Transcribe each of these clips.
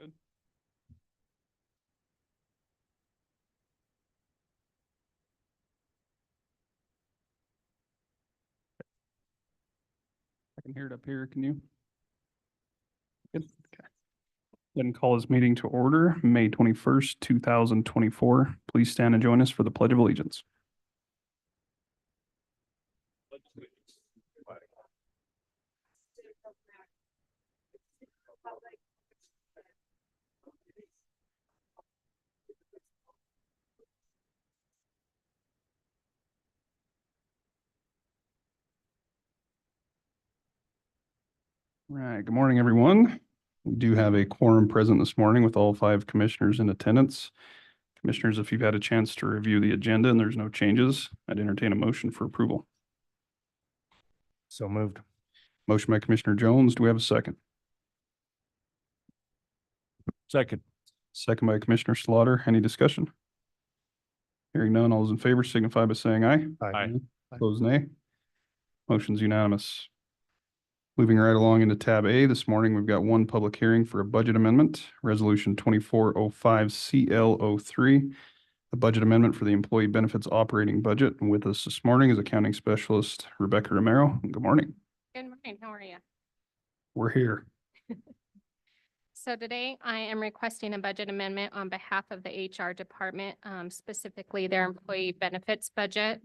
Good. I can hear it up here. Can you? Good. Okay. Then call this meeting to order, May 21st, 2024. Please stand and join us for the Pledge of Allegiance. All right. Good morning, everyone. We do have a quorum present this morning with all 5 commissioners in attendance. Commissioners, if you've had a chance to review the agenda and there's no changes, I'd entertain a motion for approval. So moved. Motion by Commissioner Jones. Do we have a second? Second. Second by Commissioner Slaughter. Any discussion? Hearing none, all those in favor signify by saying aye. Aye. Opposed, nay. Motion's unanimous. Moving right along into tab A, this morning we've got one public hearing for a budget amendment, Resolution 2405 CL03, a budget amendment for the Employee Benefits Operating Budget. And with us this morning is Accounting Specialist Rebecca Romero. Good morning. Good morning. How are you? We're here. So today I am requesting a budget amendment on behalf of the HR department, specifically their employee benefits budget.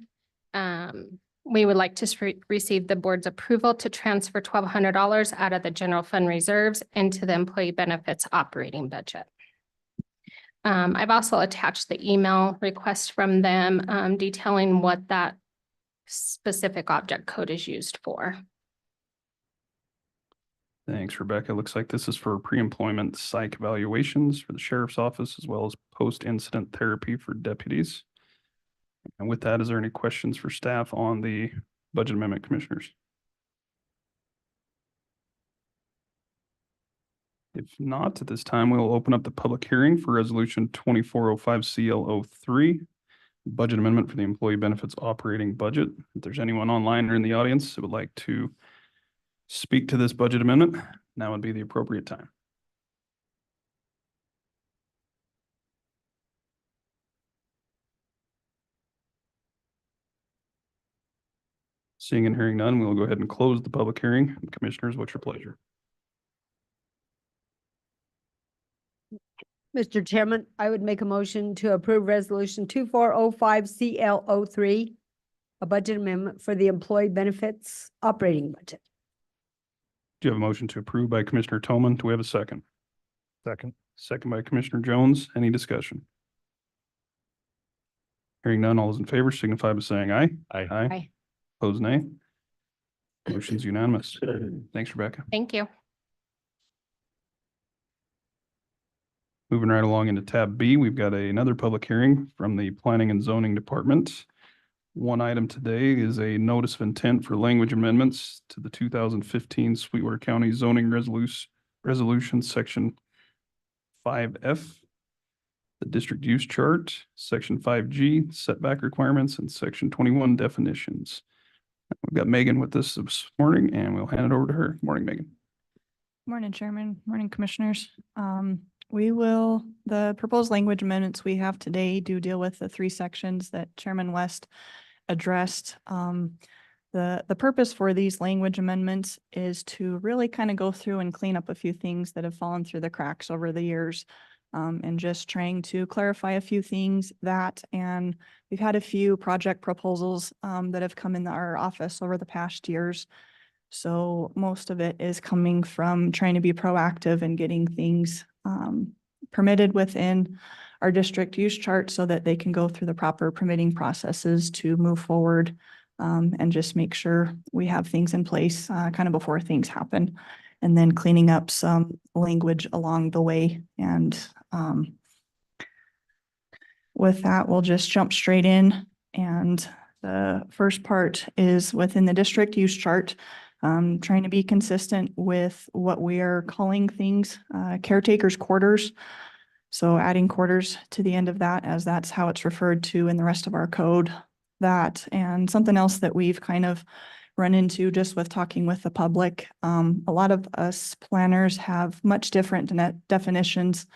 We would like to receive the board's approval to transfer $1,200 out of the general fund reserves into the employee benefits operating budget. I've also attached the email request from them detailing what that specific object code is used for. Thanks, Rebecca. Looks like this is for pre-employment psych evaluations for the sheriff's office, as well as post-incident therapy for deputies. And with that, is there any questions for staff on the budget amendment, commissioners? If not, at this time, we'll open up the public hearing for Resolution 2405 CL03, budget amendment for the employee benefits operating budget. If there's anyone online or in the audience that would like to speak to this budget amendment, now would be the appropriate time. Seeing and hearing none, we'll go ahead and close the public hearing. Commissioners, what's your pleasure? Mr. Chairman, I would make a motion to approve Resolution 2405 CL03, a budget amendment for the employee benefits operating budget. Do you have a motion to approve by Commissioner Toman? Do we have a second? Second. Second by Commissioner Jones. Any discussion? Hearing none, all those in favor signify by saying aye. Aye. Aye. Opposed, nay. Motion's unanimous. Thanks, Rebecca. Thank you. Moving right along into tab B, we've got another public hearing from the Planning and Zoning Department. One item today is a notice of intent for language amendments to the 2015 Sweetwater County Zoning Resolution Section 5F, the district use chart, Section 5G, setback requirements, and Section 21 definitions. We've got Megan with us this morning, and we'll hand it over to her. Good morning, Megan. Morning, Chairman. Morning, Commissioners. The proposed language amendments we have today do deal with the 3 sections that Chairman West addressed. The purpose for these language amendments is to really kind of go through and clean up a few things that have fallen through the cracks over the years. And just trying to clarify a few things and we've had a few project proposals that have come in our office over the past years. So most of it is coming from trying to be proactive and getting things permitted within our district use chart so that they can go through the proper permitting processes to move forward and just make sure we have things in place kind of before things happen. And then cleaning up some language along the way. And with that, we'll just jump straight in. And the first part is within the district use chart, trying to be consistent with what we are calling things caretakers quarters. So adding quarters to the end of that, as that's how it's referred to in the rest of our code. that. And something else that we've kind of run into just with talking with the public, a lot of us planners have much different definitions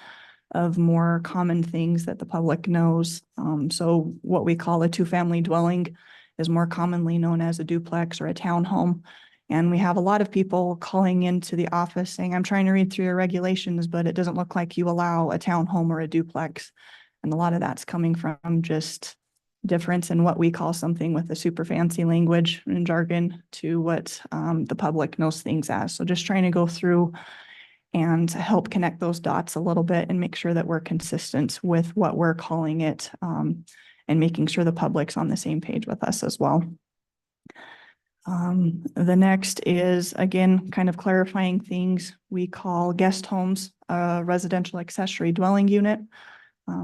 of more common things that the public knows. So what we call a two-family dwelling is more commonly known as a duplex or a townhome. And we have a lot of people calling into the office saying, I'm trying to read through your regulations, but it doesn't look like you allow a townhome or a duplex. And a lot of that's coming from just difference in what we call something with the super fancy language and jargon to what the public knows things as. So just trying to go through and help connect those dots a little bit and make sure that we're consistent with what we're calling it, and making sure the public's on the same page with us as well. The next is, again, kind of clarifying things. We call guest homes a residential accessory dwelling unit.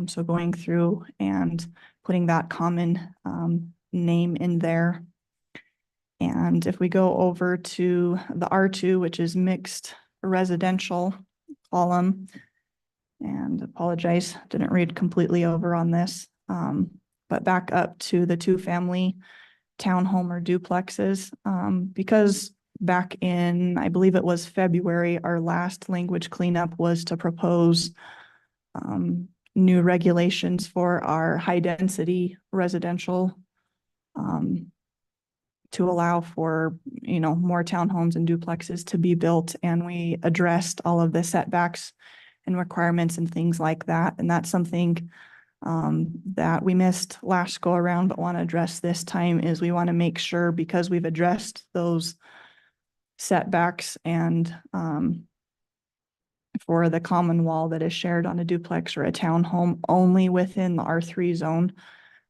So going through and putting that common name in there. And if we go over to the R2, which is mixed residential column, and apologize, didn't read completely over on this, but back up to the two-family townhome or duplexes, because back in, I believe it was February, our last language cleanup was to propose new regulations for our high-density residential to allow for, more townhomes and duplexes to be built. And we addressed all of the setbacks and requirements and things like that. And that's something that we missed last go around, but want to address this time is we want to make sure, because we've addressed those setbacks and for the common wall that is shared on a duplex or a townhome only within the R3 zone.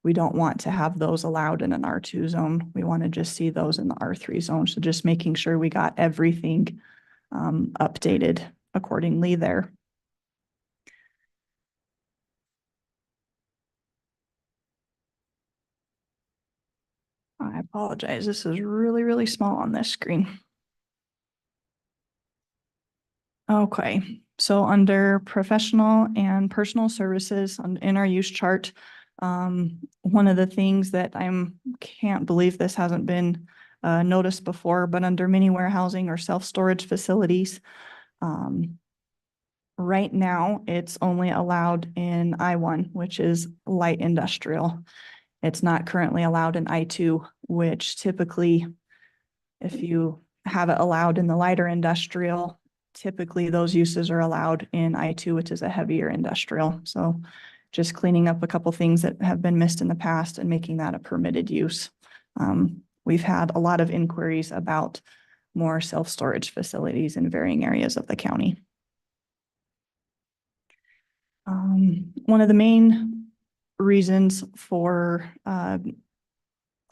We don't want to have those allowed in an R2 zone. We want to just see those in the R3 zone. So just making sure we got everything updated accordingly there. I apologize. This is really, really small on this screen. Okay, so under professional and personal services in our use chart, one of the things that can't believe this hasn't been noticed before, but under mini warehousing or self-storage facilities, right now it's only allowed in I1, which is light industrial. It's not currently allowed in I2, which typically, if you have it allowed in the lighter industrial, typically those uses are allowed in I2, which is a heavier industrial. So just cleaning up a couple things that have been missed in the past and making that a permitted use. We've had a lot of inquiries about more self-storage facilities in varying areas of the county. One of the main reasons for a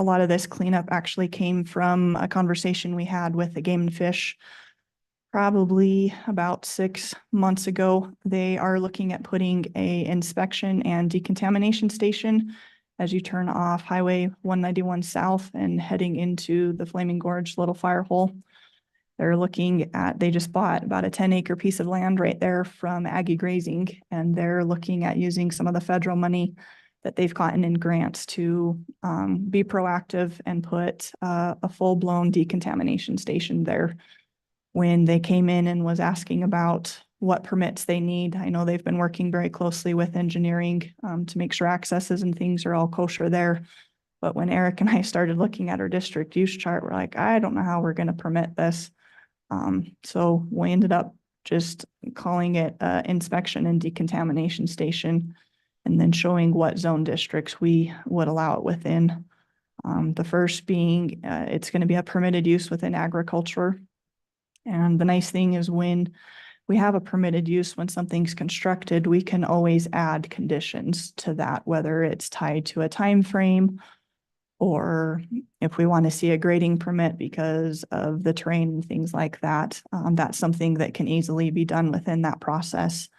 lot of this cleanup actually came from a conversation we had with the Game and Fish probably about 6 months ago. They are looking at putting a inspection and decontamination station as you turn off Highway 191 South and heading into the Flaming Gorge Little Fire Hole. They're looking at, they just bought about a 10-acre piece of land right there from Aggie Grazing, and they're looking at using some of the federal money that they've gotten in grants to be proactive and put a full-blown decontamination station there. When they came in and was asking about what permits they need, I know they've been working very closely with engineering to make sure accesses and things are all kosher there. But when Eric and I started looking at our district use chart, we're like, I don't know how we're going to permit this. So we ended up just calling it inspection and decontamination station, and then showing what zone districts we would allow it within. The first being it's going to be a permitted use within agriculture. And the nice thing is when we have a permitted use, when something's constructed, we can always add conditions to that, whether it's tied to a time frame or if we want to see a grading permit because of the terrain and things like that. That's something that can easily be done within that process.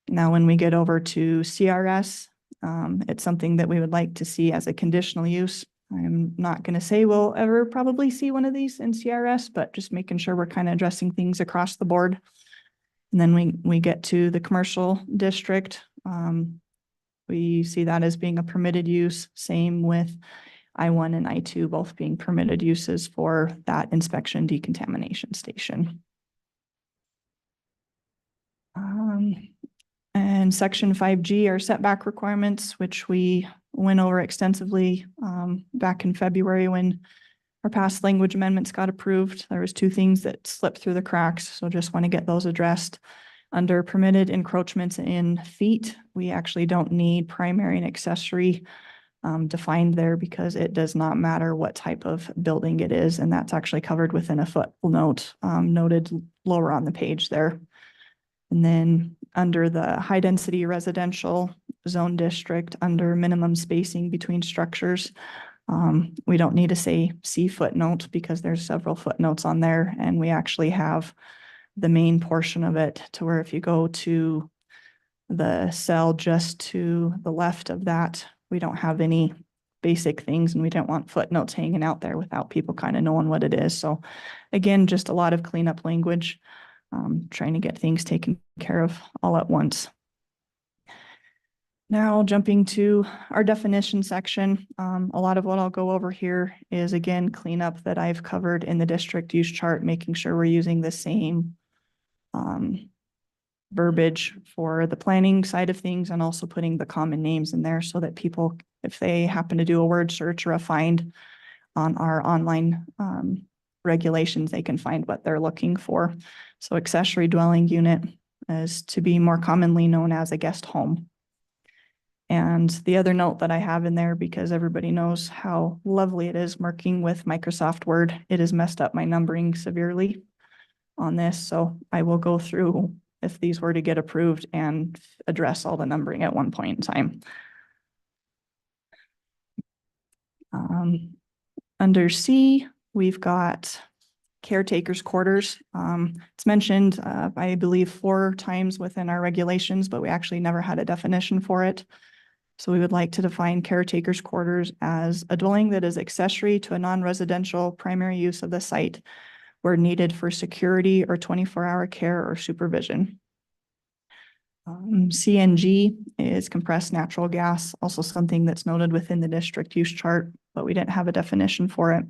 Now, when we get over to CRS, it's something that we would like to see as a conditional use. I'm not going to say we'll ever probably see one of these in CRS, but just making sure we're kind of addressing things across the board. And then we get to the commercial district. We see that as being a permitted use. Same with I-1 and I-2 both being permitted uses for that inspection decontamination station. And section 5G are setback requirements, which we went over extensively back in February when our past language amendments got approved. There was two things that slipped through the cracks, so just want to get those addressed. Under permitted encroachments in feet, we actually don't need primary and accessory defined there because it does not matter what type of building it is, and that's actually covered within a footnote noted lower on the page there. And then under the high density residential zone district, under minimum spacing between structures, we don't need to say see footnote because there's several footnotes on there, and we actually have the main portion of it to where if you go to the cell just to the left of that, we don't have any basic things, and we don't want footnotes hanging out there without people kind of knowing what it is. So again, just a lot of cleanup language, trying to get things taken care of all at once. Now jumping to our definition section, a lot of what I'll go over here is again cleanup that I've covered in the district use chart, making sure we're using the same verbiage for the planning side of things, and also putting the common names in there so that people, if they happen to do a word search or a find on our online regulations, they can find what they're looking for. So accessory dwelling unit is to be more commonly known as a guest home. And the other note that I have in there, because everybody knows how lovely it is working with Microsoft Word, it has messed up my numbering severely on this. So I will go through, if these were to get approved, and address all the numbering at one point in time. Under C, we've got caretaker's quarters. It's mentioned, I believe, 4 times within our regulations, but we actually never had a definition for it. So we would like to define caretaker's quarters as a dwelling that is accessory to a non-residential primary use of the site where needed for security or 24-hour care or supervision. CNG is compressed natural gas, also something that's noted within the district use chart, but we didn't have a definition for it.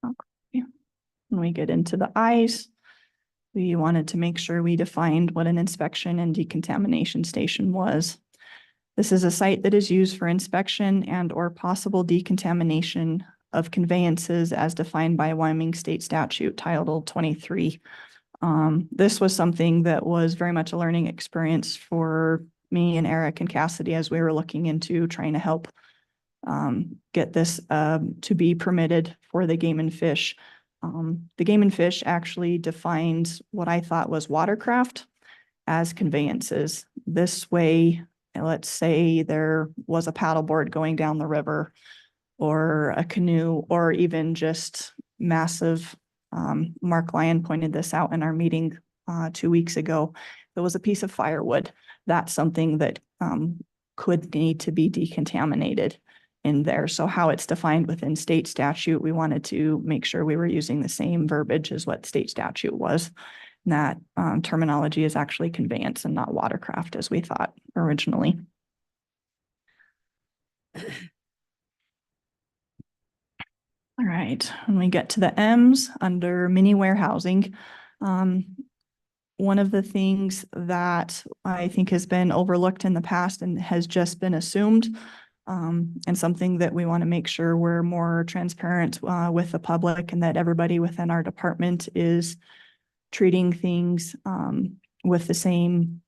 Okay. When we get into the I's, we wanted to make sure we defined what an inspection and decontamination station was. This is a site that is used for inspection and or possible decontamination of conveyances as defined by Wyoming State Statute Title 23. This was something that was very much a learning experience for me and Eric and Cassidy as we were looking into trying to help get this to be permitted for the Game and Fish. The Game and Fish actually defines what I thought was watercraft as conveyances. This way, let's say there was a paddleboard going down the river or a canoe, or even just massive, Mark Lyon pointed this out in our meeting 2 weeks ago. There was a piece of firewood. That's something that could need to be decontaminated in there. So how it's defined within state statute, we wanted to make sure we were using the same verbiage as what state statute was. And that terminology is actually conveyance and not watercraft as we thought originally. All right, when we get to the M's under mini warehousing, one of the things that I think has been overlooked in the past and has just been assumed, and something that we want to make sure we're more transparent with the public, and that everybody within our department is treating things with the same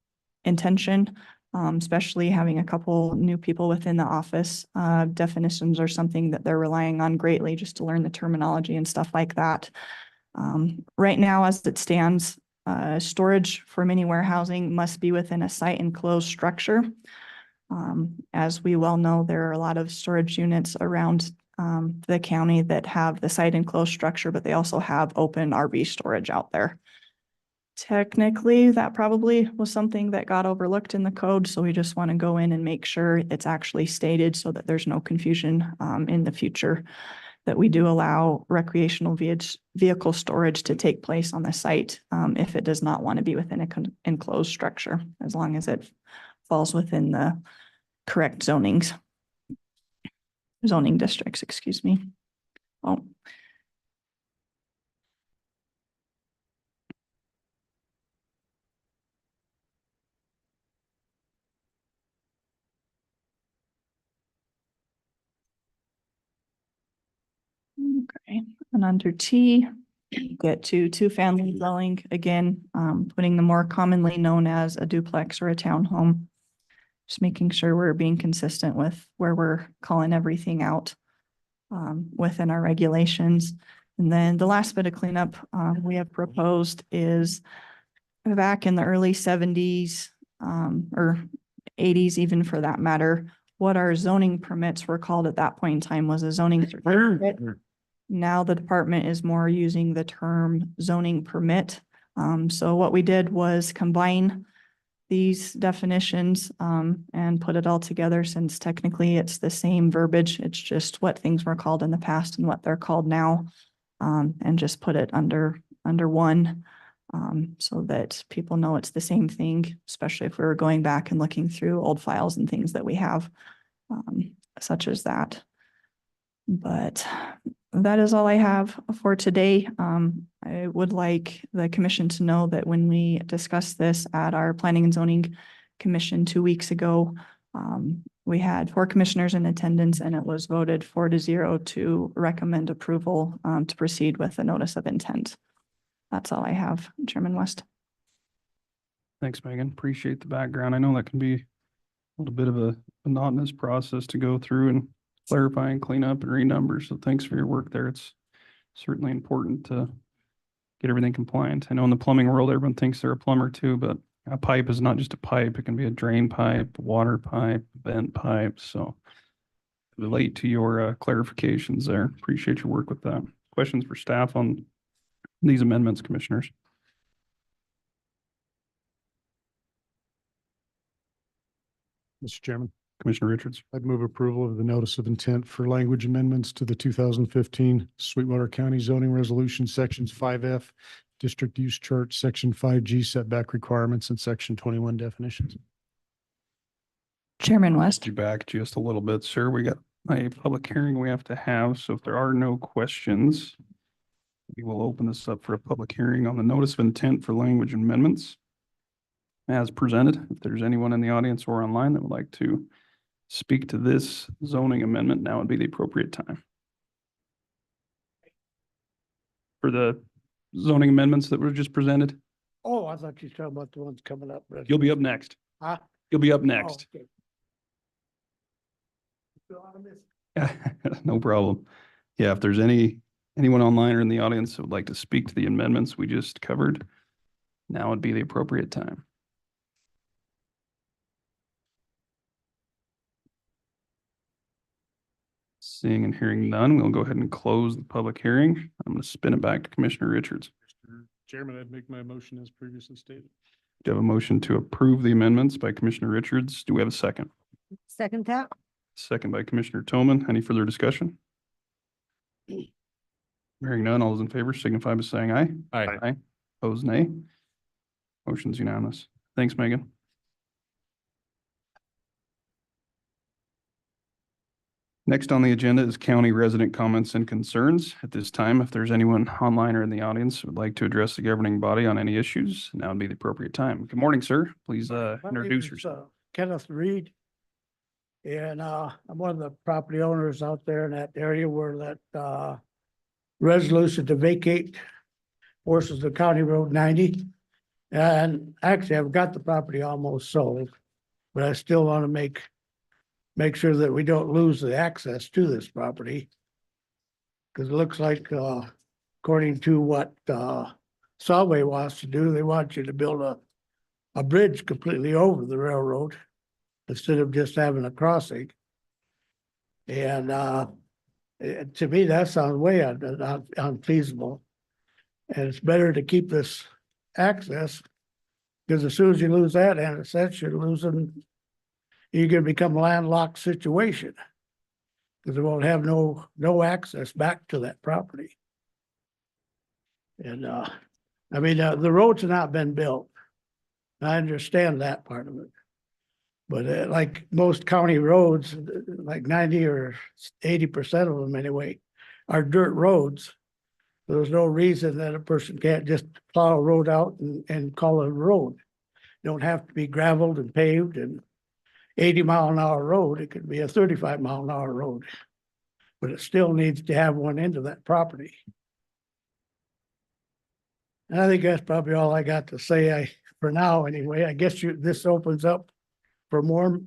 intention, especially having a couple new people within the office. Definitions are something that they're relying on greatly just to learn the terminology and stuff like that. Right now, as it stands, storage for mini warehousing must be within a site enclosed structure. As we well know, there are a lot of storage units around the county that have the site enclosed structure, but they also have open RV storage out there. Technically, that probably was something that got overlooked in the code, so we just want to go in and make sure it's actually stated so that there's no confusion in the future. that we do allow recreational vehicle storage to take place on the site if it does not want to be within an enclosed structure, as long as it falls within the correct zoning districts, excuse me. Oh. Okay, and under T, get to two-family dwelling, again, putting the more commonly known as a duplex or a townhome. Just making sure we're being consistent with where we're calling everything out within our regulations. And then the last bit of cleanup we have proposed is back in the early 70s or 80s, even for that matter, what our zoning permits were called at that point in time was a zoning certificate. Now the department is more using the term zoning permit. So what we did was combine these definitions and put it all together, since technically it's the same verbiage. It's just what things were called in the past and what they're called now, and just put it under one so that people know it's the same thing, especially if we were going back and looking through old files and things that we have such as that. But that is all I have for today. I would like the commission to know that when we discussed this at our Planning and Zoning Commission 2 weeks ago, we had 4 commissioners in attendance, and it was voted 4-0 to recommend approval to proceed with a notice of intent. That's all I have, Chairman West. Thanks, Megan. Appreciate the background. I know that can be a little bit of a monotonous process to go through and clarify and clean up and renumber. So thanks for your work there. It's certainly important to get everything compliant. I know in the plumbing world, everyone thinks they're a plumber too, but a pipe is not just a pipe. It can be a drain pipe, a water pipe, vent pipe. So relate to your clarifications there. Appreciate your work with that. Questions for staff on these amendments, commissioners? Mr. Chairman, Commissioner Richards. I'd move approval of the notice of intent for language amendments to the 2015 Sweetwater County zoning resolution, sections 5F, district use chart, section 5G setback requirements, and section 21 definitions. Chairman West. You back just a little bit, sir. We got a public hearing we have to have. So if there are no questions, we will open this up for a public hearing on the notice of intent for language amendments as presented. If there's anyone in the audience or online that would like to speak to this zoning amendment, now would be the appropriate time. For the zoning amendments that were just presented, Oh, I thought you were talking about the ones coming up. you'll be up next. Huh? You'll be up Oh, next. okay. Still on this? No problem. Yeah, if there's anyone online or in the audience that would like to speak to the amendments we just covered, now would be the appropriate time. Seeing and hearing none, we'll go ahead and close the public hearing. I'm going to spin it back to Commissioner Richards. Mr. Chairman, I'd make my motion as previously stated. Do you have a motion to approve the amendments by Commissioner Richards? Do we have a second? Second that? Second by Commissioner Toman. Any further discussion? Hearing none, all those in favor signify by saying aye. Aye. Opposed, nay. Motion's unanimous. Thanks, Megan. Next on the agenda is county resident comments and concerns. At this time, if there's anyone online or in the audience who would like to address the governing body on any issues, now would be the appropriate time. Good morning, sir. Please My name introduce is, yourself. Kenneth Reed. And I'm one of the property owners out there in that area where that resolution to vacate portions of County Road 90. And actually, I've got the property almost sold, but I still want to make sure that we don't lose the access to this property. Because it looks like, according to what Solway wants to do, they want you to build a bridge completely over the railroad instead of just having a crossing. And to me, that sounds way unfeasible. And it's better to keep this access, because as soon as you lose that access, you're gonna become a landlocked situation. because it won't have no access back to that property. And, I mean, the roads have not been built. I understand that part of it. But like most county roads, like 90 or 80% of them anyway, are dirt roads. There's no reason that a person can't just plow a road out and call it a road. Don't have to be gravelled and paved and 80-mile-an-hour road. It could be a 35-mile-an-hour road. But it still needs to have one into that property. And I think that's probably all I got to say for now anyway. I guess this opens up for more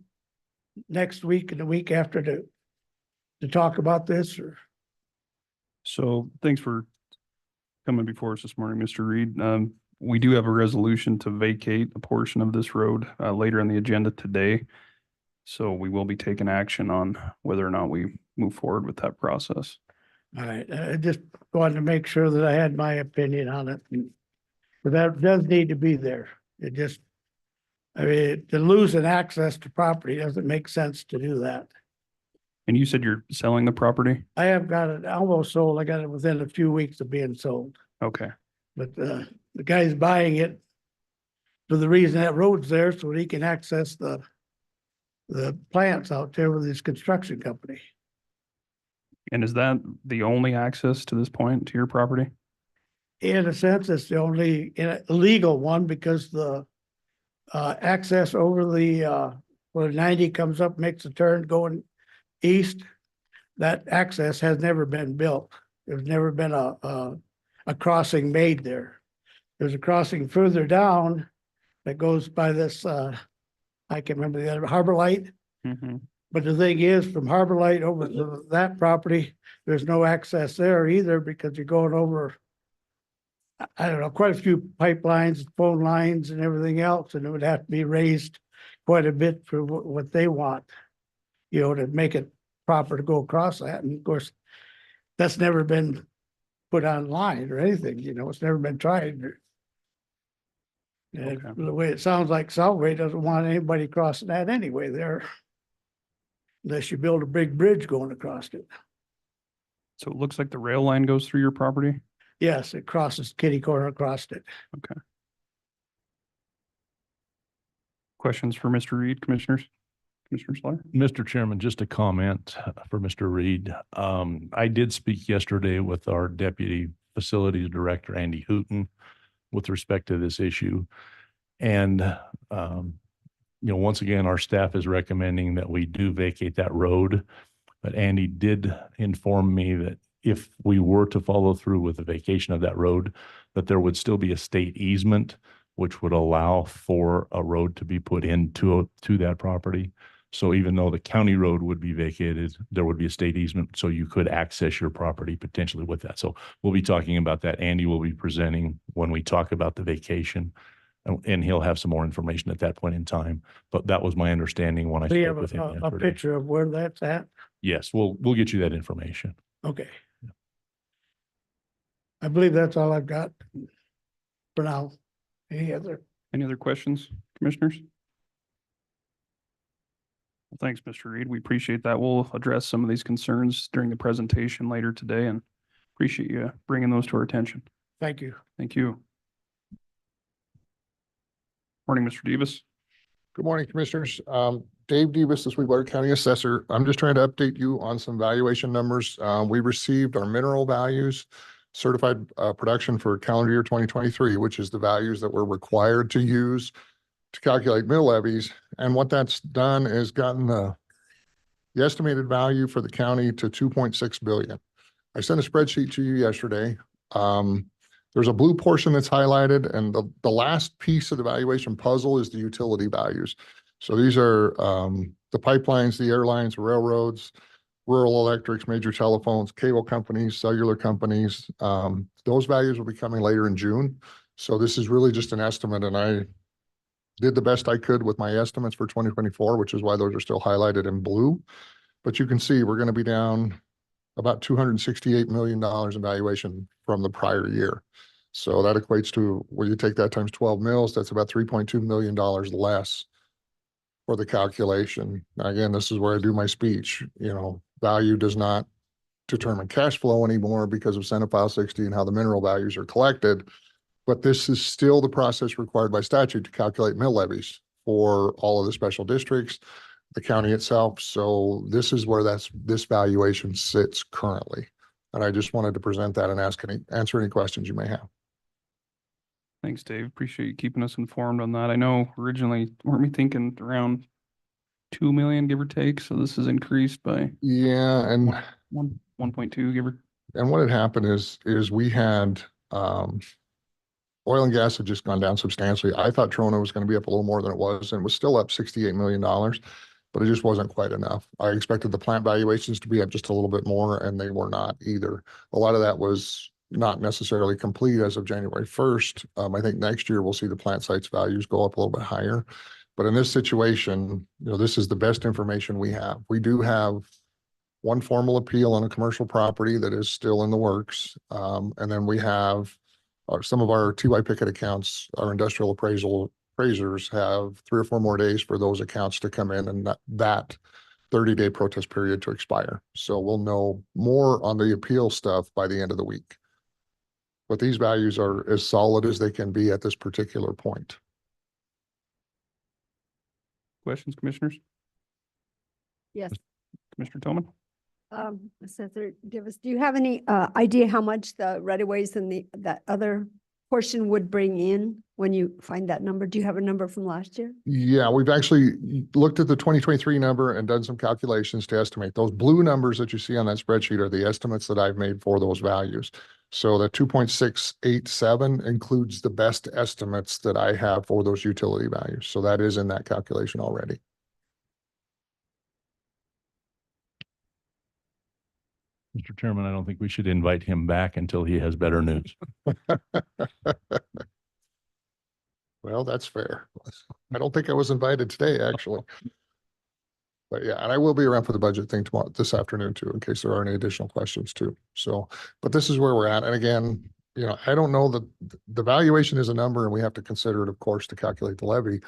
next week and the week after to talk about this or. So thanks for coming before us this morning, Mr. Reed. We do have a resolution to vacate a portion of this road later on the agenda today. So we will be taking action on whether or not we move forward with that process. All right, I just wanted to make sure that I had my opinion on it. But that does need to be there. It just, I mean, to lose an access to property doesn't make sense to do that. And you said you're selling the property? I have got it almost sold. I got it within a few weeks of being sold. Okay. But the guy's buying it for the reason that road's there so he can access the plants out there with his construction company. And is that the only access to this point to your property? In a sense, it's the only legal one because the access over the where 90 comes up, makes a turn going east, that access has never been built. There's never been a crossing made there. There's a crossing further down that goes by this I can't remember the other, Harbor Light. Mm-hmm. But the thing is, from Harbor Light over to that property, there's no access there either because you're going over, I don't know, quite a few pipelines, phone lines and everything else, and it would have to be raised quite a bit for what they want, you know, to make it proper to go across that. And of course, that's never been put online or anything, you know, it's never been tried. And Okay. the way it sounds like Southway doesn't want anybody crossing that anyway there. Unless you build a big bridge going across it. So it looks like the rail line goes through your property? Yes, it crosses kitty corner across it. Okay. Questions for Mr. Reed, commissioners? Commissioner Slayer? Mr. Chairman, just a comment for Mr. Reed. I did speak yesterday with our Deputy Facilities Director, Andy Hooton, with respect to this issue. And, you know, once again, our staff is recommending that we do vacate that road. But Andy did inform me that if we were to follow through with the vacation of that road, that there would still be a state easement, which would allow for a road to be put into that property. So even though the county road would be vacated, there would be a state easement, so you could access your property potentially with that. So we'll be talking about that. Andy will be presenting when we talk about the vacation, and he'll have some more information at that point in time. But that was my understanding when I Do you spoke have with him a yesterday. picture of where that's at? Yes, we'll get you that information. Okay. I believe that's all I've got for now. Any other? Any other questions, commissioners? Well, thanks, Mr. Reed. We appreciate that. We'll address some of these concerns during the presentation later today and appreciate you bringing those to our attention. Thank you. Thank you. Morning, Mr. Davis. Good morning, Commissioners. Dave Davis, the Sweetwater County Assessor. I'm just trying to update you on some valuation numbers. We received our mineral values certified production for calendar year 2023, which is the values that we're required to use to calculate mill levies. And what that's done is gotten the estimated value for the county to 2.6 billion. I sent a spreadsheet to you yesterday. There's a blue portion that's highlighted, and the last piece of the valuation puzzle is the utility values. So these are the pipelines, the airlines, railroads, rural electrics, major telephones, cable companies, cellular companies. Those values will be coming later in June. So this is really just an estimate, and I did the best I could with my estimates for 2024, which is why those are still highlighted in blue. But you can see we're going to be down about $268 million in valuation from the prior year. So that equates to, when you take that times 12 mills, that's about $3.2 million less for the calculation. Now, again, this is where I do my speech. You know, value does not determine cash flow anymore because of Senate File 60 and how the mineral values are collected. But this is still the process required by statute to calculate mill levies for all of the special districts, the county itself. So this is where this valuation sits currently. And I just wanted to present that and answer any questions you may have. Thanks, Dave. Appreciate you keeping us informed on that. I know originally, weren't we thinking around 2 million, give or take? So this is increased by Yeah, and 1.2, give or. what had happened is we had oil and gas had just gone down substantially. I thought Trona was going to be up a little more than it was, and it was still up $68 million, but it just wasn't quite enough. I expected the plant valuations to be up just a little bit more, and they were not either. A lot of that was not necessarily complete as of January 1st. I think next year we'll see the plant sites values go up a little bit higher. But in this situation, this is the best information we have. We do have one formal appeal on a commercial property that is still in the works. And then we have some of our TY Pickett accounts, our industrial appraisers have 3 or 4 more days for those accounts to come in and that 30-day protest period to expire. So we'll know more on the appeal stuff by the end of the week. But these values are as solid as they can be at this particular point. Questions, commissioners? Yes. Commissioner Tillman? Assessor Davis, do you have any idea how much the right-of-ways and that other portion would bring in when you find that number? Do you have a number from last year? Yeah, we've actually looked at the 2023 number and done some calculations to estimate. Those blue numbers that you see on that spreadsheet are the estimates that I've made for those values. So the 2.687 includes the best estimates that I have for those utility values. So that is in that calculation already. Mr. Chairman, I don't think we should invite him back until he has better news. Well, that's fair. I don't think I was invited today, actually. But yeah, and I will be around for the budget thing tomorrow, this afternoon too, in case there are any additional questions too. So, but this is where we're at. And again, I don't know that the valuation is a number and we have to consider it, of course, to calculate the levy.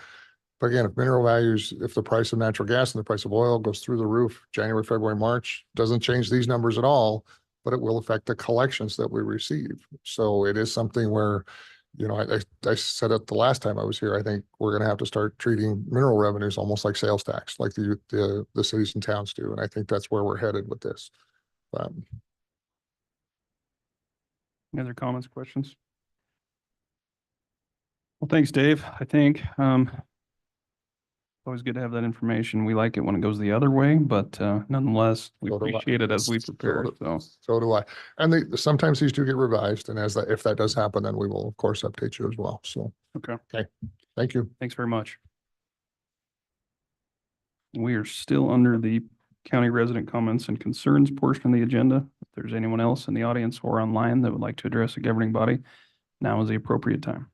But again, if mineral values, if the price of natural gas and the price of oil goes through the roof, January, February, March, doesn't change these numbers at all, but it will affect the collections that we receive. So it is something where, I said it the last time I was here, I think we're going to have to start treating mineral revenues almost like sales tax, like the cities and towns do. And I think that's where we're headed with this. Any other comments, questions? Well, thanks, Dave. I think always good to have that information. We like it when it goes the other way, but nonetheless, we So do I. appreciate it as we prepare. So do I. And sometimes these do get revised. And if that does happen, then we will, of course, update you as well. So, Okay. Thank you. Thanks very much. We are still under the county resident comments and concerns portion of the agenda. If there's anyone else in the audience or online that would like to address a governing body, now is the appropriate time.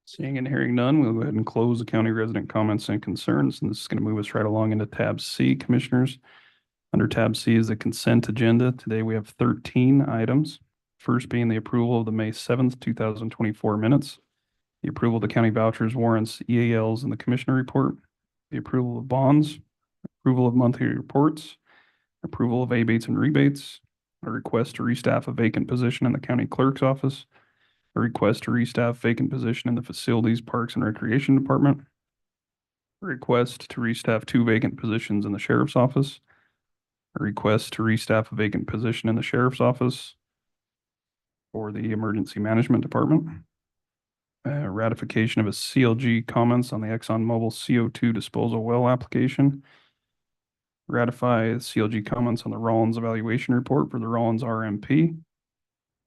Seeing and hearing none, we'll go ahead and close the county resident comments and concerns. And this is going to move us right along into tab C, commissioners. Under tab C is the consent agenda. Today we have 13 items. First being the approval of the May 7th, 2024 minutes, the approval of the county vouchers, warrants, EALs, and the commissioner report, the approval of bonds, approval of monthly reports, approval of abates and rebates, a request to restaff a vacant position in the county clerk's office, a request to restaff vacant position in the Facilities, Parks, and Recreation Department, a request to restaff 2 vacant positions in the Sheriff's Office, a request to restaff a vacant position in the Sheriff's Office for the Emergency Management Department, ratification of a CLG comments on the ExxonMobil CO2 disposal well application, ratify CLG comments on the Rollins evaluation report for the Rollins RMP,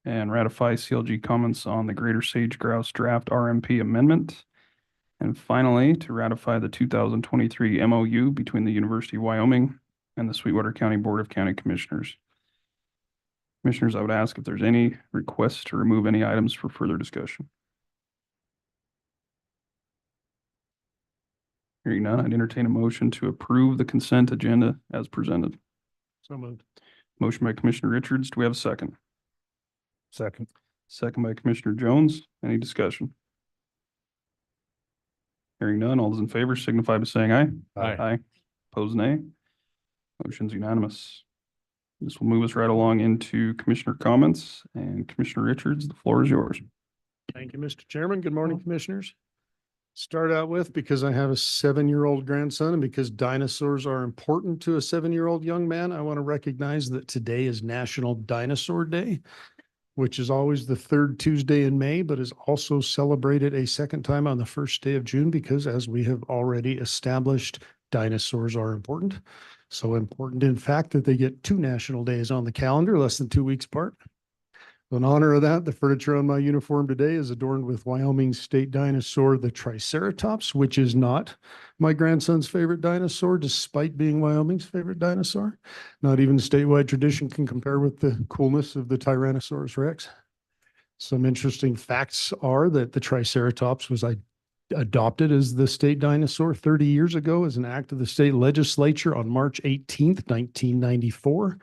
and ratify CLG comments on the Greater Sage Grouse draft RMP amendment. And finally, to ratify the 2023 MOU between the University of Wyoming and the Sweetwater County Board of County Commissioners. Commissioners, I would ask if there's any requests to remove any items for further discussion. Hearing none, I'd entertain a motion to approve the consent agenda as presented. So moved. Motion by Commissioner Richards. Do we have a second? Second. Second by Commissioner Jones. Any discussion? Hearing none, all those in favor signify by saying aye. Aye. Aye. Opposed, nay. Motion's unanimous. This will move us right along into commissioner comments, and Commissioner Richards, the floor is yours. Thank you, Mr. Chairman. Good morning, Commissioners. Start out with, because I have a 7-year-old grandson and because dinosaurs are important to a 7-year-old young man, I want to recognize that today is National Dinosaur Day, which is always the third Tuesday in May, but is also celebrated a second time on the first day of June, because as we have already established, dinosaurs are important. So important, in fact, that they get 2 national days on the calendar, less than 2 weeks apart. In honor of that, the furniture on my uniform today is adorned with Wyoming's state dinosaur, the Triceratops, which is not my grandson's favorite dinosaur, despite being Wyoming's favorite dinosaur. Not even statewide tradition can compare with the coolness of the Tyrannosaurus Rex. Some interesting facts are that the Triceratops was adopted as the state dinosaur 30 years ago as an act of the state legislature on March 18th, 1994.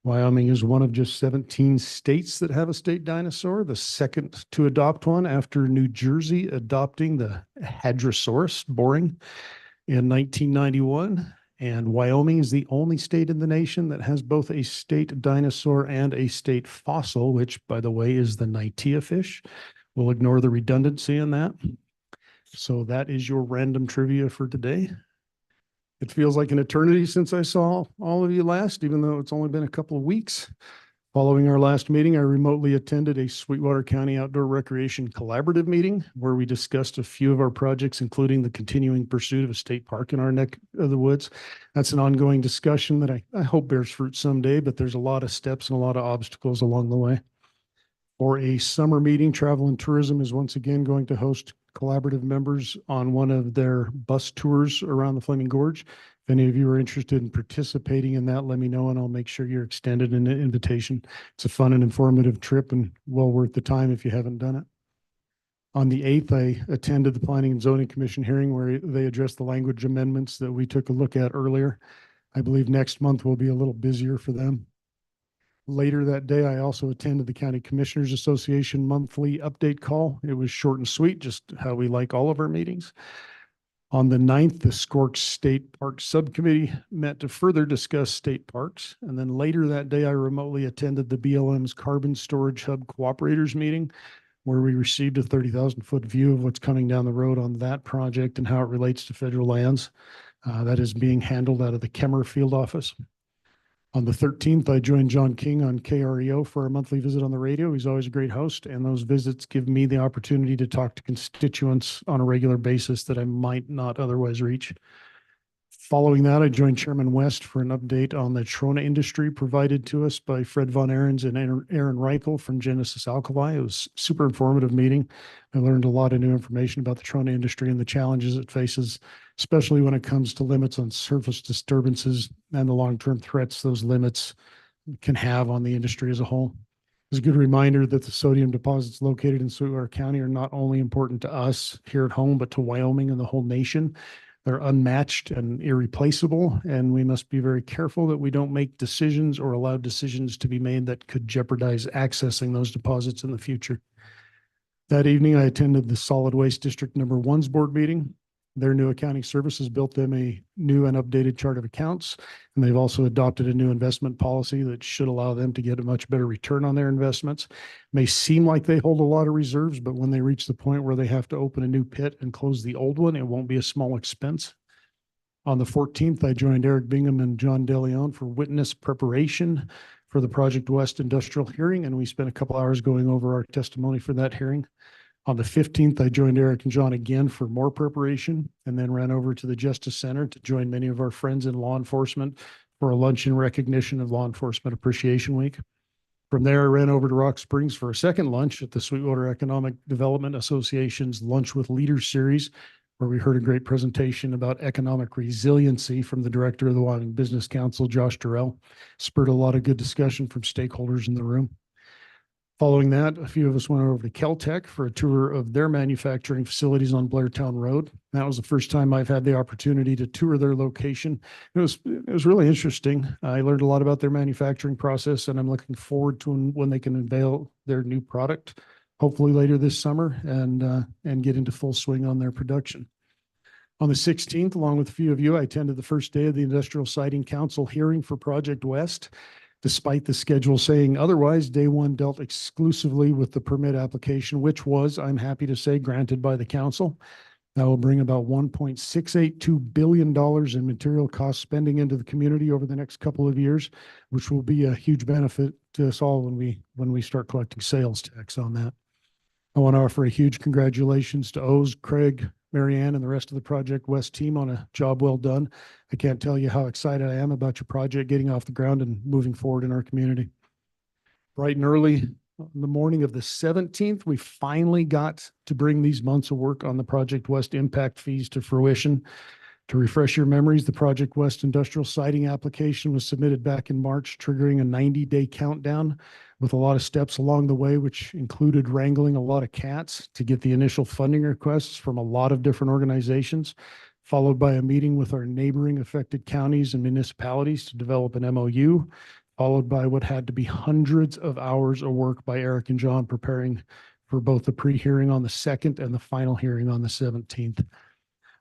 Wyoming is one of just 17 states that have a state dinosaur, the second to adopt one after New Jersey adopting the Hadrosaurus, boring, in 1991. And Wyoming is the only state in the nation that has both a state dinosaur and a state fossil, which, by the way, is the Nitea fish. We'll ignore the redundancy in that. So that is your random trivia for today. It feels like an eternity since I saw all of you last, even though it's only been a couple of weeks. Following our last meeting, I remotely attended a Sweetwater County Outdoor Recreation Collaborative meeting where we discussed a few of our projects, including the continuing pursuit of a state park in our neck of the woods. That's an ongoing discussion that I hope bears fruit someday, but there's a lot of steps and a lot of obstacles along the way. For a summer meeting, Travel and Tourism is once again going to host collaborative members on one of their bus tours around the Flaming Gorge. If any of you are interested in participating in that, let me know and I'll make sure you're extended an invitation. It's a fun and informative trip and well worth the time if you haven't done it. On the 8th, I attended the Planning and Zoning Commission hearing where they addressed the language amendments that we took a look at earlier. I believe next month will be a little busier for them. Later that day, I also attended the County Commissioners Association monthly update call. It was short and sweet, just how we like all of our meetings. On the 9th, the Skorks State Park Subcommittee met to further discuss state parks. And then later that day, I remotely attended the BLM's Carbon Storage Hub Cooperators meeting, where we received a 30,000-foot view of what's coming down the road on that project and how it relates to federal lands. That is being handled out of the Kemmer Field Office. On the 13th, I joined John King on KREO for a monthly visit on the radio. He's always a great host, and those visits give me the opportunity to talk to constituents on a regular basis that I might not otherwise reach. Following that, I joined Chairman West for an update on the Trona industry provided to us by Fred Von Ahrens and Aaron Reichel from Genesis Alkali. It was a super informative meeting. I learned a lot of new information about the Trona industry and the challenges it faces, especially when it comes to limits on surface disturbances and the long-term threats those limits can have on the industry as a whole. It's a good reminder that the sodium deposits located in Sweetwater County are not only important to us here at home, but to Wyoming and the whole nation. They're unmatched and irreplaceable, and we must be very careful that we don't make decisions or allow decisions to be made that could jeopardize accessing those deposits in the future. That evening, I attended the Solid Waste District Number 1's board meeting. Their new accounting services built them a new and updated chart of accounts, and they've also adopted a new investment policy that should allow them to get a much better return on their investments. It may seem like they hold a lot of reserves, but when they reach the point where they have to open a new pit and close the old one, it won't be a small expense. On the 14th, I joined Eric Bingham and John DeLeon for witness preparation for the Project West industrial hearing, and we spent a couple hours going over our testimony for that hearing. On the 15th, I joined Eric and John again for more preparation and then ran over to the Justice Center to join many of our friends in law enforcement for a lunch in recognition of Law Enforcement Appreciation Week. From there, I ran over to Rock Springs for a second lunch at the Sweetwater Economic Development Association's Lunch with Leaders series, where we heard a great presentation about economic resiliency from the director of the Wyoming Business Council, Josh Durrell. Spurred a lot of good discussion from stakeholders in the room. Following that, a few of us went over to Keltec for a tour of their manufacturing facilities on Blairtown Road. That was the first time I've had the opportunity to tour their location. It was really interesting. I learned a lot about their manufacturing process, and I'm looking forward to when they can unveil their new product, hopefully later this summer, and get into full swing on their production. On the 16th, along with a few of you, I attended the first day of the Industrial Siting Council hearing for Project West. Despite the schedule saying otherwise, day one dealt exclusively with the permit application, which was, I'm happy to say, granted by the council. That will bring about $1.682 billion in material cost spending into the community over the next couple of years, which will be a huge benefit to us all when we start collecting sales tax on that. I want to offer a huge congratulations to Oz, Craig, Marianne, and the rest of the Project West team on a job well done. I can't tell you how excited I am about your project getting off the ground and moving forward in our community. Bright and early in the morning of the 17th, we finally got to bring these months of work on the Project West impact fees to fruition. To refresh your memories, the Project West industrial siting application was submitted back in March, triggering a 90-day countdown with a lot of steps along the way, which included wrangling a lot of cats to get the initial funding requests from a lot of different organizations, followed by a meeting with our neighboring affected counties and municipalities to develop an MOU, followed by what had to be hundreds of hours of work by Eric and John preparing for both the pre-hearing on the 2nd and the final hearing on the 17th.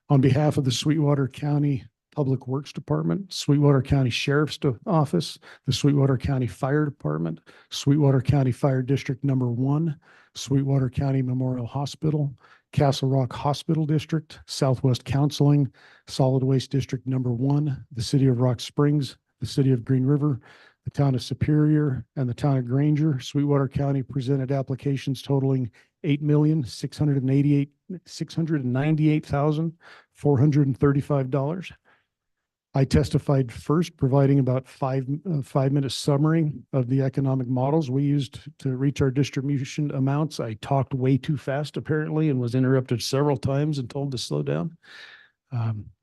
On behalf of the Sweetwater County Public Works Department, Sweetwater County Sheriff's Office, the Sweetwater County Fire Department, Sweetwater County Fire District Number 1, Sweetwater County Memorial Hospital, Castle Rock Hospital District, Southwest Counseling, Solid Waste District Number 1, the City of Rock Springs, the City of Green River, the Town of Superior, and the Town of Granger, Sweetwater County presented applications totaling $8,698,435. I testified first, providing about five-minute summary of the economic models we used to reach our distribution amounts. I talked way too fast, apparently, and was interrupted several times and told to slow down.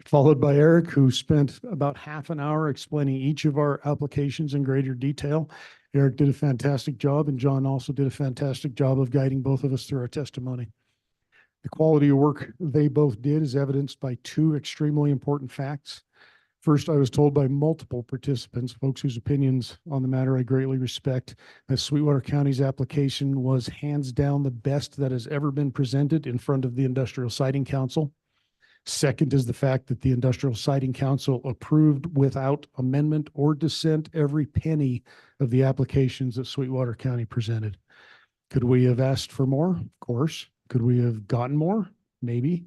Followed by Eric, who spent about half an hour explaining each of our applications in greater detail. Eric did a fantastic job, and John also did a fantastic job of guiding both of us through our testimony. The quality of work they both did is evidenced by two extremely important facts. First, I was told by multiple participants, folks whose opinions on the matter I greatly respect, that Sweetwater County's application was hands down the best that has ever been presented in front of the Industrial Siting Council. Second is the fact that the Industrial Siting Council approved without amendment or dissent every penny of the applications that Sweetwater County presented. Could we have asked for more? Of course. Could we have gotten more? Maybe.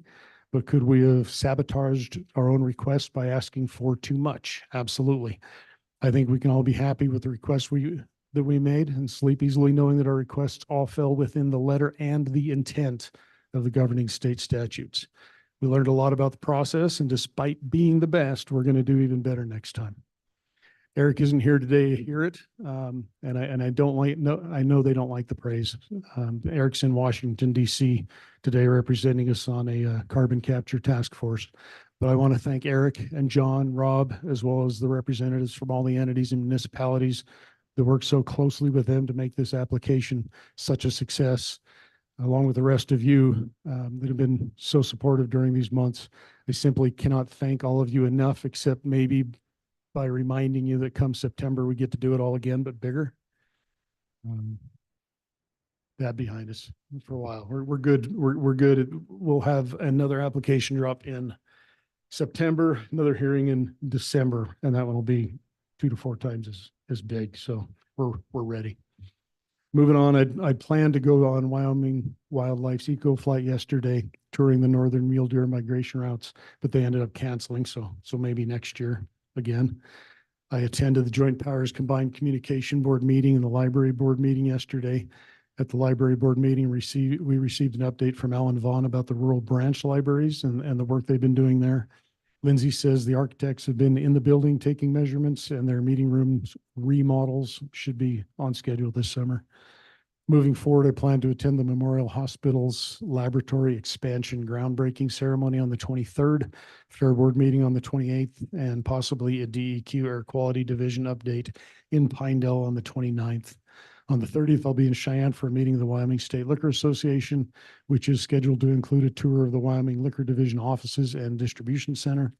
But could we have sabotaged our own requests by asking for too much? Absolutely. I think we can all be happy with the requests that we made and sleep easily knowing that our requests all fell within the letter and the intent of the governing state statutes. We learned a lot about the process, and despite being the best, we're going to do even better next time. Eric isn't here today to hear it, and I know they don't like the praise. Eric's in Washington, D.C. today representing us on a carbon capture task force. But I want to thank Eric and John, Rob, as well as the representatives from all the entities and municipalities that worked so closely with them to make this application such a success, along with the rest of you that have been so supportive during these months. I simply cannot thank all of you enough, except maybe by reminding you that come September, we get to do it all again, but bigger. That behind us for a while. We're good. We're good. We'll have another application drop in September, another hearing in December, and that one will be 2 to 4 times as big. So we're ready. Moving on, I planned to go on Wyoming Wildlife's Eco Flight yesterday, touring the northern mule deer migration routes, but they ended up canceling. So maybe next year again. I attended the Joint Powers Combined Communication Board meeting and the Library Board meeting yesterday. At the Library Board meeting, we received an update from Alan Vaughn about the rural branch libraries and the work they've been doing there. Lindsay says the architects have been in the building taking measurements, and their meeting rooms remodels should be on schedule this summer. Moving forward, I plan to attend the Memorial Hospital's laboratory expansion groundbreaking ceremony on the 23rd, Fair Board meeting on the 28th, and possibly a DEQ Air Quality Division update in Pinedale on the 29th. On the 30th, I'll be in Cheyenne for a meeting of the Wyoming State Liquor Association, which is scheduled to include a tour of the Wyoming Liquor Division offices and distribution center.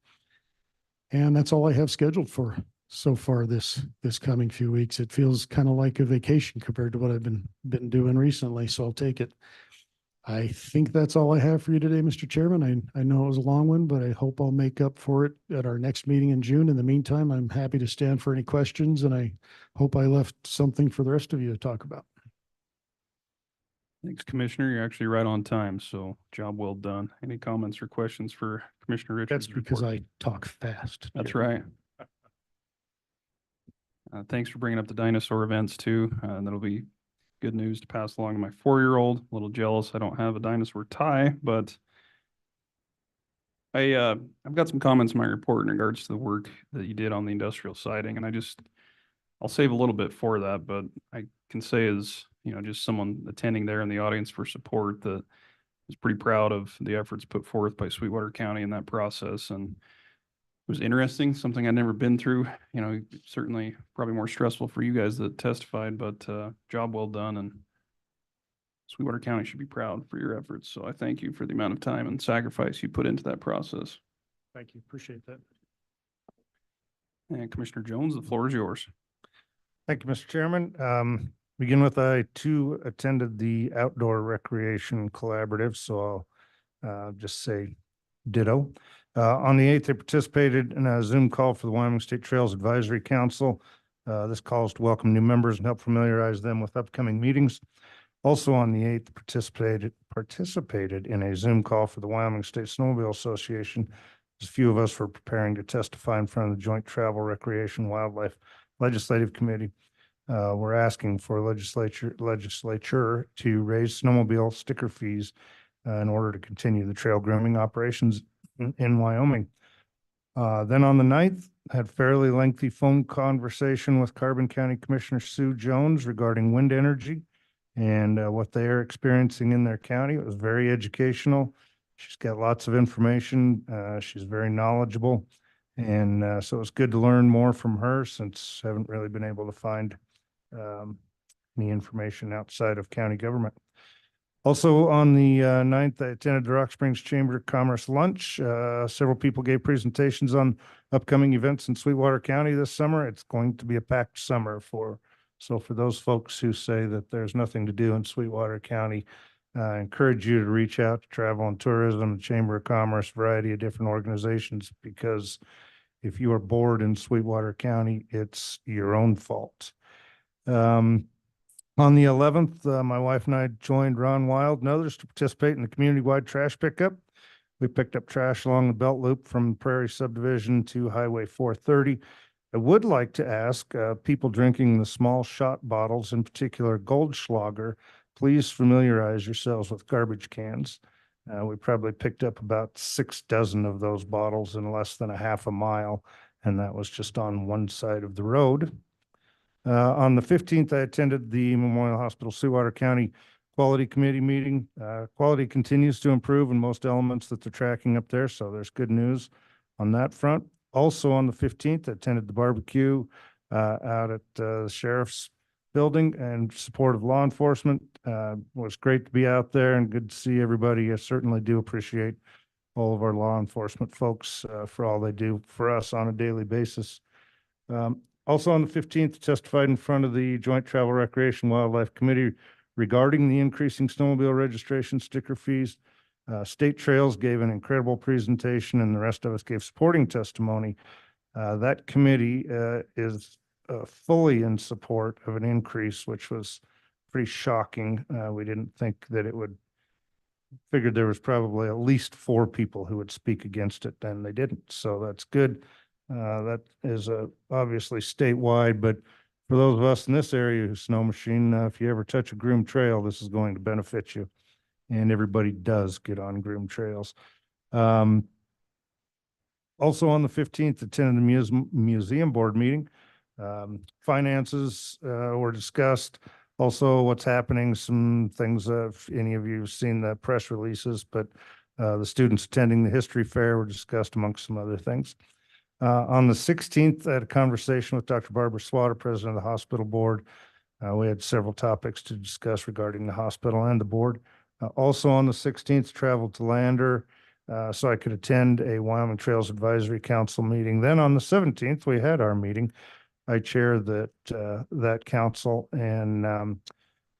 And that's all I have scheduled for so far this coming few weeks. It feels kind of like a vacation compared to what I've been doing recently, so I'll take it. I think that's all I have for you today, Mr. Chairman. I know it was a long one, but I hope I'll make up for it at our next meeting in June. In the meantime, I'm happy to stand for any questions, and I hope I left something for the rest of you to talk about. Thanks, Commissioner. You're actually right on time, so job well done. Any comments or questions for Commissioner Richards? That's because I talk fast. That's Jerry. right. Thanks for bringing up the dinosaur events too. That'll be good news to pass along to my 4-year-old. A little jealous I don't have a dinosaur tie, but I've got some comments in my report in regards to the work that you did on the industrial siding, and I'll save a little bit for that, but I can say as, just someone attending there in the audience for support that is pretty proud of the efforts put forth by Sweetwater County in that process. And it was interesting, something I'd never been through, certainly probably more stressful for you guys that testified, but job well done, and Sweetwater County should be proud for your efforts. So I thank you for the amount of time and sacrifice you put into that process. Thank you. Appreciate that. And Commissioner Jones, the floor is yours. Thank you, Mr. Chairman. Begin with, I too attended the Outdoor Recreation Collaborative, so I'll just say ditto. On the 8th, I participated in a Zoom call for the Wyoming State Trails Advisory Council. This call is to welcome new members and help familiarize them with upcoming meetings. Also on the 8th, participated in a Zoom call for the Wyoming State Snowmobile Association. As a few of us were preparing to testify in front of the Joint Travel Recreation Wildlife Legislative Committee. We're asking for legislature to raise snowmobile sticker fees in order to continue the trail grooming operations in Wyoming. Then on the 9th, had fairly lengthy phone conversation with Carbon County Commissioner Sue Jones regarding wind energy and what they are experiencing in their county. It was very educational. She's got lots of information. She's very knowledgeable. And so it's good to learn more from her, since I haven't really been able to find any information outside of county government. Also on the 9th, I attended the Rock Springs Chamber of Commerce lunch. Several people gave presentations on upcoming events in Sweetwater County this summer. It's going to be a packed summer so for those folks who say that there's nothing to do in Sweetwater County, I encourage you to reach out to Travel and Tourism, Chamber of Commerce, variety of different organizations, because if you are bored in Sweetwater County, it's your own fault. On the 11th, my wife and I joined Ron Wild and others to participate in the community-wide trash pickup. We picked up trash along the belt loop from Prairie Subdivision to Highway 430. I would like to ask people drinking the small shot bottles, in particular Goldschlager, please familiarize yourselves with garbage cans. We probably picked up about 6 dozen of those bottles in less than a half a mile, and that was just on one side of the road. On the 15th, I attended the Memorial Hospital Sweetwater County Quality Committee meeting. Quality continues to improve in most elements that they're tracking up there, so there's good news on that front. Also on the 15th, I attended the barbecue out at the sheriff's building in support of law enforcement. It was great to be out there and good to see everybody. I certainly do appreciate all of our law enforcement folks for all they do for us on a daily basis. Also on the 15th, testified in front of the Joint Travel Recreation Wildlife Committee regarding the increasing snowmobile registration sticker fees. State Trails gave an incredible presentation, and the rest of us gave supporting testimony. That committee is fully in support of an increase, which was pretty shocking. We didn't think that it would. Figured there was probably at least 4 people who would speak against it, and they didn't. So that's good. That is obviously statewide, but for those of us in this area who snow machine, if you ever touch a groomed trail, this is going to benefit you. And everybody does get on groomed trails. Also on the 15th, attended the museum board meeting. Finances were discussed. Also what's happening, some things, if any of you have seen the press releases, but the students attending the history fair were discussed amongst some other things. On the 16th, I had a conversation with Dr. Barbara Sweetwater, president of the hospital board. We had several topics to discuss regarding the hospital and the board. Also on the 16th, traveled to Lander so I could attend a Wyoming Trails Advisory Council meeting. Then on the 17th, we had our meeting. I chaired that council, and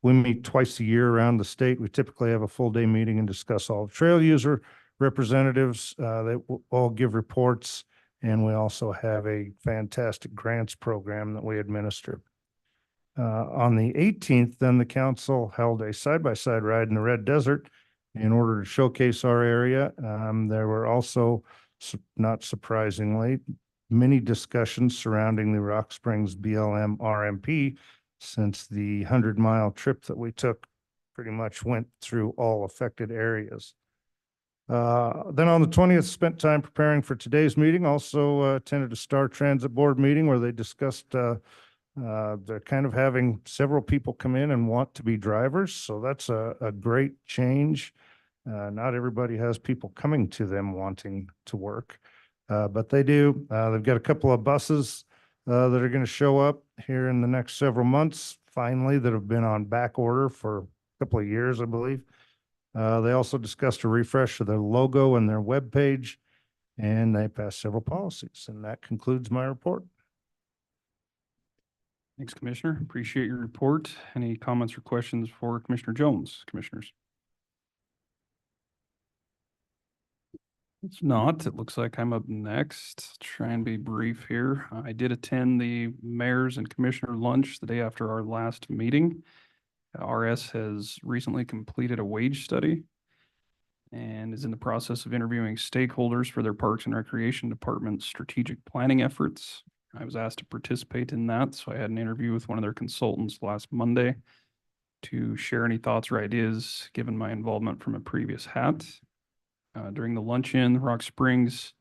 We meet twice a year around the state. We typically have a full day meeting and discuss all trail user representatives. They will all give reports. And we also have a fantastic grants program that we administer. On the 18th, then the council held a side-by-side ride in the Red Desert in order to showcase our area. There were also, not surprisingly, many discussions surrounding the Rock Springs BLM RMP, since the 100-mile trip that we took pretty much went through all affected areas. Then on the 20th, spent time preparing for today's meeting. Also attended a Star Transit Board meeting where they discussed they're kind of having several people come in and want to be drivers. So that's a great change. Not everybody has people coming to them wanting to work, but they do. They've got a couple of buses that are going to show up here in the next several months, finally, that have been on back order for a couple of years, I believe. They also discussed a refresh of their logo and their webpage, and they passed several policies. And that concludes my report. Thanks, Commissioner. Appreciate your report. Any comments or questions for Commissioner Jones, Commissioners? If not, it looks like I'm up next. Try and be brief here. I did attend the mayor's and commissioner lunch the day after our last meeting. RS has recently completed a wage study and is in the process of interviewing stakeholders for their Parks and Recreation Department's strategic planning efforts. I was asked to participate in that, so I had an interview with one of their consultants last Monday to share any thoughts or ideas given my involvement from a previous hat. During the luncheon, Rock Springs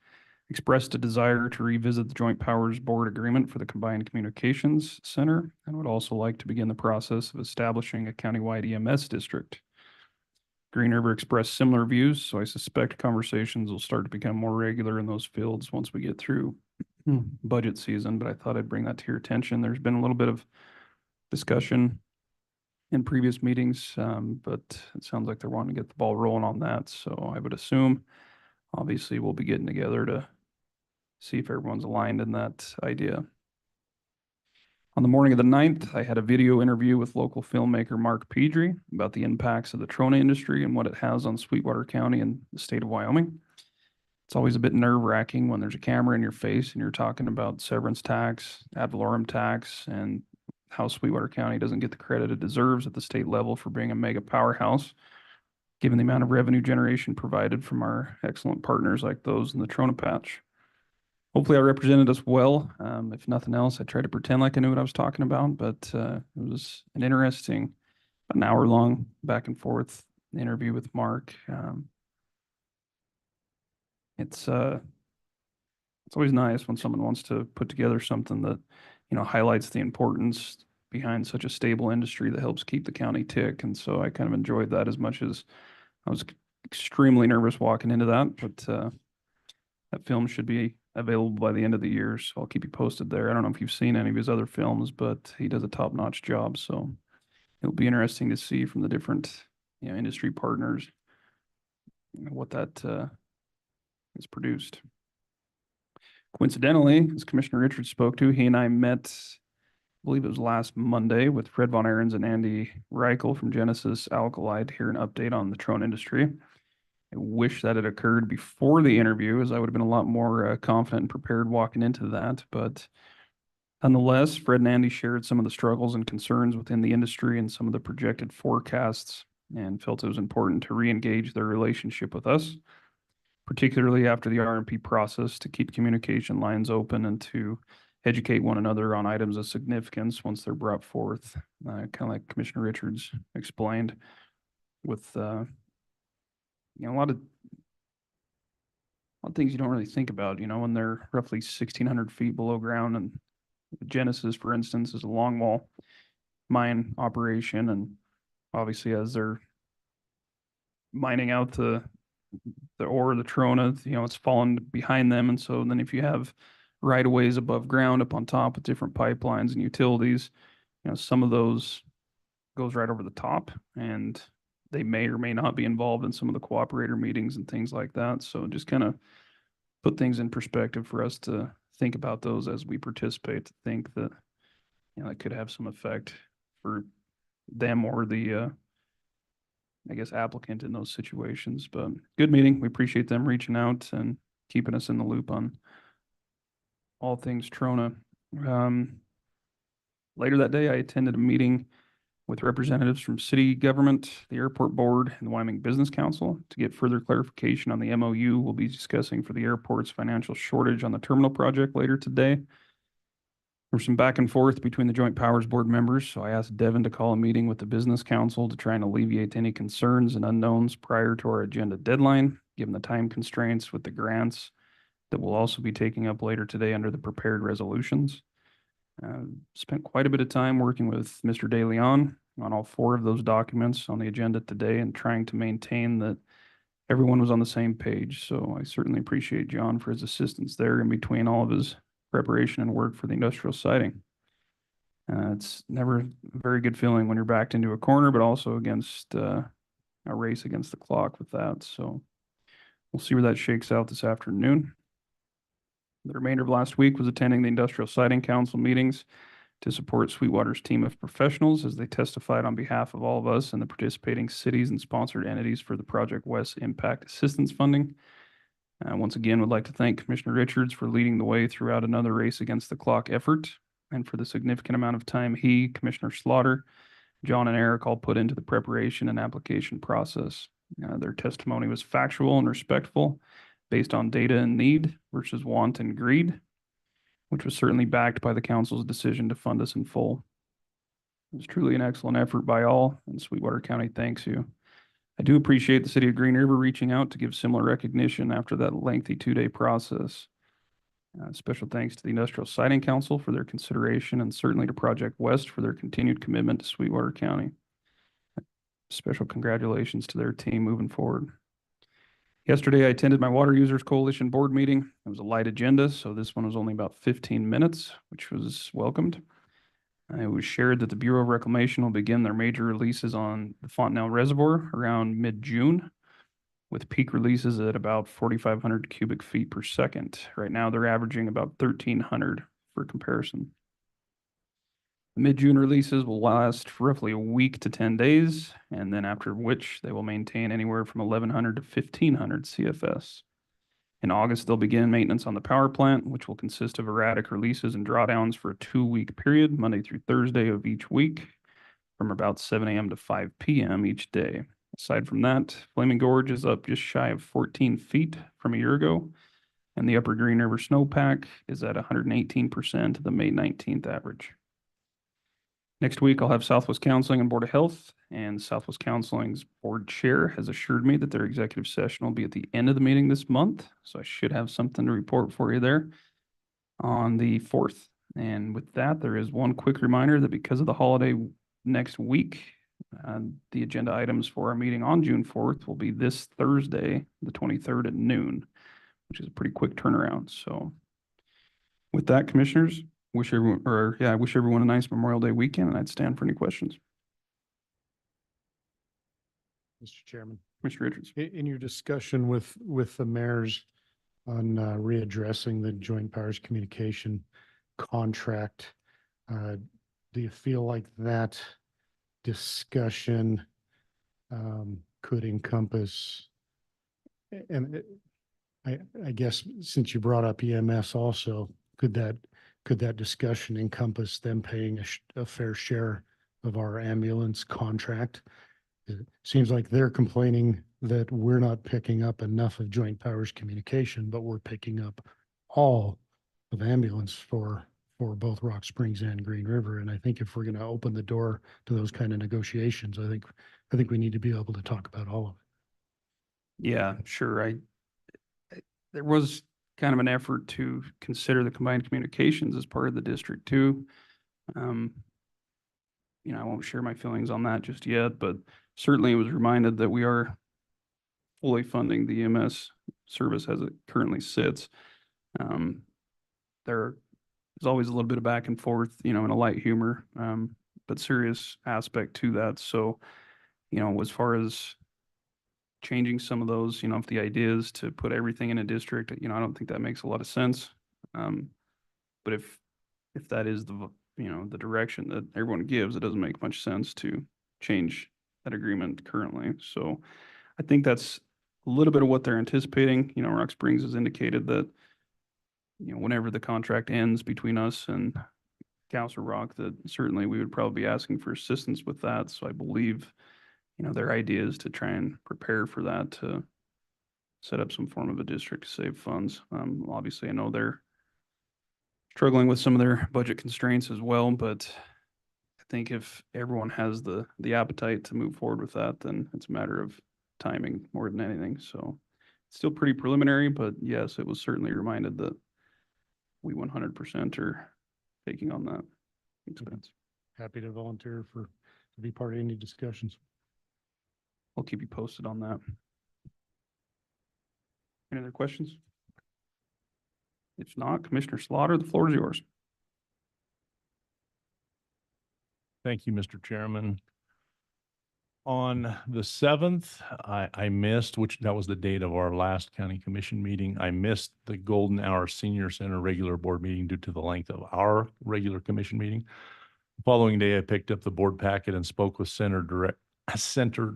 expressed a desire to revisit the Joint Powers Board agreement for the Combined Communications Center and would also like to begin the process of establishing a countywide EMS district. Green River expressed similar views, so I suspect conversations will start to become more regular in those fields once we get through budget season, but I thought I'd bring that to your attention. There's been a little bit of discussion in previous meetings, but it sounds like they're wanting to get the ball rolling on that. So I would assume, obviously, we'll be getting together to see if everyone's aligned in that idea. On the morning of the 9th, I had a video interview with local filmmaker Mark Pedri about the impacts of the trona industry and what it has on Sweetwater County and the state of Wyoming. It's always a bit nerve-wracking when there's a camera in your face and you're talking about severance tax, ad valorem tax, and how Sweetwater County doesn't get the credit it deserves at the state level for being a mega powerhouse, given the amount of revenue generation provided from our excellent partners like those in the Trona Patch. Hopefully I represented us well. If nothing else, I tried to pretend like I knew what I was talking about, but it was an interesting, an hour-long back and forth interview with Mark. It's always nice when someone wants to put together something that, highlights the importance behind such a stable industry that helps keep the county tick. And so I kind of enjoyed that as much as I was extremely nervous walking into that, but that film should be available by the end of the year. So I'll keep you posted there. I don't know if you've seen any of his other films, but he does a top-notch job. So it'll be interesting to see from the different, industry partners what that is produced. Coincidentally, as Commissioner Richards spoke to, he and I met, I believe it was last Monday, with Fred Von Ahrens and Andy Reichel from Genesis Alkali to hear an update on the drone industry. I wish that had occurred before the interview, as I would have been a lot more confident and prepared walking into that. But nonetheless, Fred and Andy shared some of the struggles and concerns within the industry and some of the projected forecasts, and felt it was important to re-engage their relationship with us, particularly after the RMP process, to keep communication lines open and to educate one another on items of significance once they're brought forth, kind of like Commissioner Richards explained, with a lot of things you don't really think about, when they're roughly 1,600 feet below ground. And Genesis, for instance, is a longwall mine operation, and obviously as they're mining out the ore, the trona, it's fallen behind them. And so then if you have right of ways above ground up on top with different pipelines and utilities, some of those goes right over the top, and they may or may not be involved in some of the cooperator meetings and things like that. So just kind of put things in perspective for us to think about those as we participate, to think that, that could have some effect for them or the, I guess, applicant in those situations. But good meeting. We appreciate them reaching out and keeping us in the loop on all things Trona. Later that day, I attended a meeting with representatives from city government, the airport board, and the Wyoming Business Council to get further clarification on the MOU we'll be discussing for the airport's financial shortage on the terminal project later today. There's some back and forth between the Joint Powers Board members, so I asked Devin to call a meeting with the Business Council to try and alleviate any concerns and unknowns prior to our agenda deadline, given the time constraints with the grants that we'll also be taking up later today under the prepared resolutions. Spent quite a bit of time working with Mr. De Leon on all 4 of those documents on the agenda today and trying to maintain that everyone was on the same page. So I certainly appreciate John for his assistance there in between all of his preparation and work for the industrial siding. It's never a very good feeling when you're backed into a corner, but also against a race against the clock with that. So we'll see where that shakes out this afternoon. The remainder of last week was attending the Industrial Siding Council meetings to support Sweetwater's team of professionals as they testified on behalf of all of us and the participating cities and sponsored entities for the Project West Impact Assistance Funding. Once again, would like to thank Commissioner Richards for leading the way throughout another race against the clock effort and for the significant amount of time he, Commissioner Slaughter, John, and Eric all put into the preparation and application process. Their testimony was factual and respectful, based on data and need versus want and greed, which was certainly backed by the council's decision to fund us in full. It was truly an excellent effort by all, and Sweetwater County thanks you. I do appreciate the city of Green River reaching out to give similar recognition after that lengthy 2-day process. Special thanks to the Industrial Siding Council for their consideration and certainly to Project West for their continued commitment to Sweetwater County. Special congratulations to their team moving forward. Yesterday, I attended my Water Users Coalition board meeting. It was a light agenda, so this one was only about 15 minutes, which was welcomed. It was shared that the Bureau of Reclamation will begin their major releases on the Fontenelle Reservoir around mid-June, with peak releases at about 4,500 cubic feet per second. Right now, they're averaging about 1,300 for comparison. The mid-June releases will last roughly a week to 10 days, and then after which they will maintain anywhere from 1,100 to 1,500 CFS. In August, they'll begin maintenance on the power plant, which will consist of erratic releases and drawdowns for a 2-week period, Monday through Thursday of each week, from about 7 a.m. to 5 p.m. each day. Aside from that, Flaming Gorge is up just shy of 14 feet from a year ago, and the Upper Green River snowpack is at 118% of the May 19th average. Next week, I'll have Southwest Counseling and Board of Health, and Southwest Counseling's board chair has assured me that their executive session will be at the end of the meeting this month, so I should have something to report for you there on the 4th. And with that, there is one quick reminder that because of the holiday next week, the agenda items for our meeting on June 4th will be this Thursday, the 23rd at noon, which is a pretty quick turnaround. So with that, commissioners, I wish everyone a nice Memorial Day weekend, and I'd stand for any questions. Mr. Chairman, Mr. Richards. in your discussion with the mayors on readdressing the Joint Powers Communication contract, do you feel like that discussion could encompass, and I guess since you brought up EMS also, could that discussion encompass them paying a fair share of our ambulance contract? It seems like they're complaining that we're not picking up enough of Joint Powers Communication, but we're picking up all of ambulance for both Rock Springs and Green River. And I think if we're going to open the door to those kind of negotiations, I think we need to be able to talk about all of it. Yeah, sure. There was kind of an effort to consider the combined communications as part of the district too. I won't share my feelings on that just yet, but certainly it was reminded that we are fully funding the EMS service as it currently sits. There's always a little bit of back and forth, in a light humor, but serious aspect to that. So, as far as changing some of those, if the idea is to put everything in a district, I don't think that makes a lot of sense. But if that is the direction that everyone gives, it doesn't make much sense to change that agreement currently. So I think that's a little bit of what they're anticipating. You know, Rock Springs has indicated that, you know, whenever the contract ends between us and Council Rock, that certainly we would probably be asking for assistance with that. So I believe, you know, their idea is to try and prepare for that, to set up some form of a district to save funds. Obviously, I know they're struggling with some of their budget constraints as well, but I think if everyone has the appetite to move forward with that, then it's a matter of timing more than anything. So it's still pretty preliminary, but yes, it was certainly reminded that we 100% are taking on that expense. Happy to volunteer to be part of any discussions. I'll keep you posted on that. Any other questions? If not, Commissioner Slaughter, the floor is yours. Thank you, Mr. Chairman. On the 7th, I missed, that was the date of our last county commission meeting. I missed the Golden Hour Senior Center regular board meeting due to the length of our regular commission meeting. The following day, I picked up the board packet and spoke with Center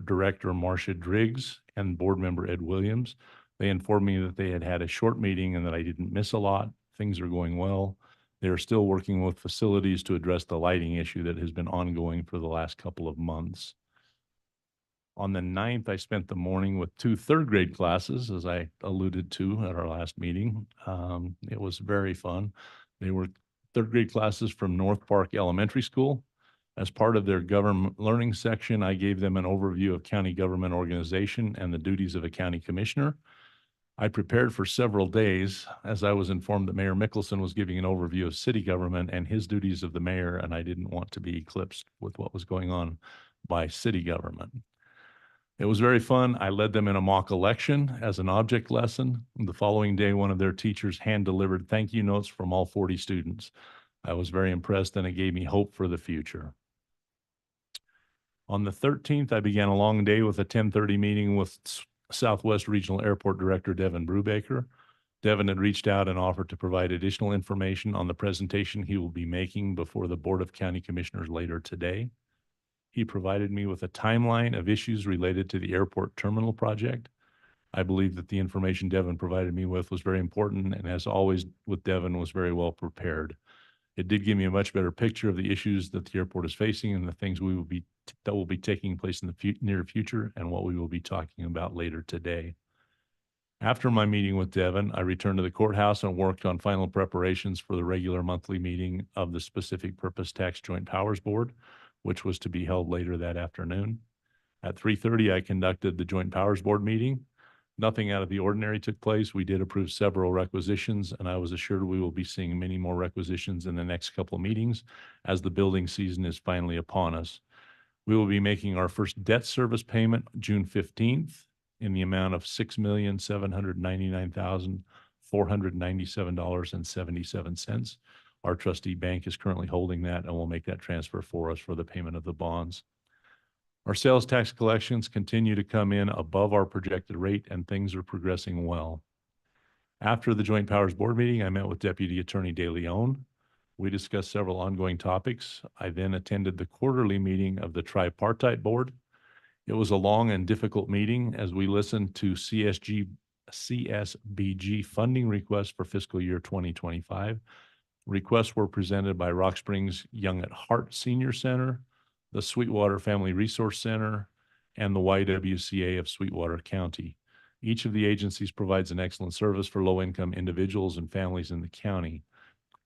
Director Marcia Driggs and board member Ed Williams. They informed me that they had had a short meeting and that I didn't miss a lot. Things are going well. They are still working with facilities to address the lighting issue that has been ongoing for the last couple of months. On the 9th, I spent the morning with 2 third grade classes, as I alluded to at our last meeting. It was very fun. They were third grade classes from North Park Elementary School. As part of their government learning section, I gave them an overview of county government organization and the duties of a county commissioner. I prepared for several days as I was informed that Mayor Mickelson was giving an overview of city government and his duties of the mayor, and I didn't want to be eclipsed with what was going on by city government. It was very fun. I led them in a mock election as an object lesson. The following day, one of their teachers hand-delivered thank you notes from all 40 students. I was very impressed, and it gave me hope for the future. On the 13th, I began a long day with a 10:30 meeting with Southwest Regional Airport Director Devin Brubaker. Devin had reached out and offered to provide additional information on the presentation he will be making before the Board of County Commissioners later today. He provided me with a timeline of issues related to the airport terminal project. I believe that the information Devin provided me with was very important, and as always with Devin, was very well prepared. It did give me a much better picture of the issues that the airport is facing and the things that will be taking place in the near future and what we will be talking about later today. After my meeting with Devin, I returned to the courthouse and worked on final preparations for the regular monthly meeting of the Specific Purpose Tax Joint Powers Board, which was to be held later that afternoon. At 3:30, I conducted the Joint Powers Board meeting. Nothing out of the ordinary took place. We did approve several requisitions, and I was assured we will be seeing many more requisitions in the next couple of meetings as the building season is finally upon us. We will be making our first debt service payment June 15th in the amount of $6,799,497.77. Our trustee bank is currently holding that and will make that transfer for us for the payment of the bonds. Our sales tax collections continue to come in above our projected rate, and things are progressing well. After the Joint Powers Board meeting, I met with Deputy Attorney De Leon. We discussed several ongoing topics. I then attended the quarterly meeting of the Tripartite Board. It was a long and difficult meeting as we listened to CSBG funding requests for fiscal year 2025. Requests were presented by Rock Springs Young at Heart Senior Center, the Sweetwater Family Resource Center, and the YWCA of Sweetwater County. Each of the agencies provides an excellent service for low-income individuals and families in the county.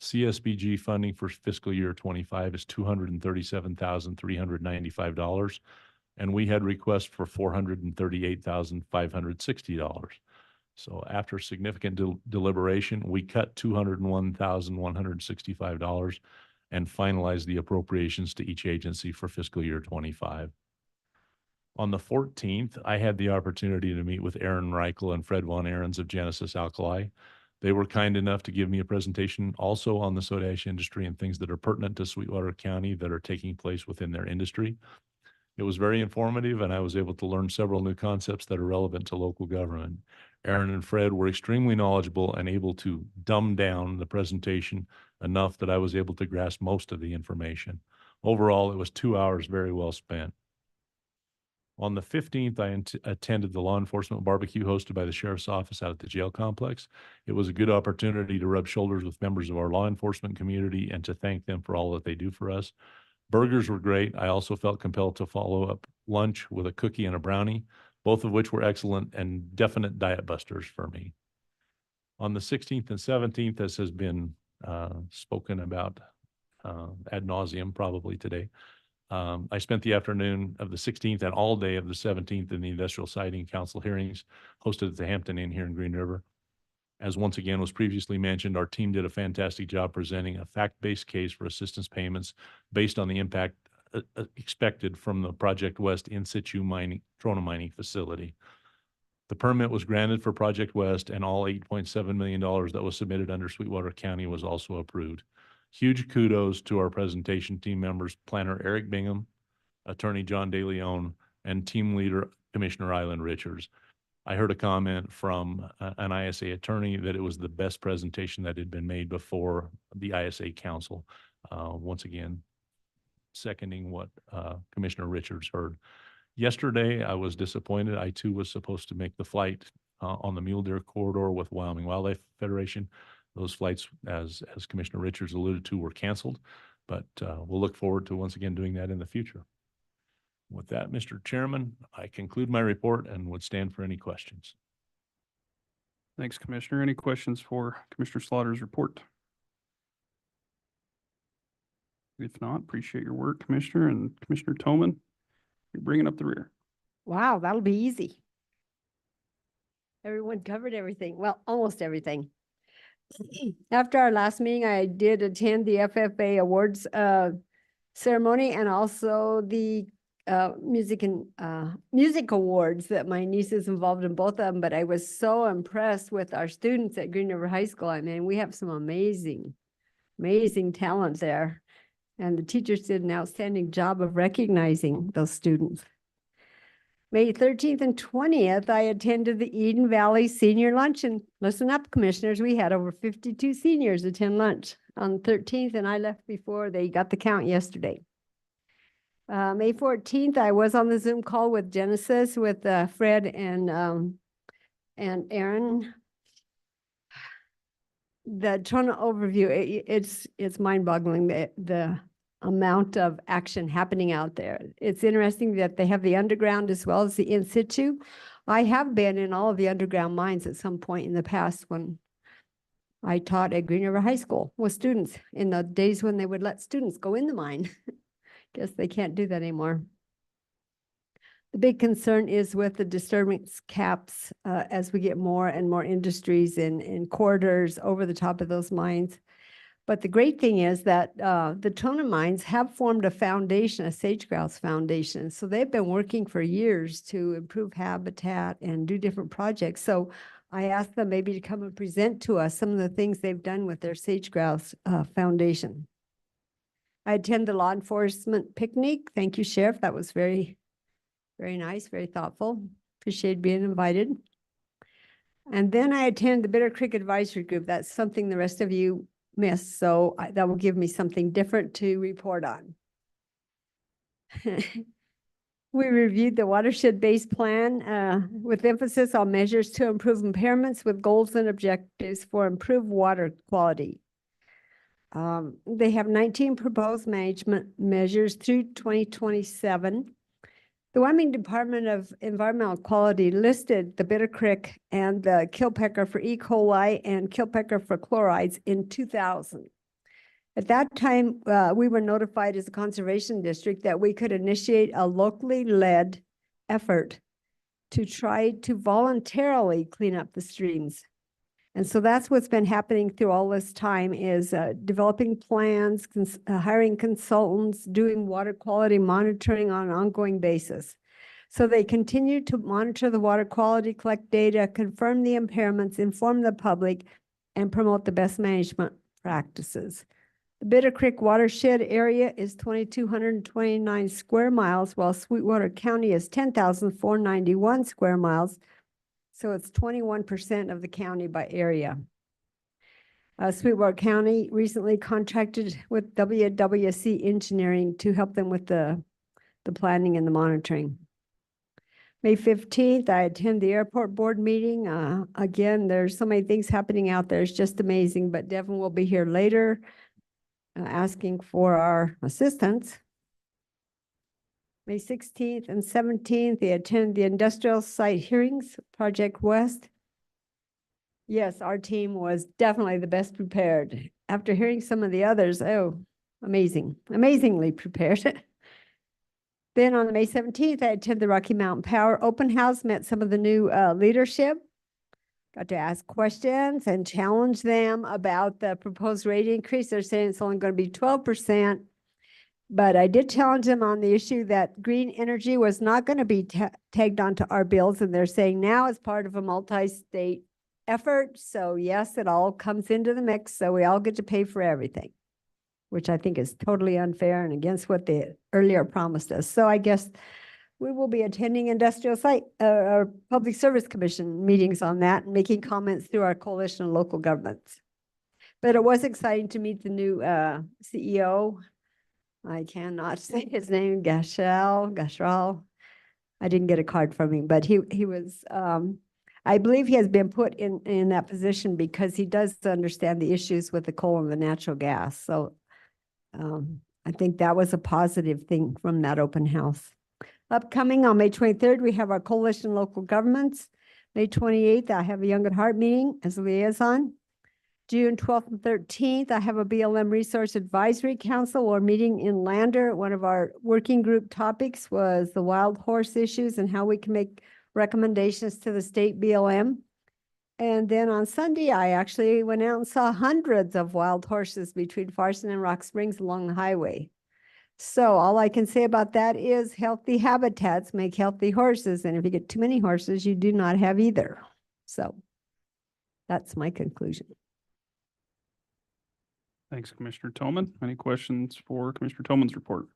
CSBG funding for fiscal year 25 is $237,395, and we had requests for $438,560. So after significant deliberation, we cut $201,165 and finalized the appropriations to each agency for fiscal year 25. On the 14th, I had the opportunity to meet with Aaron Reichel and Fred Von Ahrens of Genesis Alkali. They were kind enough to give me a presentation also on the soda ash industry and things that are pertinent to Sweetwater County that are taking place within their industry. It was very informative, and I was able to learn several new concepts that are relevant to local government. Aaron and Fred were extremely knowledgeable and able to dumb down the presentation enough that I was able to grasp most of the information. Overall, it was 2 hours very well spent. On the 15th, I attended the law enforcement barbecue hosted by the sheriff's office out at the jail complex. It was a good opportunity to rub shoulders with members of our law enforcement community and to thank them for all that they do for us. Burgers were great. I also felt compelled to follow up lunch with a cookie and a brownie, both of which were excellent and definite diet busters for me. On the 16th and 17th, as has been spoken about ad nauseum probably today, I spent the afternoon of the 16th and all day of the 17th in the Industrial Siting Council hearings hosted at the Hampton Inn here in Green River. As once again was previously mentioned, our team did a fantastic job presenting a fact-based case for assistance payments based on the impact expected from the Project West in situ mining, trona mining facility. The permit was granted for Project West, and all $8.7 million that was submitted under Sweetwater County was also approved. Huge kudos to our presentation team members, Planner Eric Bingham, Attorney John DeLeon, and Team Leader Commissioner Island Richards. I heard a comment from an ISA attorney that it was the best presentation that had been made before the ISA Council. Once again, seconding what Commissioner Richards heard. Yesterday, I was disappointed. I too was supposed to make the flight on the Mule Deer Corridor with Wyoming Wildlife Federation. Those flights, as Commissioner Richards alluded to, were canceled, but we'll look forward to once again doing that in the future. With that, Mr. Chairman, I conclude my report and would stand for any questions. Thanks, Commissioner. Any questions for Commissioner Slaughter's report? If not, appreciate your work, Commissioner. And Commissioner Toman, you're bringing up the rear. Wow, that'll be easy. Everyone covered everything. Well, almost everything. After our last meeting, I did attend the FFA Awards ceremony and also the music awards that my niece is involved in both of them. But I was so impressed with our students at Green River High School. I mean, we have some amazing talent there. And the teachers did an outstanding job of recognizing those students. May 13th and 20th, I attended the Eden Valley Senior Luncheon. Listen up, commissioners, we had over 52 seniors attend lunch on the 13th, and I left before they got the count yesterday. May 14th, I was on the Zoom call with Genesis with Fred and Aaron. The Trona overview, it's mind-boggling, the amount of action happening out there. It's interesting that they have the underground as well as the in situ. I have been in all of the underground mines at some point in the past when I taught at Green River High School with students in the days when they would let students go in the mine. Guess they can't do that anymore. The big concern is with the disturbance caps as we get more and more industries in corridors over the top of those mines. But the great thing is that the Trona mines have formed a foundation, a sage-grouse foundation. So they've been working for years to improve habitat and do different projects. So I asked them maybe to come and present to us some of the things they've done with their sage-grouse foundation. I attended the law enforcement picnic. Thank you, Sheriff. That was very, very nice, very thoughtful. Appreciate being invited. And then I attended the Bitter Creek Advisory Group. That's something the rest of you missed, so that will give me something different to report on. We reviewed the watershed-based plan with emphasis on measures to improve impairments with goals and objectives for improved water quality. They have 19 proposed management measures through 2027. The Wyoming Department of Environmental Quality listed the Bitter Creek and the Kilpecker for E. coli and Kilpecker for chlorides in 2000. At that time, we were notified as a conservation district that we could initiate a locally led effort to try to voluntarily clean up the streams. And so that's what's been happening through all this time is developing plans, hiring consultants, doing water quality monitoring on an ongoing basis. So they continue to monitor the water quality, collect data, confirm the impairments, inform the public, and promote the best management practices. The Bitter Creek watershed area is 2,229 square miles, while Sweetwater County is 10,491 square miles. So it's 21% of the county by area. Sweetwater County recently contracted with WWC Engineering to help them with the planning and the monitoring. May 15th, I attend the airport board meeting. Again, there's so many things happening out there. It's just amazing, but Devin will be here later asking for our assistance. May 16th and 17th, they attend the industrial site hearings, Project West. Yes, our team was definitely the best prepared. After hearing some of the others, oh, amazingly prepared. Then on May 17th, I attended the Rocky Mountain Power Open House, met some of the new leadership. Got to ask questions and challenge them about the proposed rate increase. They're saying it's only going to be 12%. But I did challenge them on the issue that green energy was not going to be tagged onto our bills. And they're saying now it's part of a multi-state effort. So yes, it all comes into the mix. So we all get to pay for everything, which I think is totally unfair and against what they earlier promised us. So I guess we will be attending industrial site or public service commission meetings on that and making comments through our coalition of local governments. But it was exciting to meet the new CEO. I cannot say his name, Gashral. I didn't get a card from him, but he was, I believe he has been put in that position because he does understand the issues with the coal and the natural gas. So I think that was a positive thing from that open house. Upcoming on May 23rd, we have our coalition local governments. May 28th, I have a Young at Heart meeting as a liaison. June 12th and 13th, I have a BLM Resource Advisory Council or meeting in Lander. One of our working group topics was the wild horse issues and how we can make recommendations to the state BLM. And then on Sunday, I actually went out and saw hundreds of wild horses between Farson and Rock Springs along the highway. So all I can say about that is healthy habitats make healthy horses. And if you get too many horses, you do not have either. So that's my conclusion. Thanks, Commissioner Toman. Any questions for Commissioner Toman's report?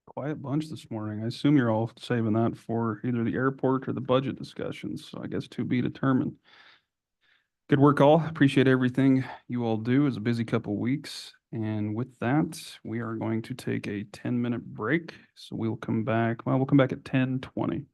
Quiet bunch this morning. I assume you're all saving that for either the airport or the budget discussions. So I guess to be determined. Good work all. Appreciate everything you all do. It's a busy couple weeks. And with that, we are going to take a 10-minute break. So we'll come back. Well, we'll come back at 10:20.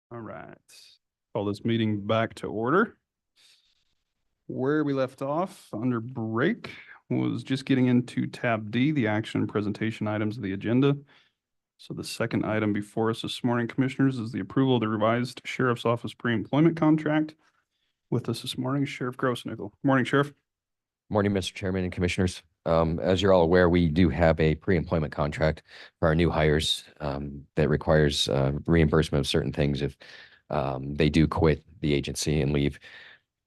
All right. Call this meeting back to order. Where we left off under break was just getting into tab D, the action and presentation items of the agenda. So the second item before us this morning, Commissioners, is the approval of the revised Sheriff's Office pre-employment contract. With us this morning, Sheriff Grossnickel. Morning, Sheriff. Morning, Mr. Chairman and Commissioners. As you're all aware, we do have a pre-employment contract for our new hires that requires reimbursement of certain things if they do quit the agency and leave.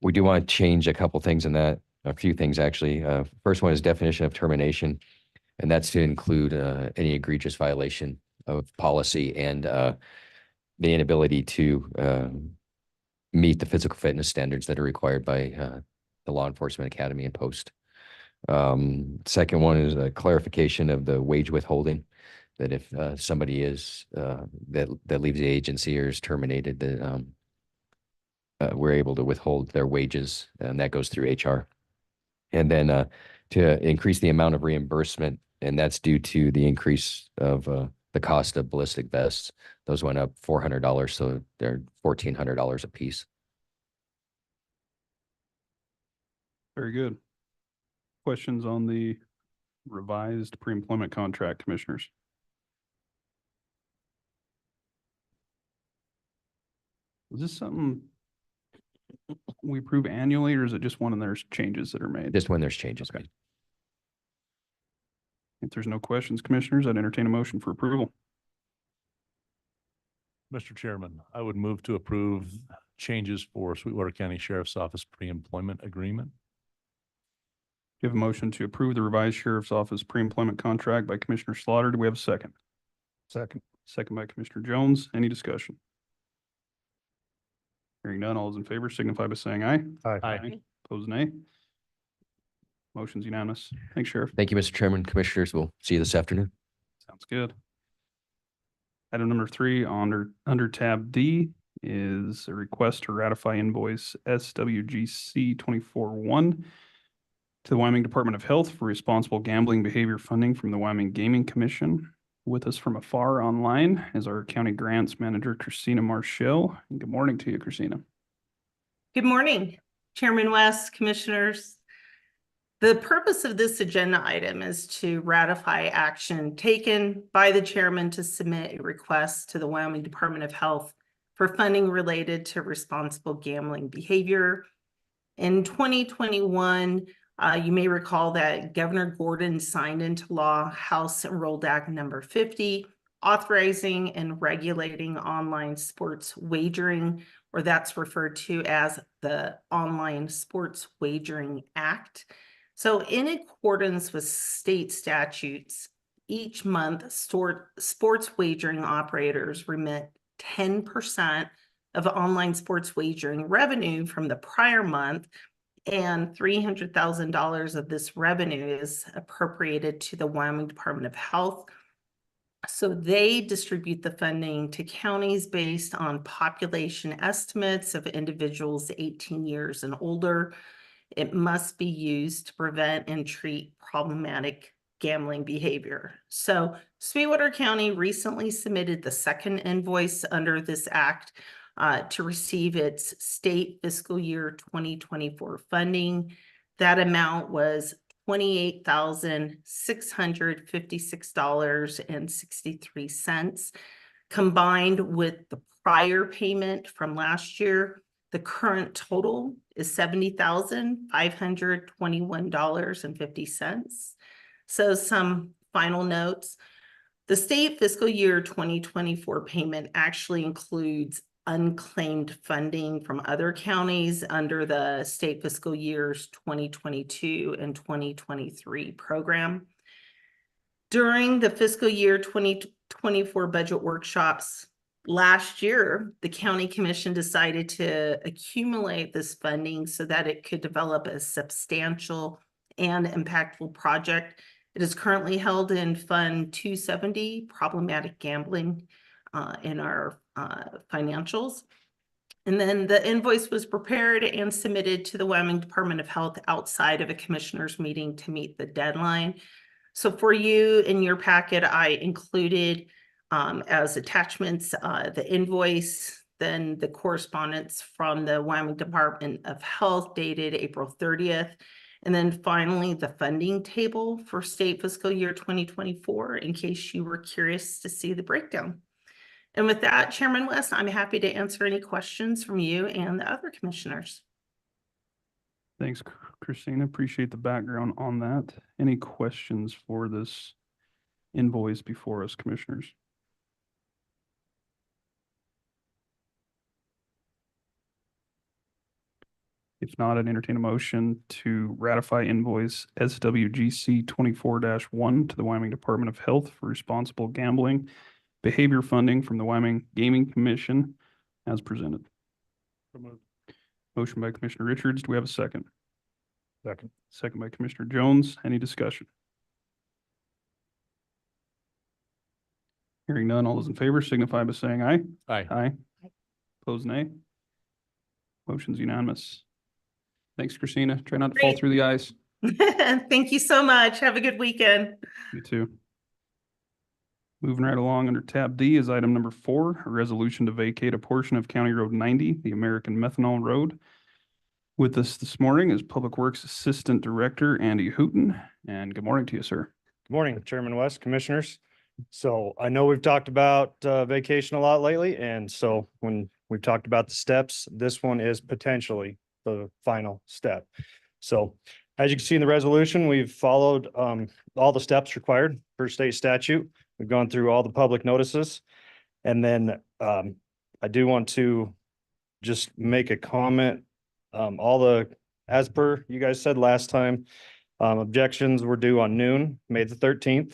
We do want to change a couple things in that, a few things actually. First one is definition of termination, and that's to include any egregious violation of policy and the inability to meet the physical fitness standards that are required by the Law Enforcement Academy and Post. Second one is a clarification of the wage withholding, that if somebody is that leaves the agency or is terminated, that we're able to withhold their wages, and that goes through HR. And then to increase the amount of reimbursement, and that's due to the increase of the cost of ballistic vests. Those went up $400, so they're $1,400 a piece. Very good. Questions on the revised pre-employment contract, Commissioners? Is this something we approve annually, or is it just one and there's changes that are made? Just when there's changes. Okay. If there's no questions, Commissioners, I'd entertain a motion for approval. Mr. Chairman, I would move to approve changes for Sweetwater County Sheriff's Office pre-employment agreement. We have a motion to approve the revised Sheriff's Office pre-employment contract by Commissioner Slaughter. Do we have a second? Second. Second by Commissioner Jones. Any discussion? Hearing none, all those in favor signify by saying aye. Aye. Opposed, nay. Motion's unanimous. Thanks, Sheriff. Thank you, Mr. Chairman. Commissioners, we'll see you this afternoon. Sounds good. Item number 3 under tab D is a request to ratify invoice SWGC 24-1 to the Wyoming Department of Health for responsible gambling behavior funding from the Wyoming Gaming Commission. With us from afar online is our County Grants Manager, Christina Marshall. And good morning to you, Christina. Good morning, Chairman West, Commissioners. The purpose of this agenda item is to ratify action taken by the chairman to submit a request to the Wyoming Department of Health for funding related to responsible gambling behavior. In 2021, you may recall that Governor Gordon signed into law House Enrolled Act number 50, authorizing and regulating online sports wagering, or that's referred to as the Online Sports Wagering Act. So in accordance with state statutes, each month sports wagering operators remit 10% of online sports wagering revenue from the prior month, and $300,000 of this revenue is appropriated to the Wyoming Department of Health. So they distribute the funding to counties based on population estimates of individuals 18 years and older. It must be used to prevent and treat problematic gambling behavior. So Sweetwater County recently submitted the second invoice under this act to receive its state fiscal year 2024 funding. That amount was $28,656.63. Combined with the prior payment from last year, the current total is $70,521.50. So some final notes. The state fiscal year 2024 payment actually includes unclaimed funding from other counties under the state fiscal years 2022 and 2023 program. During the fiscal year 2024 budget workshops last year, the county commission decided to accumulate this funding so that it could develop a substantial and impactful project. It is currently held in Fund 270, Problematic Gambling, in our financials. And then the invoice was prepared and submitted to the Wyoming Department of Health outside of a commissioner's meeting to meet the deadline. So for you in your packet, I included as attachments the invoice, then the correspondence from the Wyoming Department of Health dated April 30th. And then finally, the funding table for state fiscal year 2024, in case you were curious to see the breakdown. And with that, Chairman West, I'm happy to answer any questions from you and the other commissioners. Thanks, Christina. Appreciate the background on that. Any questions for this invoice before us, commissioners? If not, I'd entertain a motion to ratify invoice SWGC 24-1 to the Wyoming Department of Health for responsible gambling behavior funding from the Wyoming Gaming Commission as presented. Motion by Commissioner Richards. Do we have a second? Second. Second by Commissioner Jones. Any discussion? Hearing none, all those in favor signify by saying aye. Aye. Aye. Opposed, nay. Motion's unanimous. Thanks, Christina. Try not to fall Great. through the ice. Thank you so much. Have a good weekend. You too. Moving right along under tab D is item number 4, a resolution to vacate a portion of County Road 90, the American Methanol Road. With us this morning is Public Works Assistant Director Andy Hooten, and good morning to you, sir. Good morning, Chairman West, Commissioners. So I know we've talked about vacation a lot lately, and so when we've talked about the steps, this one is potentially the final step. So as you can see in the resolution, we've followed all the steps required per state statute. We've gone through all the public notices. And then I do want to just make a comment. As per you guys said last time, objections were due on noon, May the 13th,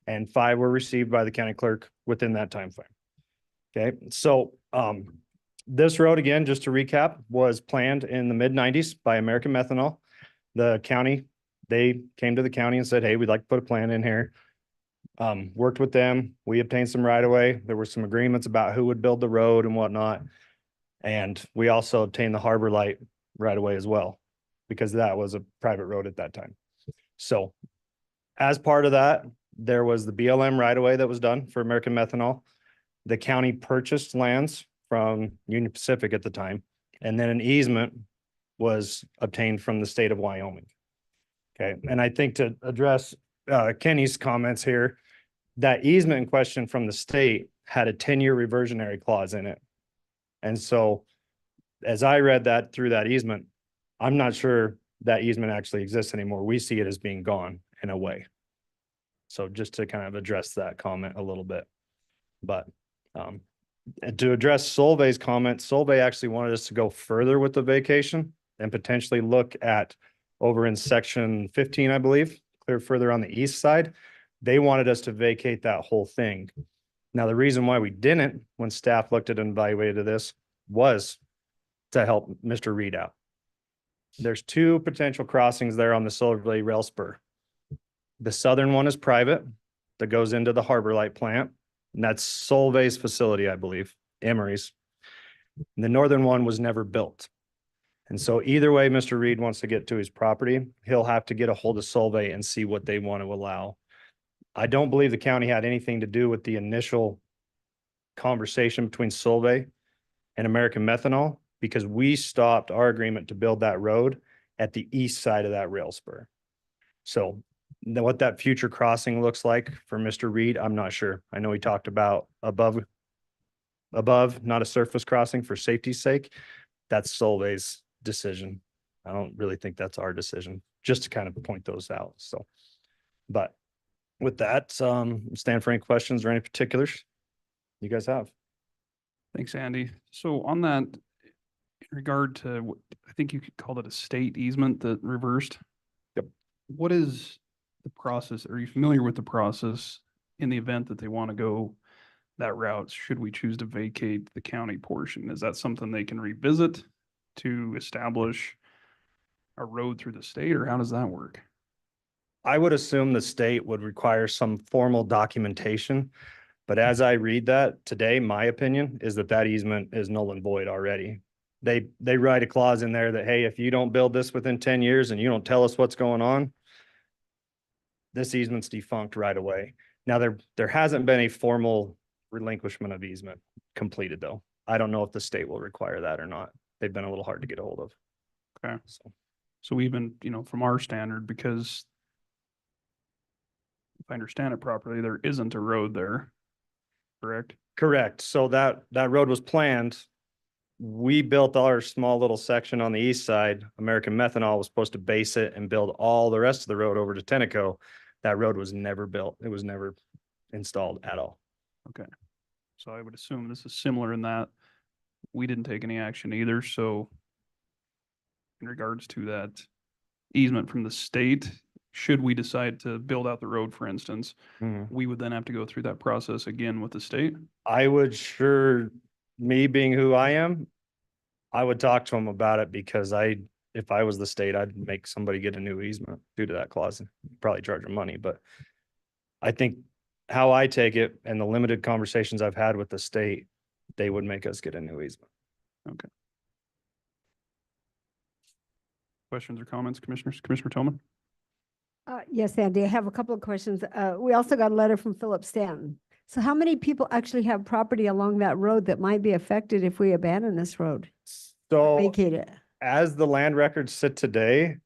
and 5 were received by the county clerk within that time frame. Okay, so this road, again, just to recap, was planned in the mid-90s by American Methanol. The county, they came to the county and said, hey, we'd like to put a plan in here. Worked with them. We obtained some right of way. There were some agreements about who would build the road and whatnot. And we also obtained the harbor light right away as well, because that was a private road at that time. So as part of that, there was the BLM right of way that was done for American Methanol. The county purchased lands from Union Pacific at the time, and then an easement was obtained from the state of Wyoming. Okay, and I think to address Kenny's comments here, that easement in question from the state had a 10-year reversionary clause in it. And so as I read that through that easement, I'm not sure that easement actually exists anymore. We see it as being gone in a way. So just to kind of address that comment a little bit. But and to address Solvay's comment, Solvay actually wanted us to go further with the vacation and potentially look at over in section 15, I believe, clear further on the east side. They wanted us to vacate that whole thing. Now, the reason why we didn't, when staff looked at and evaluated this, was to help Mr. Reed out. There's 2 potential crossings there on the Silver Rail Spur. The southern one is private that goes into the Harbor Light plant. And that's Solvay's facility, I believe, Emery's. And the northern one was never built. And so either way, Mr. Reed wants to get to his property, he'll have to get a hold of Solvay and see what they want to allow. I don't believe the county had anything to do with the initial conversation between Solvay and American Methanol, because we stopped our agreement to build that road at the east side of that rail spur. So what that future crossing looks like for Mr. Reed, I'm not sure. I know he talked about above, not a surface crossing for safety's sake. That's Solvay's decision. I don't really think that's our decision, just to kind of point those out. So, but with that, stand for any questions or any particulars you guys have. Thanks, Andy. So on that, in regard to what I think you could call it a state easement that reversed. Yep. What is the process? Are you familiar with the process in the event that they want to go that route? Should we choose to vacate the county portion? Is that something they can revisit to establish a road through the state, or how does that work? I would assume the state would require some formal documentation. But as I read that today, my opinion is that that easement is null and void already. They write a clause in there that, hey, if you don't build this within 10 years and you don't tell us what's going on, this easement's defunct right away. Now, there hasn't been a formal relinquishment of easement completed, though. I don't know if the state will require that or not. They've been a little hard to get a hold of. Okay. So, So even, from our standard, because if I understand it properly, there isn't a road there, correct? correct. So that road was planned. We built our small little section on the east side. American Methanol was supposed to base it and build all the rest of the road over to Tenneco. That road was never built. It was never installed at all. Okay. So I would assume this is similar in that we didn't take any action either, so in regards to that easement from the state, should we decide to build out the road, for instance, we would then have to go through that process again with the state? I would me being who I am, I would talk to them about it because if I was the state, I'd make somebody get a new easement due to that clause, probably charge them money, but I think how I take it and the limited conversations I've had with the state, they would make us get a new easement. Okay. Questions or comments, commissioners? Commissioner Toman? Yes, Andy, I have a couple of questions. We also got a letter from Philip Stanton. So how many people actually have property along that road that might be affected if we abandon this road? So Vacate it? as the land records sit today,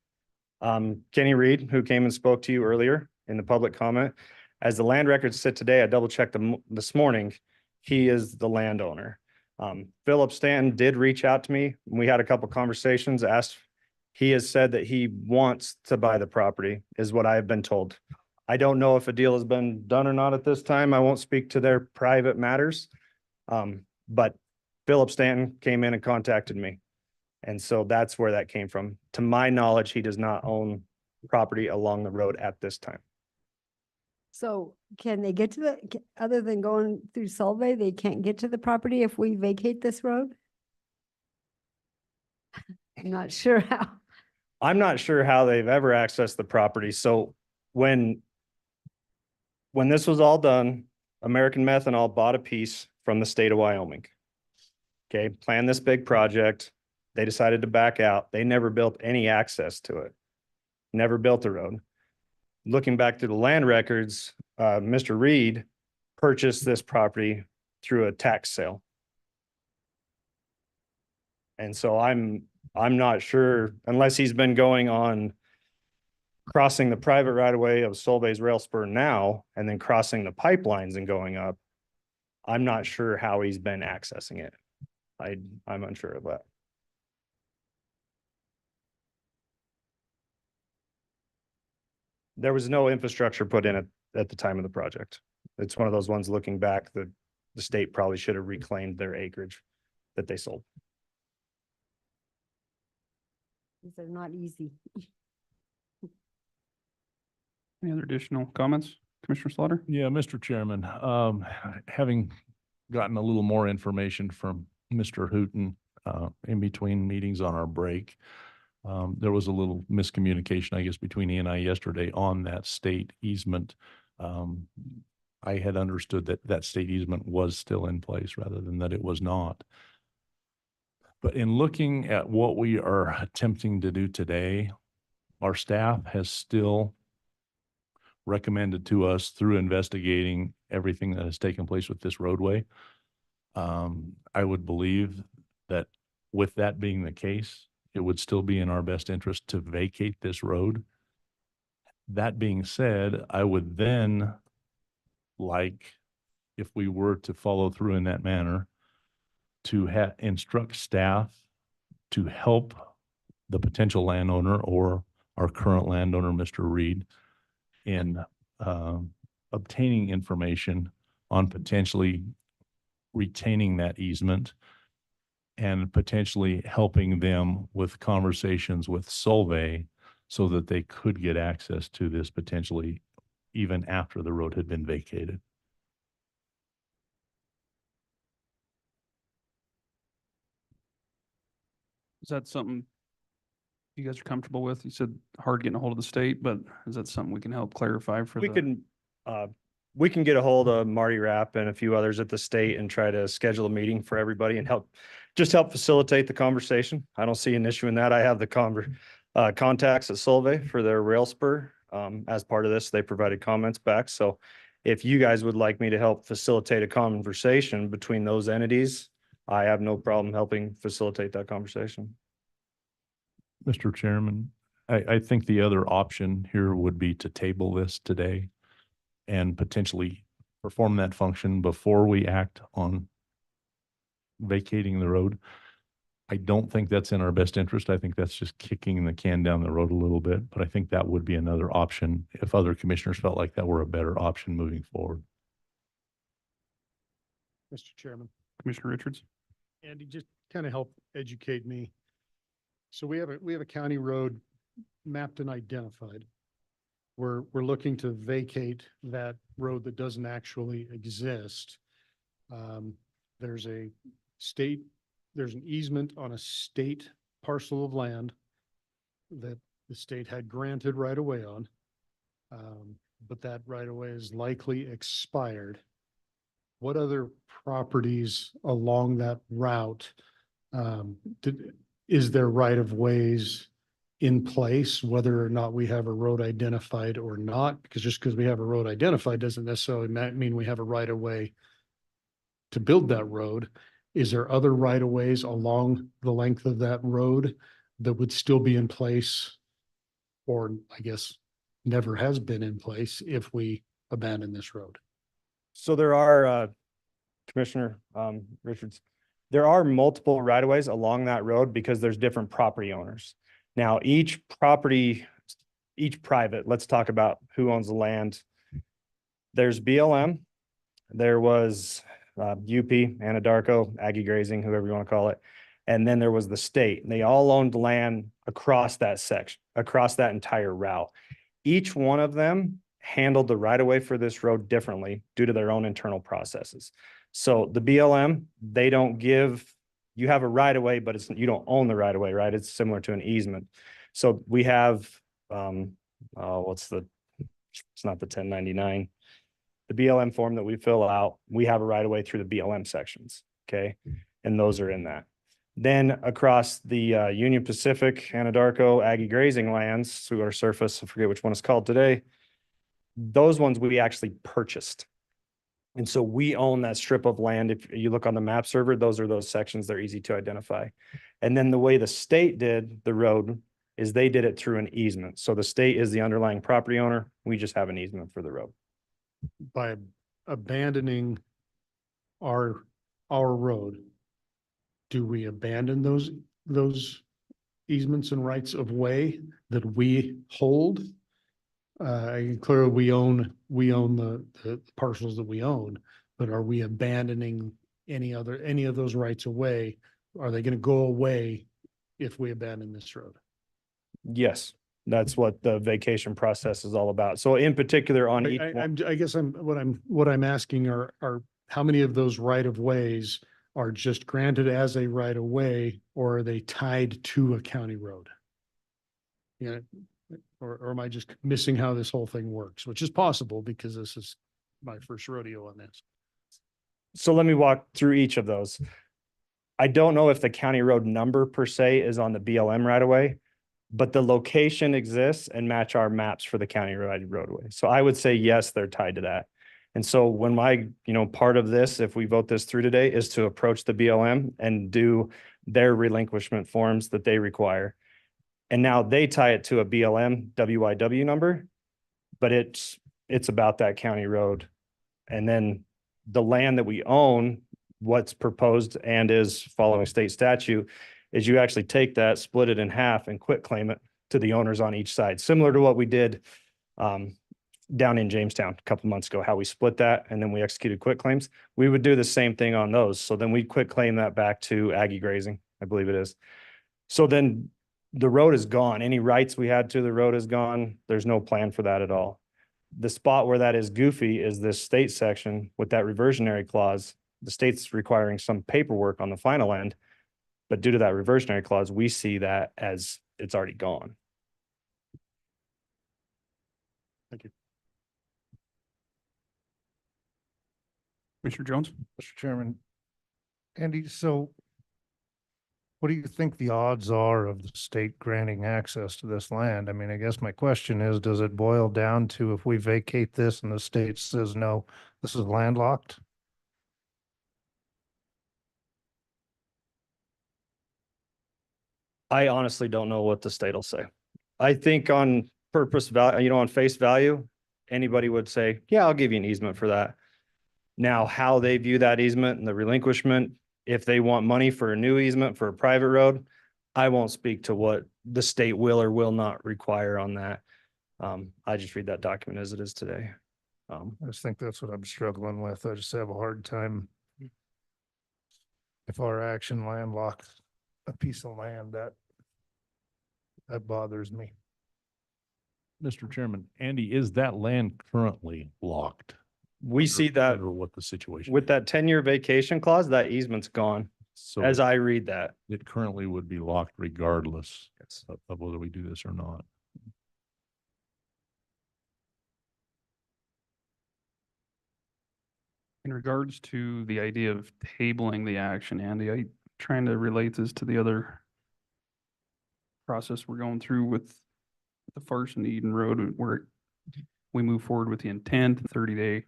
Kenny Reed, who came and spoke to you earlier in the public comment, as the land records sit today, I double checked them this morning, he is the landowner. Philip Stanton did reach out to me. We had a couple conversations, he has said that he wants to buy the property, is what I have been told. I don't know if a deal has been done or not at this time. I won't speak to their private matters. But Philip Stanton came in and contacted me. And so that's where that came from. To my knowledge, he does not own property along the road at this time. So can they get to other than going through Solvay, they can't get to the property if we vacate this road? I'm not sure how. I'm not sure how they've ever accessed the property. So when this was all done, American Methanol bought a piece from the state of Wyoming. Okay, planned this big project. They decided to back out. They never built any access to it. Never built a road. Looking back through the land records, Mr. Reed purchased this property through a tax sale. And so I'm not sure, unless he's been going on crossing the private right of way of Solvay's rail spur now, and then crossing the pipelines and going up. I'm not sure how he's been accessing it. I'm unsure of that. There was no infrastructure put in at the time of the project. It's one of those ones looking back, the state probably should have reclaimed their acreage that they sold. These are not easy. Any other additional comments? Commissioner Slaughter? Yeah, Mr. Chairman, having gotten a little more information from Mr. Hooton in between meetings on our break, there was a little miscommunication, I guess, between he and I yesterday on that state easement. I had understood that that state easement was still in place rather than that it was not. But in looking at what we are attempting to do today, our staff has still recommended to us through investigating everything that has taken place with this roadway. I would believe that with that being the case, it would still be in our best interest to vacate this road. That being said, I would then like, if we were to follow through in that manner, to instruct staff to help the potential landowner or our current landowner, Mr. Reed, in obtaining information on potentially retaining that easement and potentially helping them with conversations with Solvay so that they could get access to this potentially even after the road had been vacated. Is that something you guys are comfortable with? You said hard getting a hold of the state, but is that something we can help clarify for We can get a hold of Marty Rapp and a few others at the state and try to schedule a meeting for everybody and help facilitate the conversation. I don't see an issue in that. I have the contacts at Solvay for their rail spur. As part of this, they provided comments back. So if you guys would like me to help facilitate a conversation between those entities, I have no problem helping facilitate that conversation. Mr. Chairman, I think the other option here would be to table this today and potentially perform that function before we act on vacating the road. I don't think that's in our best interest. I think that's just kicking the can down the road a little bit, but I think that would be another option if other commissioners felt like that were a better option moving forward. Mr. Chairman, Commissioner Richards? Andy, just kind of help educate me. So we have a county road mapped and identified. We're looking to vacate that road that doesn't actually exist. There's an easement on a state parcel of land that the state had granted right of way on. But that right of way is likely expired. What other properties along that route, is there right of ways in place, whether or not we have a road identified or not? Because just because we have a road identified doesn't necessarily mean we have a right of way to build that road. Is there other right of ways along the length of that road that would still be in place? Or I guess never has been in place if we abandon this road? So there are, Commissioner Richards, there are multiple right of ways along that road because there's different property owners. Now, each private, let's talk about who owns the land. There's BLM, there was UP, Anadarko, Aggie Grazing, whoever you want to call it. And then there was the state. And they all owned land across that section, across that entire route. Each one of them handled the right of way for this road differently due to their own internal processes. So the BLM, they don't give, you have a right of way, but you don't own the right of way, right? It's similar to an easement. So we have, it's not the 1099. The BLM form that we fill out, we have a right of way through the BLM sections, okay? And those are in that. Then across the Union Pacific, Anadarko, Aggie Grazing lands, Sweetwater Surface, I forget which one it's called today. Those ones we actually purchased. And so we own that strip of land. If you look on the map server, those are those sections. They're easy to identify. And then the way the state did the road is they did it through an easement. So the state is the underlying property owner. We just have an easement for the road. By abandoning our road, do we abandon those easements and rights of way that we hold? Clearly we own the parcels that we own, but are we abandoning any of those rights of way? Are they going to go away if we abandon this road? Yes, that's what the vacation process is all about. So in particular on each one, I guess what I'm asking are how many of those right of ways are just granted as a right of way, or are they tied to a county road? Yeah, or am I just missing how this whole thing works, which is possible because this is my first rodeo on this. so let me walk through each of those. I don't know if the county road number per se is on the BLM right away, but the location exists and match our maps for the county roadway. So I would say, yes, they're tied to that. And so when part of this, if we vote this through today, is to approach the BLM and do their relinquishment forms that they require. And now they tie it to a BLM WIW number, but it's about that county road. And then the land that we own, what's proposed and is following state statute, is you actually take that, split it in half and quit claim it to the owners on each side, similar to what we did down in Jamestown a couple months ago, how we split that and then we executed quit claims. We would do the same thing on those. So then we quit claim that back to Aggie Grazing, I believe it is. So then the road is gone. Any rights we had to the road is gone. There's no plan for that at all. The spot where that is goofy is this state section with that reversionary clause. The state's requiring some paperwork on the final end, but due to that reversionary clause, we see that as it's already gone. Thank you. Commissioner Jones? Mr. Chairman. Andy, so what do you think the odds are of the state granting access to this land? I mean, I guess my question is, does it boil down to if we vacate this and the state says, no, this is landlocked? I honestly don't know what the state will say. I think on purpose value, on face value, anybody would say, yeah, I'll give you an easement for that. Now, how they view that easement and the relinquishment, if they want money for a new easement for a private road, I won't speak to what the state will or will not require on that. I just read that document as it is today. I just think that's what I'm struggling with. I just have a hard time. If our action landlocks a piece of land, that bothers me. Mr. Chairman, Andy, is that land currently locked? We see that Or what the situation? with is? that 10-year vacation clause, that easement's gone, So as I read that. it currently would be locked regardless of whether we do this or not. In regards to the idea of tabling the action, Andy, I trying to relate this to the other process we're going through with the First and Eden Road, where we move forward with the intent, 30-day,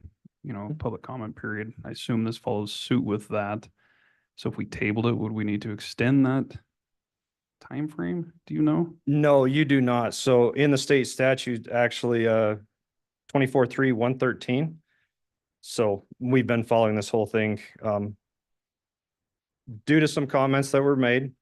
public comment period. I assume this follows suit with that. So if we tabled it, would we need to extend that time frame? Do you know? No, you do not. So in the state statute, actually, 24.3.113. So we've been following this whole thing, due to some comments that were made.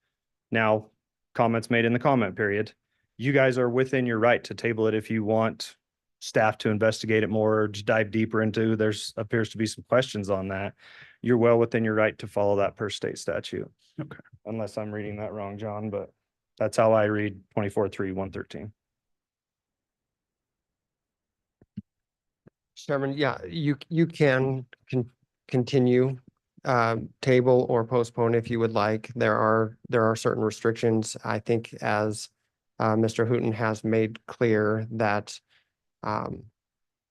Now, comments made in the comment period. You guys are within your right to table it if you want staff to investigate it more or just dive deeper into. There's appears to be some questions on that. You're well within your right to follow that per state statute. Okay. Unless I'm reading that wrong, John, but that's how I read 24.3.113. Chairman, yeah, you can continue, table or postpone if you would like. There are certain restrictions. I think as Mr. Hooton has made clear that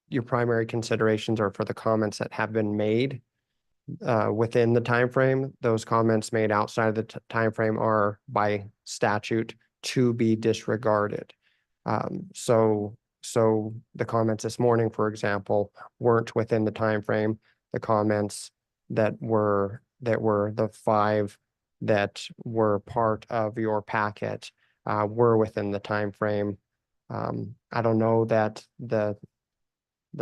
your primary considerations are for the comments that have been made within the time frame. Those comments made outside of the time frame are by statute to be disregarded. So the comments this morning, for example, weren't within the time frame. The comments that were the 5 that were part of your packet were within the time frame. I don't know that the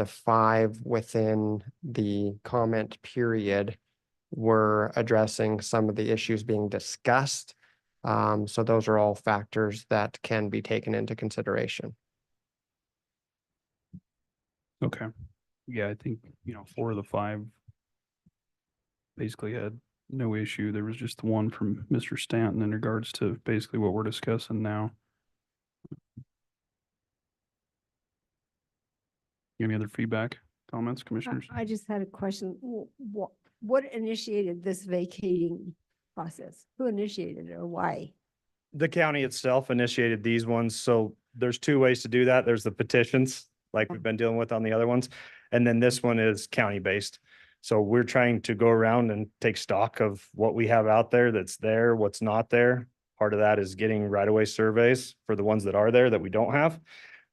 5 within the comment period were addressing some of the issues being discussed. So those are all factors that can be taken into consideration. Okay. Yeah, I think, 4 of the 5 basically had no issue. There was just the one from Mr. Stanton in regards to basically what we're discussing now. Any other feedback, comments, commissioners? I just had a question. What initiated this vacating process? Who initiated it or why? The county itself initiated these ones, so there's 2 ways to do that. There's the petitions, like we've been dealing with on the other ones, and then this one is county-based. So we're trying to go around and take stock of what we have out there that's there, what's not there. Part of that is getting right-of-way surveys for the ones that are there that we don't have.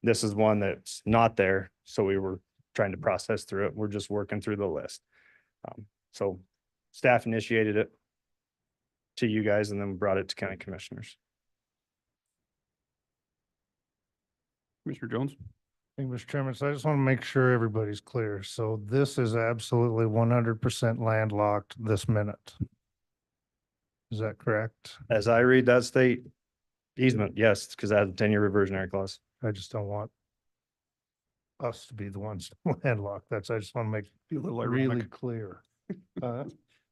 This is one that's not there, so we were trying to process through it. We're just working through the list. So staff initiated it to you guys and then brought it to county commissioners. Commissioner Jones? Thank you, Mr. Chairman. So I just want to make sure everybody's clear. So this is absolutely 100% landlocked this minute. Is that correct? As I read that state easement, yes, because that has a 10-year reversionary clause. I just don't want us to be the ones landlocked. I just want to make Be a little really ironic. clear. So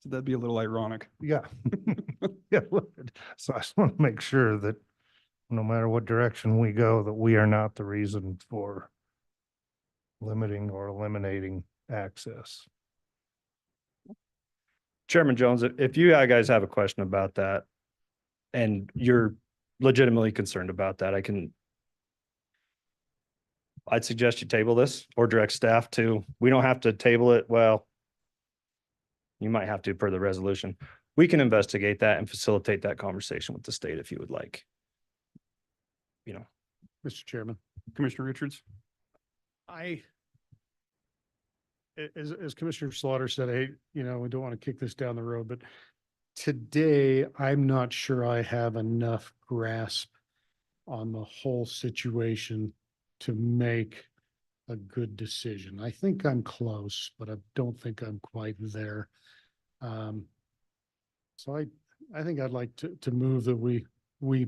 that'd be a little ironic. Yeah. Yeah. it would. So I just want to make sure that no matter what direction we go, that we are not the reason for limiting or eliminating access. Chairman Jones, if you guys have a question about that and you're legitimately concerned about that, I'd suggest you table this or direct staff to, we don't have to table it. Well, you might have to per the resolution. We can investigate that and facilitate that conversation with the state if you would like. Mr. Chairman, Commissioner Richards? as Commissioner Slaughter said, hey, we don't want to kick this down the road, but today, I'm not sure I have enough grasp on the whole situation to make a good decision. I think I'm close, but I don't think I'm quite there. So I think I'd like to move that we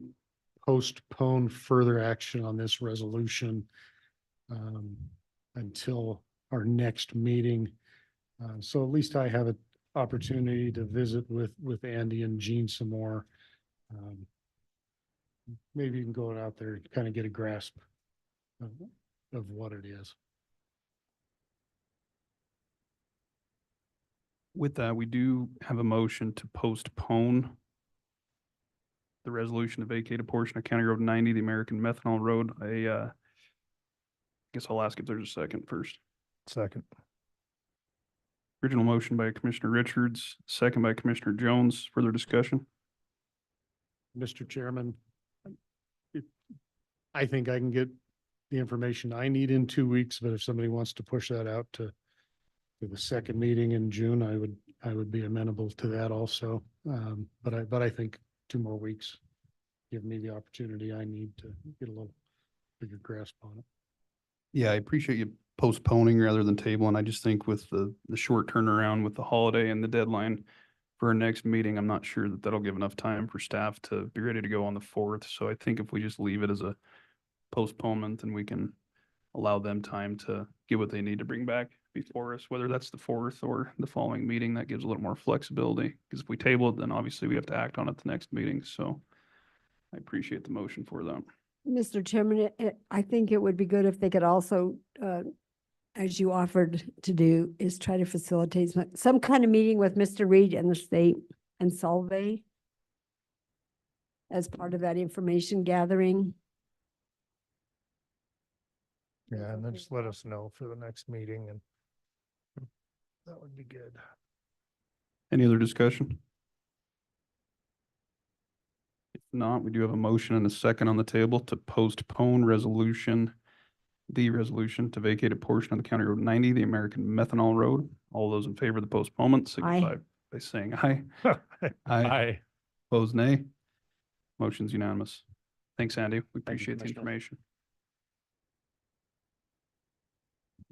postpone further action on this resolution until our next meeting. So at least I have an opportunity to visit with Andy and Jean some more. Maybe you can go out there and kind of get a grasp of what it is. With that, we do have a motion to postpone the resolution to vacate a portion of County Road 90, the American Methanol Road. I guess I'll ask if there's a second first. Second. Original motion by Commissioner Richards, second by Commissioner Jones. Further discussion? Mr. Chairman, I think I can get the information I need in 2 weeks, but if somebody wants to push that out to the second meeting in June, I would be amenable to that also. But I think 2 more weeks give me the opportunity I need to get a little bigger grasp on it. Yeah, I appreciate you postponing rather than tabling. I just think with the short turnaround with the holiday and the deadline for our next meeting, I'm not sure that that'll give enough time for staff to be ready to go on the 4th. So I think if we just leave it as a postponement, then we can allow them time to get what they need to bring back before us, whether that's the 4th or the following meeting. That gives a little more flexibility, because if we table it, then obviously we have to act on it the next meeting. So I appreciate the motion for that. Mr. Chairman, I think it would be good if they could also, as you offered to do, is try to facilitate some kind of meeting with Mr. Reed and the state and Solvay as part of that information gathering. Yeah, and then just let us know for the next meeting, and that would be good. Any other discussion? If not, we do have a motion and a second on the table to postpone the resolution to vacate a portion of the County Road 90, the American Methanol Road. All those in favor of the postponement signify by saying aye. Aye. Opposed, nay. Motion's unanimous. Thanks, Andy. We Thank you, appreciate the Commissioner. information.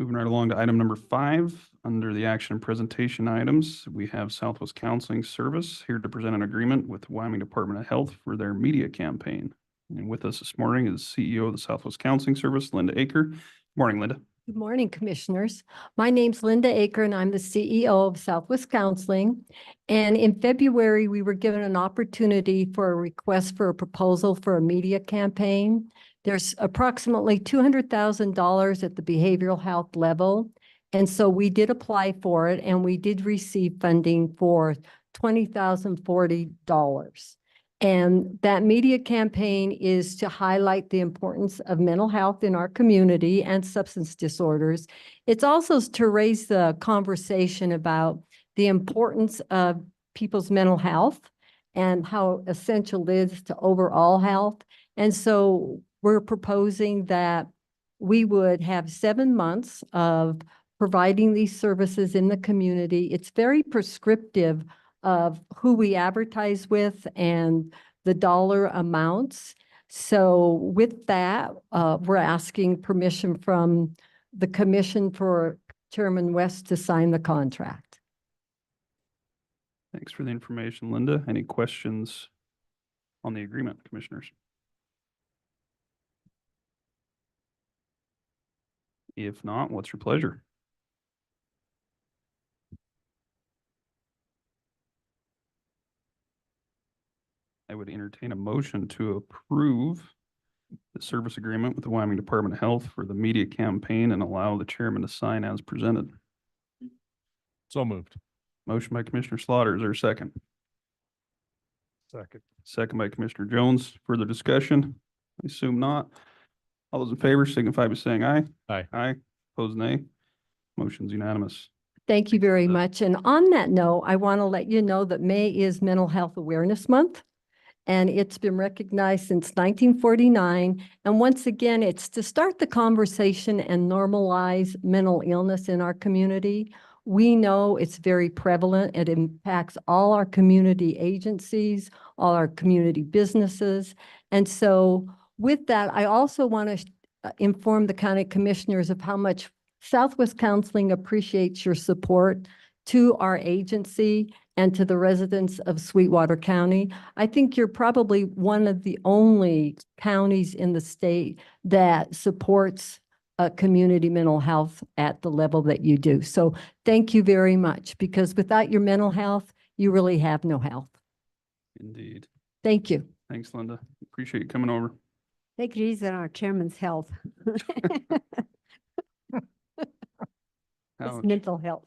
Moving right along to item number 5, under the action and presentation items, we have Southwest Counseling Service here to present an agreement with the Wyoming Department of Health for their media campaign. And with us this morning is CEO of the Southwest Counseling Service, Linda Aker. Morning, Linda. Good morning, Commissioners. My name's Linda Aker, and I'm the CEO of Southwest Counseling. And in February, we were given an opportunity for a request for a proposal for a media campaign. There's approximately $200,000 at the behavioral health level. And so we did apply for it, and we did receive funding for $20,040. And that media campaign is to highlight the importance of mental health in our community and substance disorders. It's also to raise the conversation about the importance of people's mental health and how essential it is to overall health. And so we're proposing that we would have 7 months of providing these services in the community. It's very prescriptive of who we advertise with and the dollar amounts. So with that, we're asking permission from the commission for Chairman West to sign the contract. Thanks for the information, Linda. Any questions on the agreement, Commissioners? If not, what's your pleasure? I would entertain a motion to approve the service agreement with the Wyoming Department of Health for the media campaign and allow the chairman to sign as presented. So moved. Motion by Commissioner Slaughter. Is there a second? Second. Second by Commissioner Jones. Further discussion? I assume not. All those in favor signify by saying aye. Aye. Aye. Opposed, nay. Motion's unanimous. Thank you very much. And on that note, I want to let you know that May is Mental Health Awareness Month. And it's been recognized since 1949. And once again, it's to start the conversation and normalize mental illness in our community. We know it's very prevalent. It impacts all our community agencies, all our community businesses. And so with that, I also want to inform the county commissioners of how much Southwest Counseling appreciates your support to our agency and to the residents of Sweetwater County. I think you're probably one of the only counties in the state that supports community mental health at the level that you do. So thank you very much, because without your mental health, you really have no health. Indeed. Thank you. Thanks, Linda. Appreciate you coming over. Take it easy on our chairman's health. It's Ouch. mental health.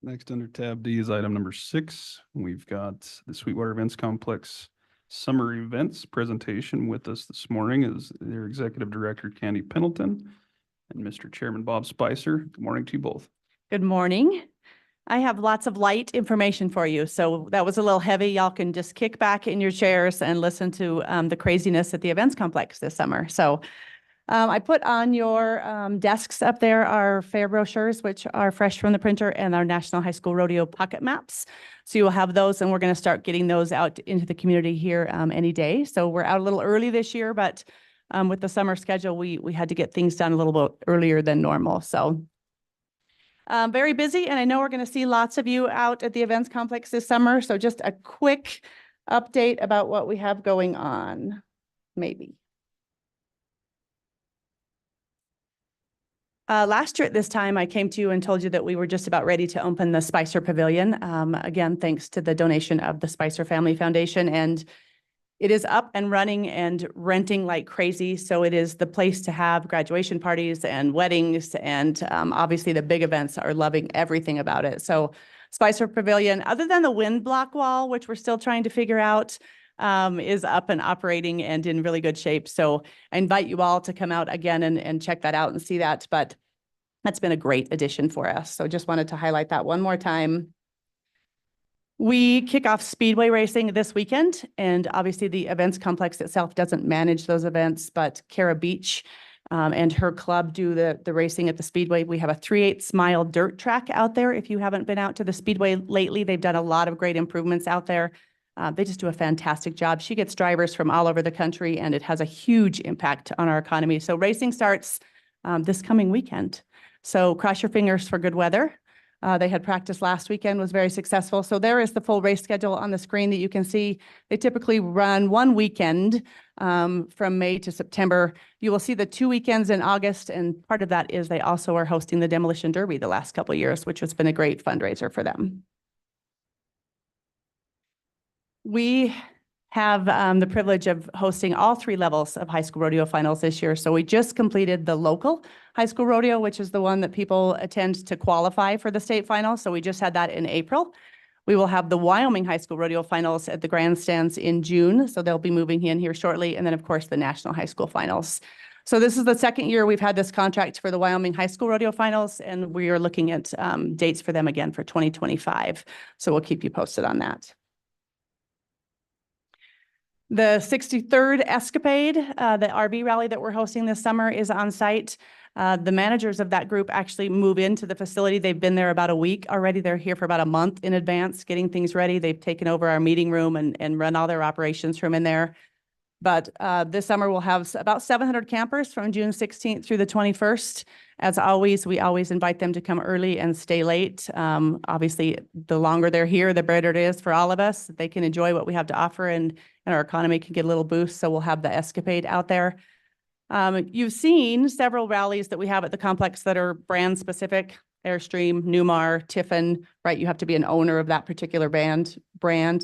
Next under tab D is item number 6. We've got the Sweetwater Events Complex Summer Events presentation. With us this morning is their Executive Director, Candy Pendleton, and Mr. Chairman, Bob Spicer. Good morning to you both. Good morning. I have lots of light information for you. So that was a little heavy. Y'all can just kick back in your chairs and listen to the craziness at the events complex this summer. So I put on your desks up there our fair brochures, which are fresh from the printer, and our National High School Rodeo pocket maps. So you will have those, and we're going to start getting those out into the community here any day. So we're out a little early this year, but with the summer schedule, we had to get things done a little bit earlier than normal. So very busy, and I know we're going to see lots of you out at the events complex this summer. So just a quick update about what we have going on, maybe. Last year at this time, I came to you and told you that we were just about ready to open the Spicer Pavilion. Again, thanks to the donation of the Spicer Family Foundation. And it is up and running and renting like crazy. So it is the place to have graduation parties and weddings. And obviously the big events are loving everything about it. So Spicer Pavilion, other than the wind block wall, which we're still trying to figure out, is up and operating and in really good shape. So I invite you all to come out again and check that out and see that. But that's been a great addition for us. So just wanted to highlight that one more time. We kick off speedway racing this weekend, and obviously the events complex itself doesn't manage those events, but Cara Beach and her club do the racing at the speedway. We have a 3/8 mile dirt track out there. If you haven't been out to the speedway lately, they've done a lot of great improvements out there. They just do a fantastic job. She gets drivers from all over the country, and it has a huge impact on our economy. So racing starts this coming weekend. So cross your fingers for good weather. They had practice last weekend, was very successful. So there is the full race schedule on the screen that you can see. They typically run one weekend from May to September. You will see the 2 weekends in August, and part of that is they also are hosting the Demolition Derby the last couple of years, which has been a great fundraiser for them. We have the privilege of hosting all 3 levels of high school rodeo finals this year. So we just completed the local high school rodeo, which is the one that people attend to qualify for the state finals. So we just had that in April. We will have the Wyoming high school rodeo finals at the grandstands in June. So they'll be moving in here shortly. And then of course the national high school finals. So this is the second year we've had this contract for the Wyoming high school rodeo finals, and we are looking at dates for them again for 2025. So we'll keep you posted on that. The 63rd Escapade, the RV rally that we're hosting this summer, is on site. The managers of that group actually move into the facility. They've been there about a week already. They're here for about a month in advance, getting things ready. They've taken over our meeting room and run all their operations from in there. But this summer we'll have about 700 campers from June 16th through the 21st. As always, we always invite them to come early and stay late. Obviously, the longer they're here, the better it is for all of us. They can enjoy what we have to offer, and our economy can get a little boost. So we'll have the Escapade out there. You've seen several rallies that we have at the complex that are brand specific: Airstream, Newmar, Tiffin, right? You have to be an owner of that particular brand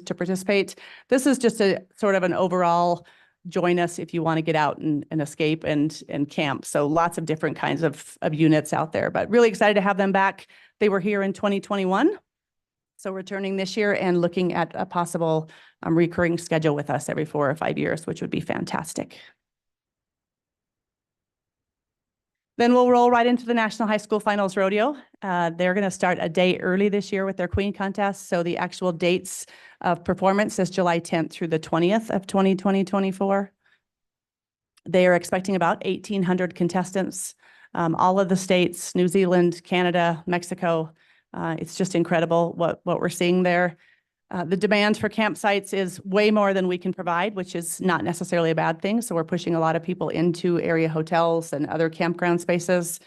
to participate. This is just a sort of an overall join us if you want to get out and escape and camp. So lots of different kinds of units out there, but really excited to have them back. They were here in 2021. So returning this year and looking at a possible recurring schedule with us every 4 or 5 years, which would be fantastic. Then we'll roll right into the National High School Finals Rodeo. They're going to start a day early this year with their Queen Contest. So the actual dates of performance is July 10th through the 20th of 2024. They are expecting about 1,800 contestants. all of the states, New Zealand, Canada, Mexico. It's just incredible what we're seeing there. The demand for campsites is way more than we can provide, which is not necessarily a bad thing. So we're pushing a lot of people into area hotels and other campground spaces.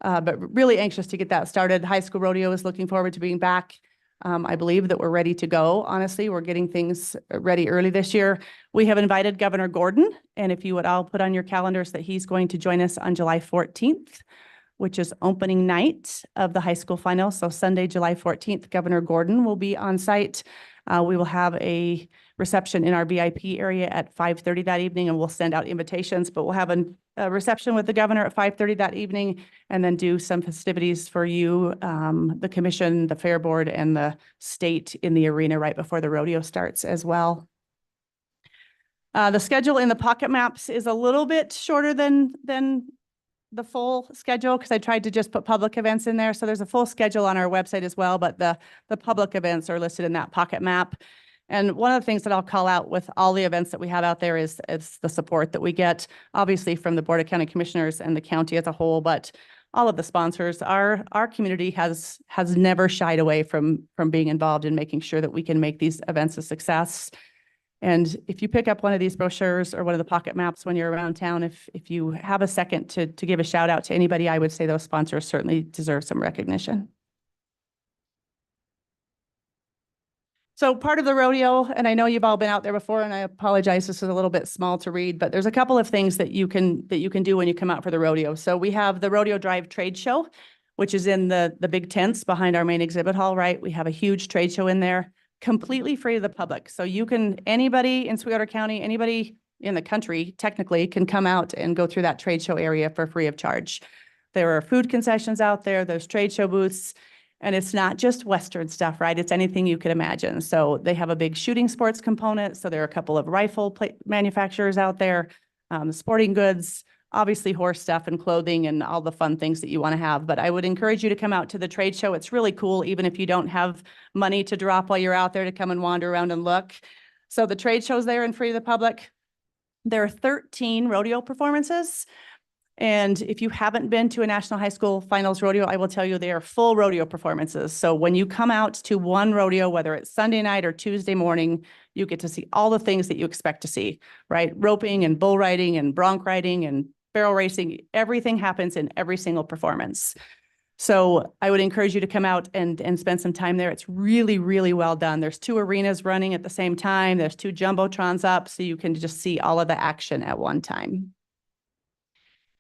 But really anxious to get that started. High school rodeo is looking forward to being back. I believe that we're ready to go. Honestly, we're getting things ready early this year. We have invited Governor Gordon, and if you would all put on your calendars that he's going to join us on July 14th, which is opening night of the high school final. So Sunday, July 14th, Governor Gordon will be on site. We will have a reception in our VIP area at 5:30 that evening, and we'll send out invitations, but we'll have a reception with the governor at 5:30 that evening, and then do some festivities for you, the commission, the fair board, and the state in the arena right before the rodeo starts as well. The schedule in the pocket maps is a little bit shorter than the full schedule, because I tried to just put public events in there. So there's a full schedule on our website as well, but the public events are listed in that pocket map. And one of the things that I'll call out with all the events that we have out there is the support that we get, obviously from the Board of County Commissioners and the county as a whole, but all of the sponsors. Our community has never shied away from being involved in making sure that we can make these events a success. And if you pick up one of these brochures or one of the pocket maps when you're around town, if you have a second to give a shout out to anybody, I would say those sponsors certainly deserve some recognition. So part of the rodeo, and I know you've all been out there before, and I apologize, this is a little bit small to read, but there's a couple of things that you can do when you come out for the rodeo. So we have the Rodeo Drive Trade Show, which is in the big tents behind our main exhibit hall, right? We have a huge trade show in there, completely free to the public. So you can, anybody in Sweetwater County, anybody in the country technically can come out and go through that trade show area for free of charge. There are food concessions out there, there's trade show booths. And it's not just Western stuff, right? It's anything you could imagine. So they have a big shooting sports component. So there are a couple of rifle manufacturers out there, sporting goods, obviously horse stuff and clothing and all the fun things that you want to have. But I would encourage you to come out to the trade show. It's really cool, even if you don't have money to drop while you're out there, to come and wander around and look. So the trade show's there and free to the public. There are 13 rodeo performances. And if you haven't been to a National High School Finals rodeo, I will tell you they are full rodeo performances. So when you come out to one rodeo, whether it's Sunday night or Tuesday morning, you get to see all the things that you expect to see, right? Roping and bull riding and bronc riding and barrel racing, everything happens in every single performance. So I would encourage you to come out and spend some time there. It's really, really well done. There's 2 arenas running at the same time. There's 2 jumbotrons up, so you can just see all of the action at one time.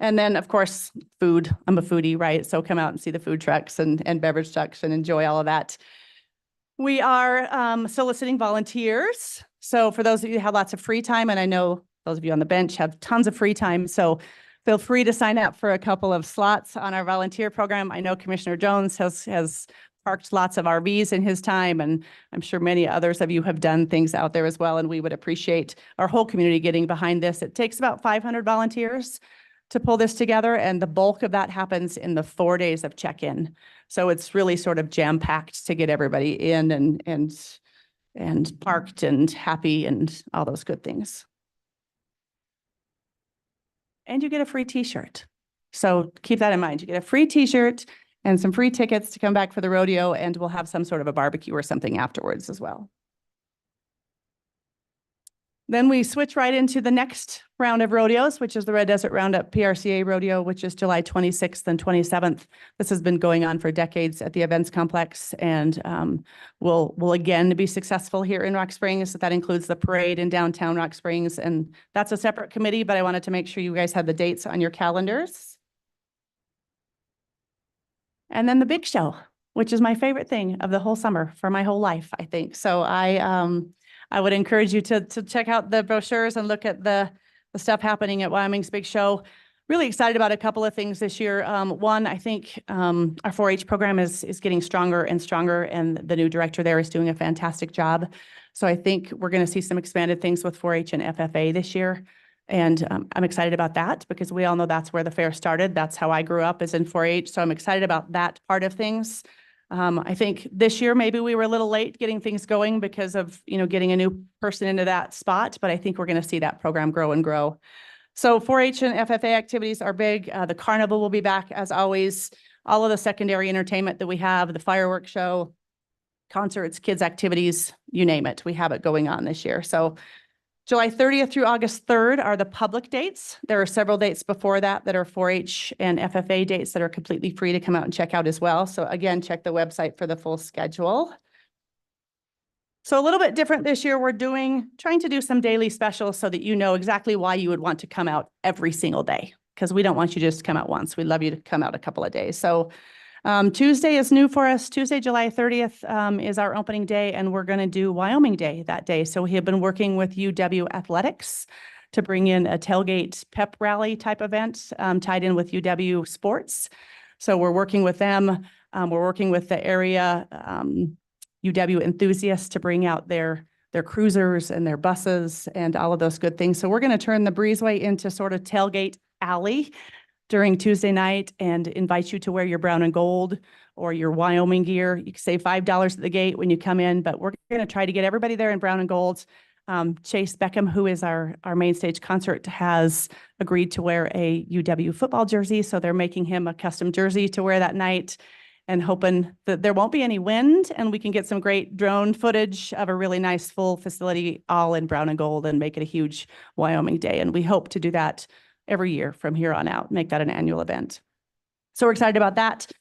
And then, of course, food. I'm a foodie, right? So come out and see the food trucks and beverage trucks and enjoy all of that. We are soliciting volunteers. So for those of you who have lots of free time, and I know those of you on the bench have tons of free time, so feel free to sign up for a couple of slots on our volunteer program. I know Commissioner Jones has parked lots of RVs in his time, and I'm sure many others of you have done things out there as well, and we would appreciate our whole community getting behind this. It takes about 500 volunteers to pull this together, and the bulk of that happens in the 4 days of check-in. So it's really sort of jam-packed to get everybody in and parked and happy and all those good things. And you get a free t-shirt. So keep that in mind. You get a free t-shirt and some free tickets to come back for the rodeo, and we'll have some sort of a barbecue or something afterwards as well. Then we switch right into the next round of rodeos, which is the Red Desert Roundup PRCA Rodeo, which is July 26th and 27th. This has been going on for decades at the events complex, and will again be successful here in Rock Springs. That includes the parade in downtown Rock Springs, and that's a separate committee, but I wanted to make sure you guys had the dates on your calendars. And then the big show, which is my favorite thing of the whole summer for my whole life, I think. So I would encourage you to check out the brochures and look at the stuff happening at Wyoming's Big Show. Really excited about a couple of things this year. One, I think our 4-H program is getting stronger and stronger, and the new director there is doing a fantastic job. So I think we're going to see some expanded things with 4-H and FFA this year. And I'm excited about that because we all know that's where the fair started. That's how I grew up, is in 4-H. So I'm excited about that part of things. I think this year, maybe we were a little late getting things going because of, getting a new person into that spot, but I think we're going to see that program grow and grow. So 4-H and FFA activities are big. The carnival will be back as always. All of the secondary entertainment that we have, the fireworks show, concerts, kids activities, you name it. We have it going on this year. So July 30th through August 3rd are the public dates. There are several dates before that that are 4-H and FFA dates that are completely free to come out and check out as well. So again, check the website for the full schedule. So a little bit different this year, we're trying to do some daily specials so that you know exactly why you would want to come out every single day, because we don't want you to just come out once. We'd love you to come out a couple of days. So Tuesday is new for us. Tuesday, July 30th is our opening day, and we're going to do Wyoming Day that day. So we have been working with UW Athletics to bring in a tailgate pep rally type event tied in with UW Sports. So we're working with them. We're working with the area UW enthusiasts to bring out their cruisers and their buses and all of those good things. So we're going to turn the breezeway into sort of tailgate alley during Tuesday night and invite you to wear your brown and gold or your Wyoming gear. You can save $5 at the gate when you come in, but we're going to try to get everybody there in brown and gold. Chase Beckham, who is our main stage concert, has agreed to wear a UW football jersey. So they're making him a custom jersey to wear that night, and hoping that there won't be any wind and we can get some great drone footage of a really nice full facility all in brown and gold and make it a huge Wyoming Day. And we hope to do that every year from here on out, make that an annual event. So we're excited about that.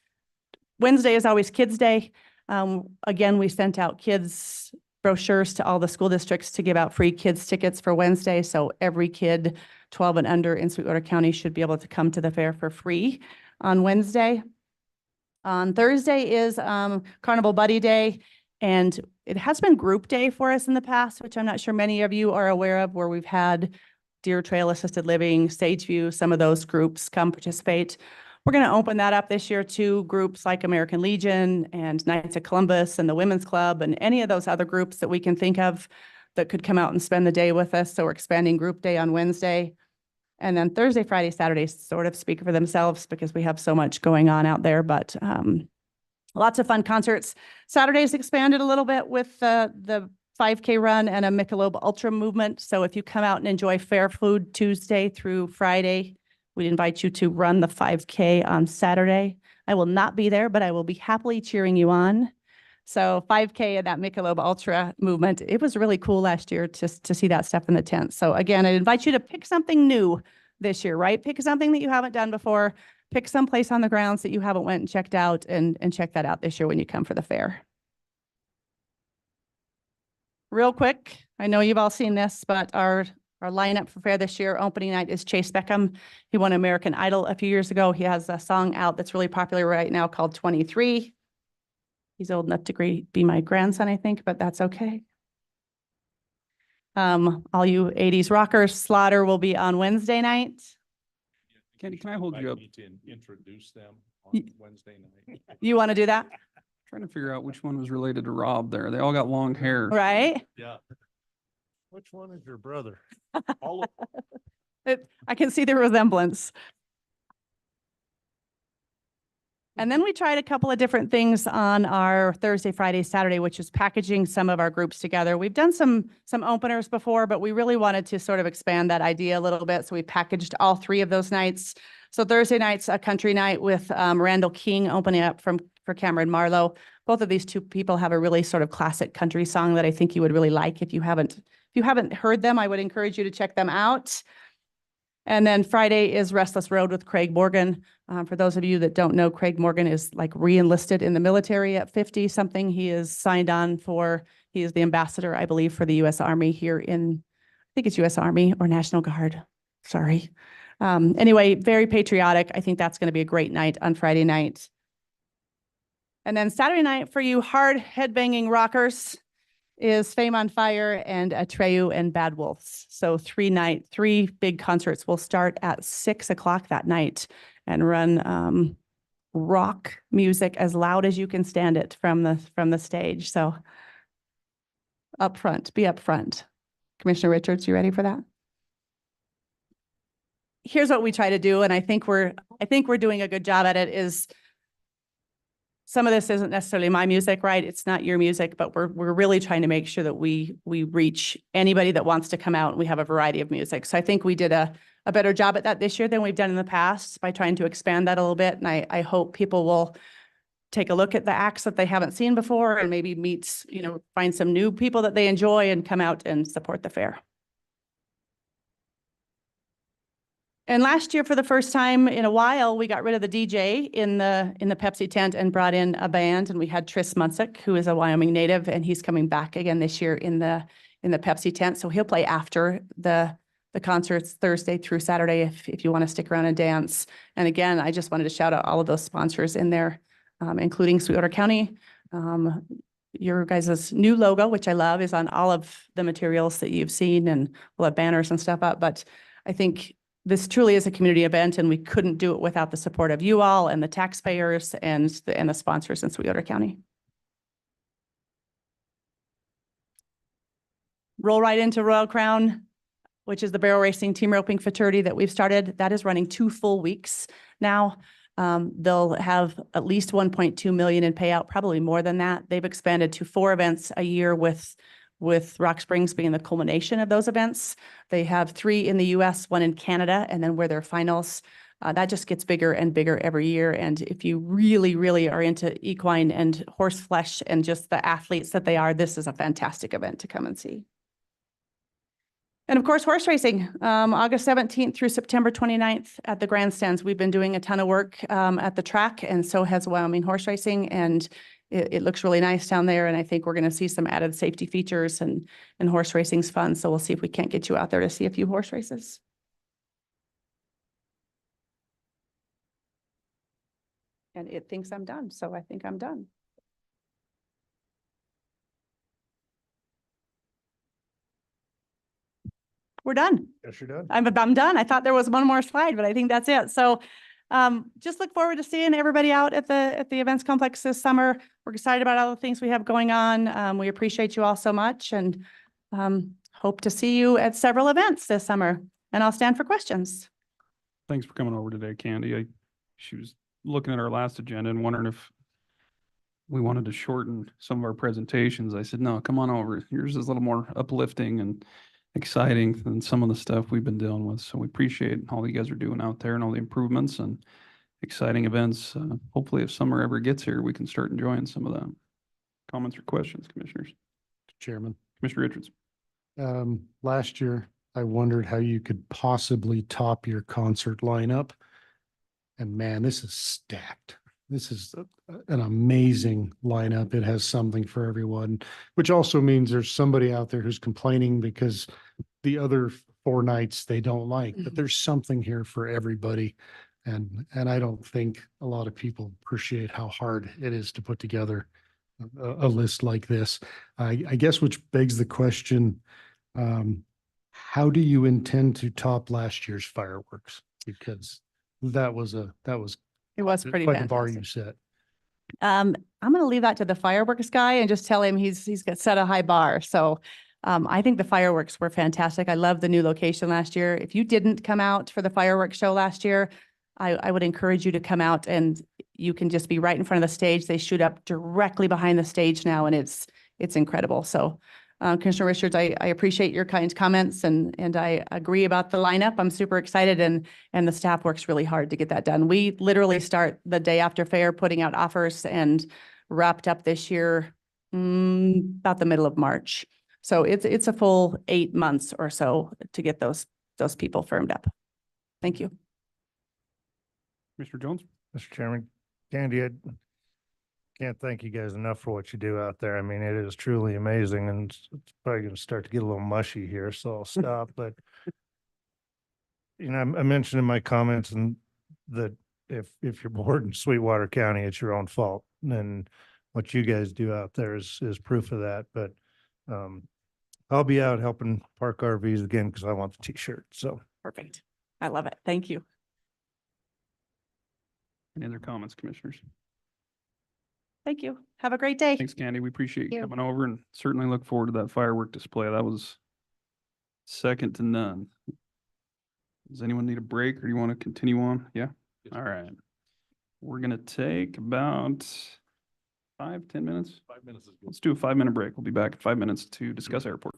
Wednesday is always Kids Day. Again, we sent out kids brochures to all the school districts to give out free kids tickets for Wednesday. So every kid 12 and under in Sweetwater County should be able to come to the fair for free on Wednesday. On Thursday is Carnival Buddy Day, and it has been group day for us in the past, which I'm not sure many of you are aware of, where we've had Deer Trail Assisted Living, Sageview, some of those groups come participate. We're going to open that up this year to groups like American Legion and Knights of Columbus and the Women's Club and any of those other groups that we can think of that could come out and spend the day with us. So we're expanding group day on Wednesday. And then Thursday, Friday, Saturday sort of speak for themselves because we have so much going on out there, but lots of fun concerts. Saturday's expanded a little bit with the 5K run and a Michelob Ultra movement. So if you come out and enjoy Fair Food Tuesday through Friday, we invite you to run the 5K on Saturday. I will not be there, but I will be happily cheering you on. So 5K and that Michelob Ultra movement, it was really cool last year to see that stuff in the tent. So again, I invite you to pick something new this year, right? Pick something that you haven't done before. Pick some place on the grounds that you haven't went and checked out and check that out this year when you come for the fair. Real quick, I know you've all seen this, but our lineup for fair this year, opening night is Chase Beckham. He won American Idol a few years ago. He has a song out that's really popular right now called 23. He's old enough to be my grandson, I think, but that's okay. All you 80s rockers, Slaughter will be on Wednesday night. Candy, can I hold you up? Need to introduce them on Wednesday night. You want to do that? Trying to figure out which one was related to Rob there. They all got long hair. Right? Yeah. Which one is your brother? All of I can see the resemblance. And then we tried a couple of different things on our Thursday, Friday, Saturday, which is packaging some of our groups together. We've done some openers before, but we really wanted to sort of expand that idea a little bit. So we packaged all three of those nights. So Thursday night's a country night with Randall King opening up for Cameron Marlowe. Both of these two people have a really sort of classic country song that I think you would really like. If you haven't heard them, I would encourage you to check them out. And then Friday is Restless Road with Craig Morgan. For those of you that don't know, Craig Morgan is like re-enlisted in the military at 50 something. He is signed on he is the ambassador, I believe, for the U.S. Army here I think it's U.S. Army or National Guard. Sorry. Anyway, very patriotic. I think that's going to be a great night on Friday night. And then Saturday night for you hard headbanging rockers is Fame on Fire and Atreyu and Bad Wolves. So three big concerts will start at 6:00 that night and run rock music as loud as you can stand it from the stage. So be up front. Commissioner Richards, you ready for that? Here's what we try to do, and I think we're doing a good job at it, is some of this isn't necessarily my music, right? It's not your music, but we're really trying to make sure that we reach anybody that wants to come out, and we have a variety of music. So I think we did a a better job at that this year than we've done in the past by trying to expand that a little bit. And I hope people will take a look at the acts that they haven't seen before and maybe meet, find some new people that they enjoy and come out and support the fair. And last year, for the first time in a while, we got rid of the DJ in the Pepsi tent and brought in a band. And we had Tris Munsick, who is a Wyoming native, and he's coming back again this year in the Pepsi tent. So he'll play after the concerts Thursday through Saturday if you want to stick around and dance. And again, I just wanted to shout out all of those sponsors in there, including Sweetwater County. Your guys' new logo, which I love, is on all of the materials that you've seen, and we'll have banners and stuff up. But I think this truly is a community event, and we couldn't do it without the support of you all and the taxpayers and the sponsors in Sweetwater County. Roll right into Royal Crown, which is the barrel racing team roping fraternity that we've started. That is running 2 full weeks now. They'll have at least 1.2 million in payout, probably more than that. They've expanded to 4 events a year with Rock Springs being the culmination of those events. They have 3 in the US, 1 in Canada, and then where their finals. That just gets bigger and bigger every year. And if you really, really are into equine and horse flesh and just the athletes that they are, this is a fantastic event to come and see. And of course, horse racing, August 17th through September 29th at the grandstands. We've been doing a ton of work at the track, and so has Wyoming Horse Racing. And it looks really nice down there. And I think we're going to see some added safety features, and horse racing's fun. So we'll see if we can't get you out there to see a few horse races. And it thinks I'm done. So I think I'm done. We're done. Yes, you're done. I'm done. I thought there was one more slide, but I think that's it. So just look forward to seeing everybody out at the events complex this summer. We're excited about all the things we have going on. We appreciate you all so much, and hope to see you at several events this summer. And I'll stand for questions. Thanks for coming over today, Candy. She was looking at our last agenda and wondering if we wanted to shorten some of our presentations. I said, no, come on over. Yours is a little more uplifting and exciting than some of the stuff we've been dealing with. So we appreciate all you guys are doing out there and all the improvements and exciting events. Hopefully if summer ever gets here, we can start enjoying some of that. Comments or questions, commissioners? Chairman. Commissioner Richards. Last year, I wondered how you could possibly top your concert lineup. And man, this is stacked. This is an amazing lineup. It has something for everyone, which also means there's somebody out there who's complaining because the other 4 nights they don't like, but there's something here for everybody. And I don't think a lot of people appreciate how hard it is to put together a list like this. I guess which begs the question, how do you intend to top last year's fireworks? Because it was pretty quite the bar you fantastic. set. I'm going to leave that to the fireworks guy and just tell him he's got set a high bar. So I think the fireworks were fantastic. I love the new location last year. If you didn't come out for the fireworks show last year, I would encourage you to come out, and you can just be right in front of the stage. They shoot up directly behind the stage now, and it's incredible. So Commissioner Richards, I appreciate your kind comments, and I agree about the lineup. I'm super excited, and the staff works really hard to get that done. We literally start the day after fair putting out offers, and wrapped up this year about the middle of March. So it's a full 8 months or so to get those people firmed up. Thank you. Commissioner Jones. Mr. Chairman, Candy, I can't thank you guys enough for what you do out there. I mean, it is truly amazing, and it's probably going to start to get a little mushy here, so I'll stop. But, I mentioned in my comments and that if you're bored in Sweetwater County, it's your own fault. And what you guys do out there is proof of that. But I'll be out helping park RVs again because I want the t-shirt. So Perfect. I love it. Thank you. Any other comments, commissioners? Thank you. Have a great day. Thanks, Candy. We appreciate you Thank you. coming over, and certainly look forward to that firework display. That was second to none. Does anyone need a break, or do you want to continue on? Yeah? All right. We're going to take about 5-10 minutes. 5 minutes is good. Let's do a 5-minute break. We'll be back in 5 minutes to discuss airport.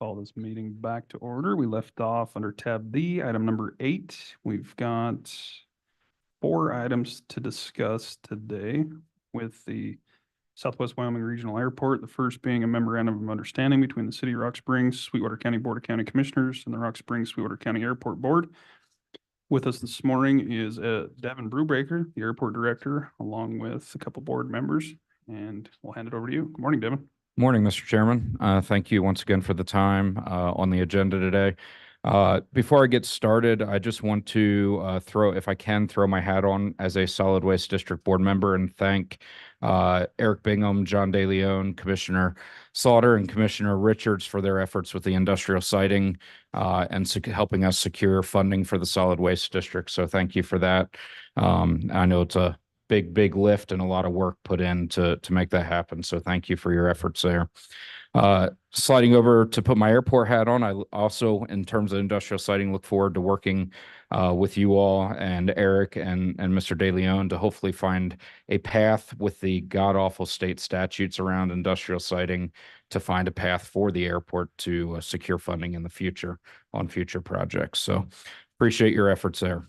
Call this meeting back to order. We left off under tab B, item number 8. We've got 4 items to discuss today with the Southwest Wyoming Regional Airport. The first being a memorandum of understanding between the City of Rock Springs, Sweetwater County Board of County Commissioners, and the Rock Springs Sweetwater County Airport Board. With us this morning is Devin Brubaker, the airport director, along with a couple board members, and we'll hand it over to you. Good morning, Devin. Morning, Mr. Chairman. Thank you once again for the time on the agenda today. Before I get started, I just want to if I can, throw my hat on as a Solid Waste District Board member and thank Eric Bingham, John DeLeon, Commissioner Slaughter, and Commissioner Richards for their efforts with the industrial siting and helping us secure funding for the Solid Waste District. So thank you for that. I know it's a big lift and a lot of work put in to make that happen. So thank you for your efforts there. Sliding over to put my airport hat on, I also, in terms of industrial siting, look forward to working with you all and Eric and Mr. DeLeon to hopefully find a path with the god-awful state statutes around industrial siting to find a path for the airport to secure funding in the future on future projects. So appreciate your efforts there.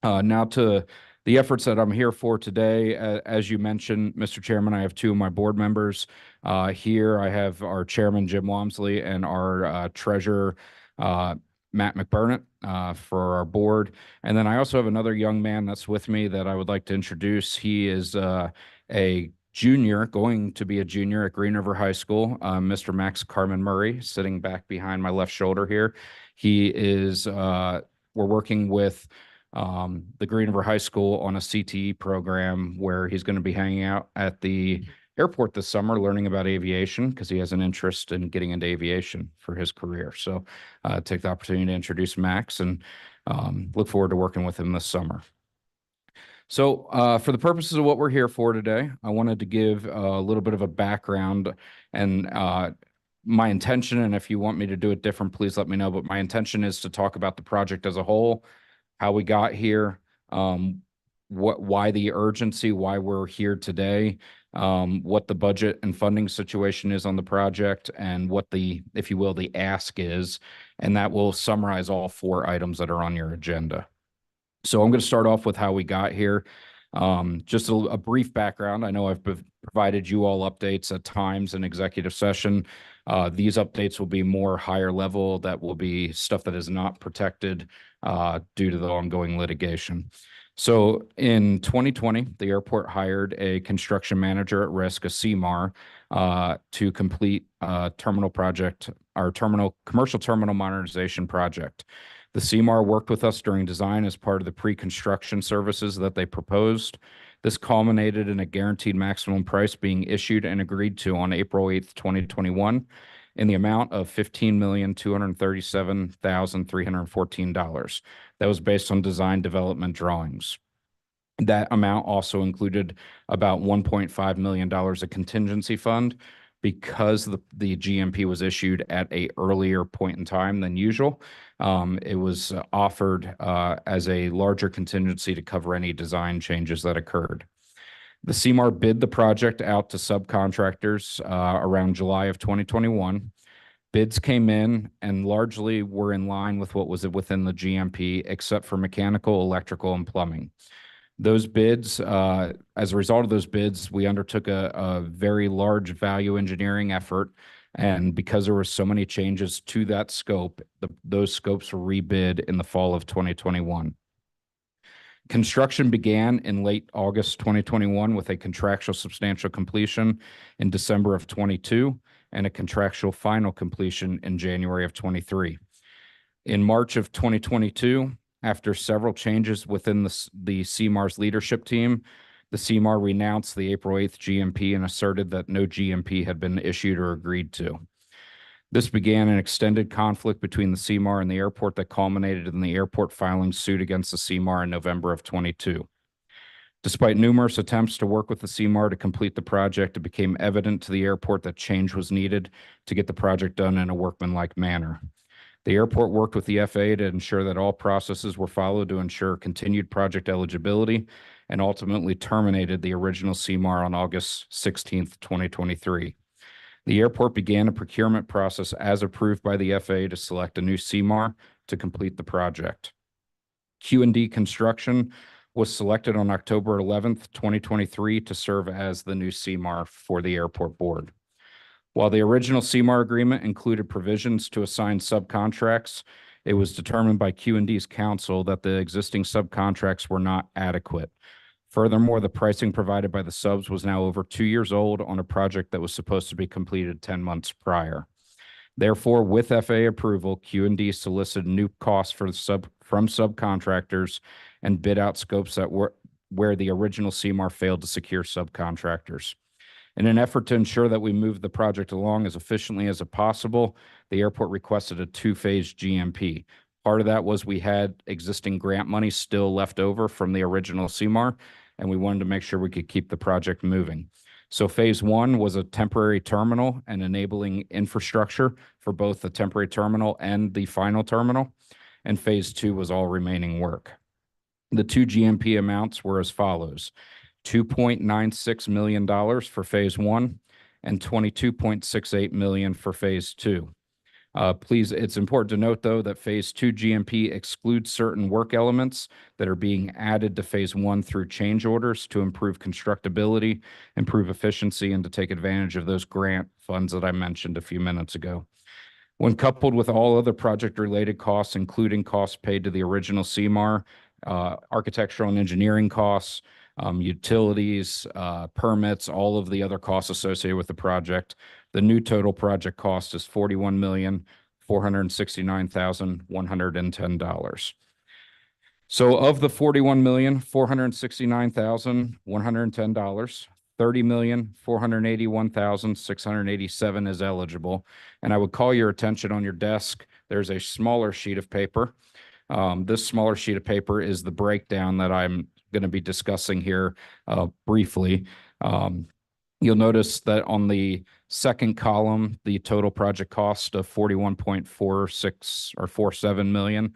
Now to the efforts that I'm here for today. As you mentioned, Mr. Chairman, I have 2 of my board members here. I have our chairman, Jim Walmsley, and our treasurer, Matt McBurnett, for our board. And then I also have another young man that's with me that I would like to introduce. He is a junior, going to be a junior at Green River High School, Mr. Max Carmen Murray, sitting back behind my left shoulder here. He is, we're working with the Green River High School on a CTE program where he's going to be hanging out at the airport this summer, learning about aviation because he has an interest in getting into aviation for his career. So take the opportunity to introduce Max and look forward to working with him this summer. So for the purposes of what we're here for today, I wanted to give a little bit of a background and my intention, and if you want me to do it different, please let me know, but my intention is to talk about the project as a whole, how we got here, why the urgency, why we're here today, what the budget and funding situation is on the project, and what the, if you will, the ask is, and that will summarize all 4 items that are on your agenda. So I'm going to start off with how we got here. Just a brief background. I know I've provided you all updates at times in executive session. These updates will be more higher level. That will be stuff that is not protected due to the ongoing litigation. So in 2020, the airport hired a construction manager at risk, a CMAR, to complete a terminal project, our commercial terminal modernization project. The CMAR worked with us during design as part of the pre-construction services that they proposed. This culminated in a guaranteed maximum price being issued and agreed to on April 8th, 2021 in the amount of $15,237,314. That was based on design development drawings. That amount also included about $1.5 million of contingency fund because the GMP was issued at an earlier point in time than usual. It was offered as a larger contingency to cover any design changes that occurred. The CMAR bid the project out to subcontractors around July of 2021. Bids came in and largely were in line with what was within the GMP, except for mechanical, electrical, and plumbing. Those bids, as a result of those bids, we undertook a very large value engineering effort. And because there were so many changes to that scope, those scopes were rebid in the fall of 2021. Construction began in late August 2021 with a contractual substantial completion in December of 22 and a contractual final completion in January of 23. In March of 2022, after several changes within the CMAR's leadership team, the CMAR renounced the April 8th GMP and asserted that no GMP had been issued or agreed to. This began an extended conflict between the CMAR and the airport that culminated in the airport filing suit against the CMAR in November of 22. Despite numerous attempts to work with the CMAR to complete the project, it became evident to the airport that change was needed to get the project done in a workmanlike manner. The airport worked with the FAA to ensure that all processes were followed to ensure continued project eligibility and ultimately terminated the original CMAR on August 16th, 2023. The airport began a procurement process as approved by the FAA to select a new CMAR to complete the project. Q&D Construction was selected on October 11th, 2023 to serve as the new CMAR for the airport board. While the original CMAR agreement included provisions to assign subcontracts, it was determined by Q&D's counsel that the existing subcontracts were not adequate. Furthermore, the pricing provided by the subs was now over 2 years old on a project that was supposed to be completed 10 months prior. Therefore, with FAA approval, Q&D solicited new costs from subcontractors and bid out scopes that were where the original CMAR failed to secure subcontractors. In an effort to ensure that we move the project along as efficiently as possible, the airport requested a two-phase GMP. Part of that was we had existing grant money still left over from the original CMAR, and we wanted to make sure we could keep the project moving. So phase one was a temporary terminal and enabling infrastructure for both the temporary terminal and the final terminal. And phase two was all remaining work. The two GMP amounts were as follows: $2.96 million for phase one and $22.68 million for phase two. Please, it's important to note, though, that phase two GMP excludes certain work elements that are being added to phase one through change orders to improve constructability, improve efficiency, and to take advantage of those grant funds that I mentioned a few minutes ago. When coupled with all other project-related costs, including costs paid to the original CMAR, architectural and engineering costs, utilities, permits, all of the other costs associated with the project, the new total project cost is $41,469,110. So of the $41,469,110, $30,481,687 is eligible. And I would call your attention on your desk. There's a smaller sheet of paper. This smaller sheet of paper is the breakdown that I'm going to be discussing here briefly. You'll notice that on the second column, the total project cost of 41.46 or 47 million.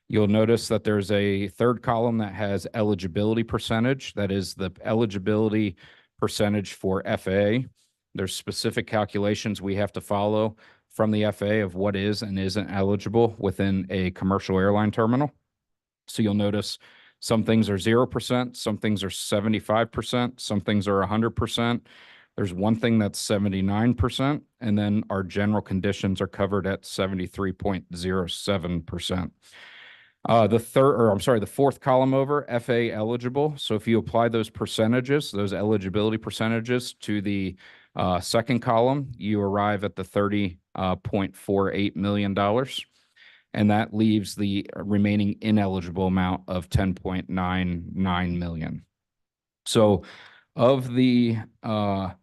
You'll notice that there's a third column that has eligibility percentage. That is the eligibility percentage for FAA. There's specific calculations we have to follow from the FAA of what is and isn't eligible within a commercial airline terminal. So you'll notice some things are 0%, some things are 75%, some things are 100%. There's one thing that's 79%, and then our general conditions are covered at 73.07%. The fourth column over, FAA eligible. So if you apply those percentages, those eligibility percentages to the second column, you arrive at the $30.48 million. And that leaves the remaining ineligible amount of $10.99 million. So of the, to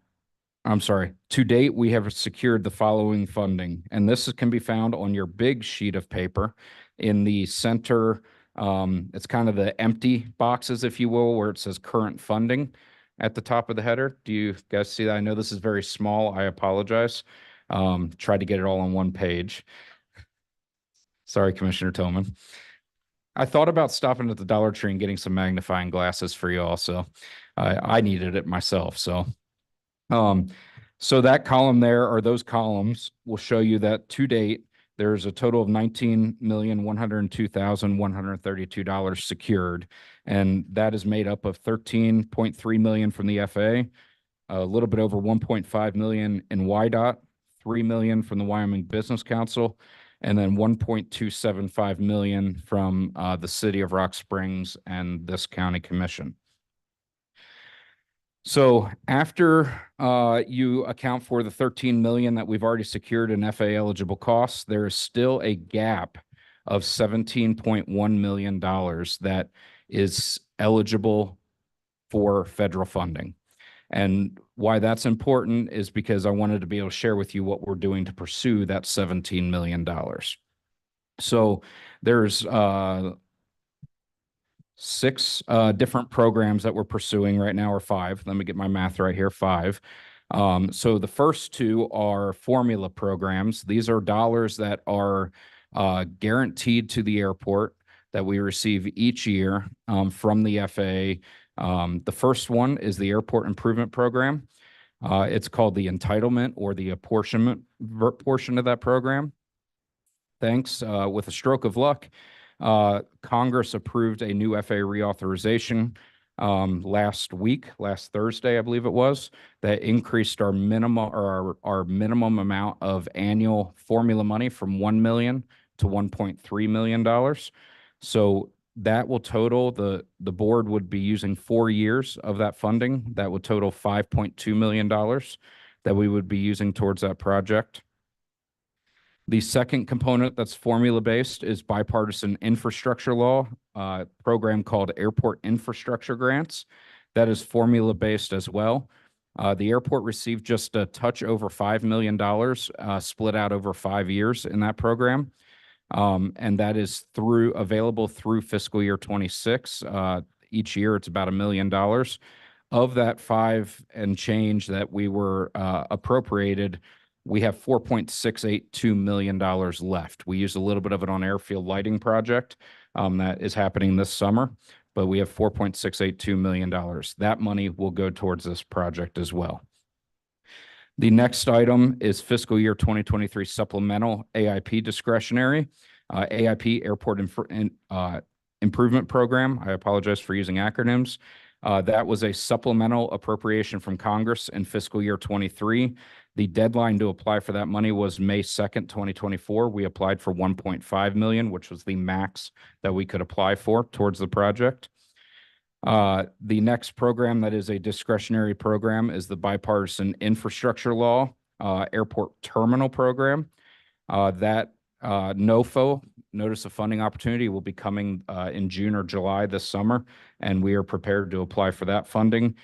date, we have secured the following funding, and this can be found on your big sheet of paper in the center. It's kind of the empty boxes, if you will, where it says current funding at the top of the header. Do you guys see that? I know this is very small. I apologize. Tried to get it all on one page. Sorry, Commissioner Tillman. I thought about stopping at the Dollar Tree and getting some magnifying glasses for you all, so I needed it myself. So that column there, or those columns, will show you that to date, there's a total of $19,102,132 secured, and that is made up of $13.3 million from the FAA, a little bit over $1.5 million in YDOT, $3 million from the Wyoming Business Council, and then $1.275 million from the City of Rock Springs and this county commission. So after you account for the $13 million that we've already secured in FAA eligible costs, there is still a gap of $17.1 million that is eligible for federal funding. And why that's important is because I wanted to be able to share with you what we're doing to pursue that $17 million. So there's 6 different programs that we're pursuing right now, or 5. Let me get my math right here, 5. So the first 2 are formula programs. These are dollars that are guaranteed to the airport that we receive each year from the FAA. The first one is the Airport Improvement Program. It's called the entitlement or the apportionment portion of that program. Thanks. With a stroke of luck, Congress approved a new FAA reauthorization last Thursday, I believe it was, that increased our minimum or our minimum amount of annual formula money from $1 million to $1.3 million. So that will total, the board would be using 4 years of that funding. That would total $5.2 million that we would be using towards that project. The second component that's formula-based is bipartisan infrastructure law, program called Airport Infrastructure Grants. That is formula-based as well. The airport received just a touch over $5 million, split out over 5 years in that program. And that is available through fiscal year 26. Each year, it's about $1 million. Of that 5 and change that we were appropriated, we have $4.682 million left. We used a little bit of it on airfield lighting project that is happening this summer, but we have $4.682 million. That money will go towards this project as well. The next item is fiscal year 2023 supplemental AIP discretionary, AIP Airport Improvement Program. I apologize for using acronyms. That was a supplemental appropriation from Congress in fiscal year 23. The deadline to apply for that money was May 2nd, 2024. We applied for 1.5 million, which was the max that we could apply for towards the project. The next program that is a discretionary program is the bipartisan infrastructure law, airport terminal program. That NOFO, Notice of Funding Opportunity, will be coming in June or July this summer, and we are prepared to apply for that funding.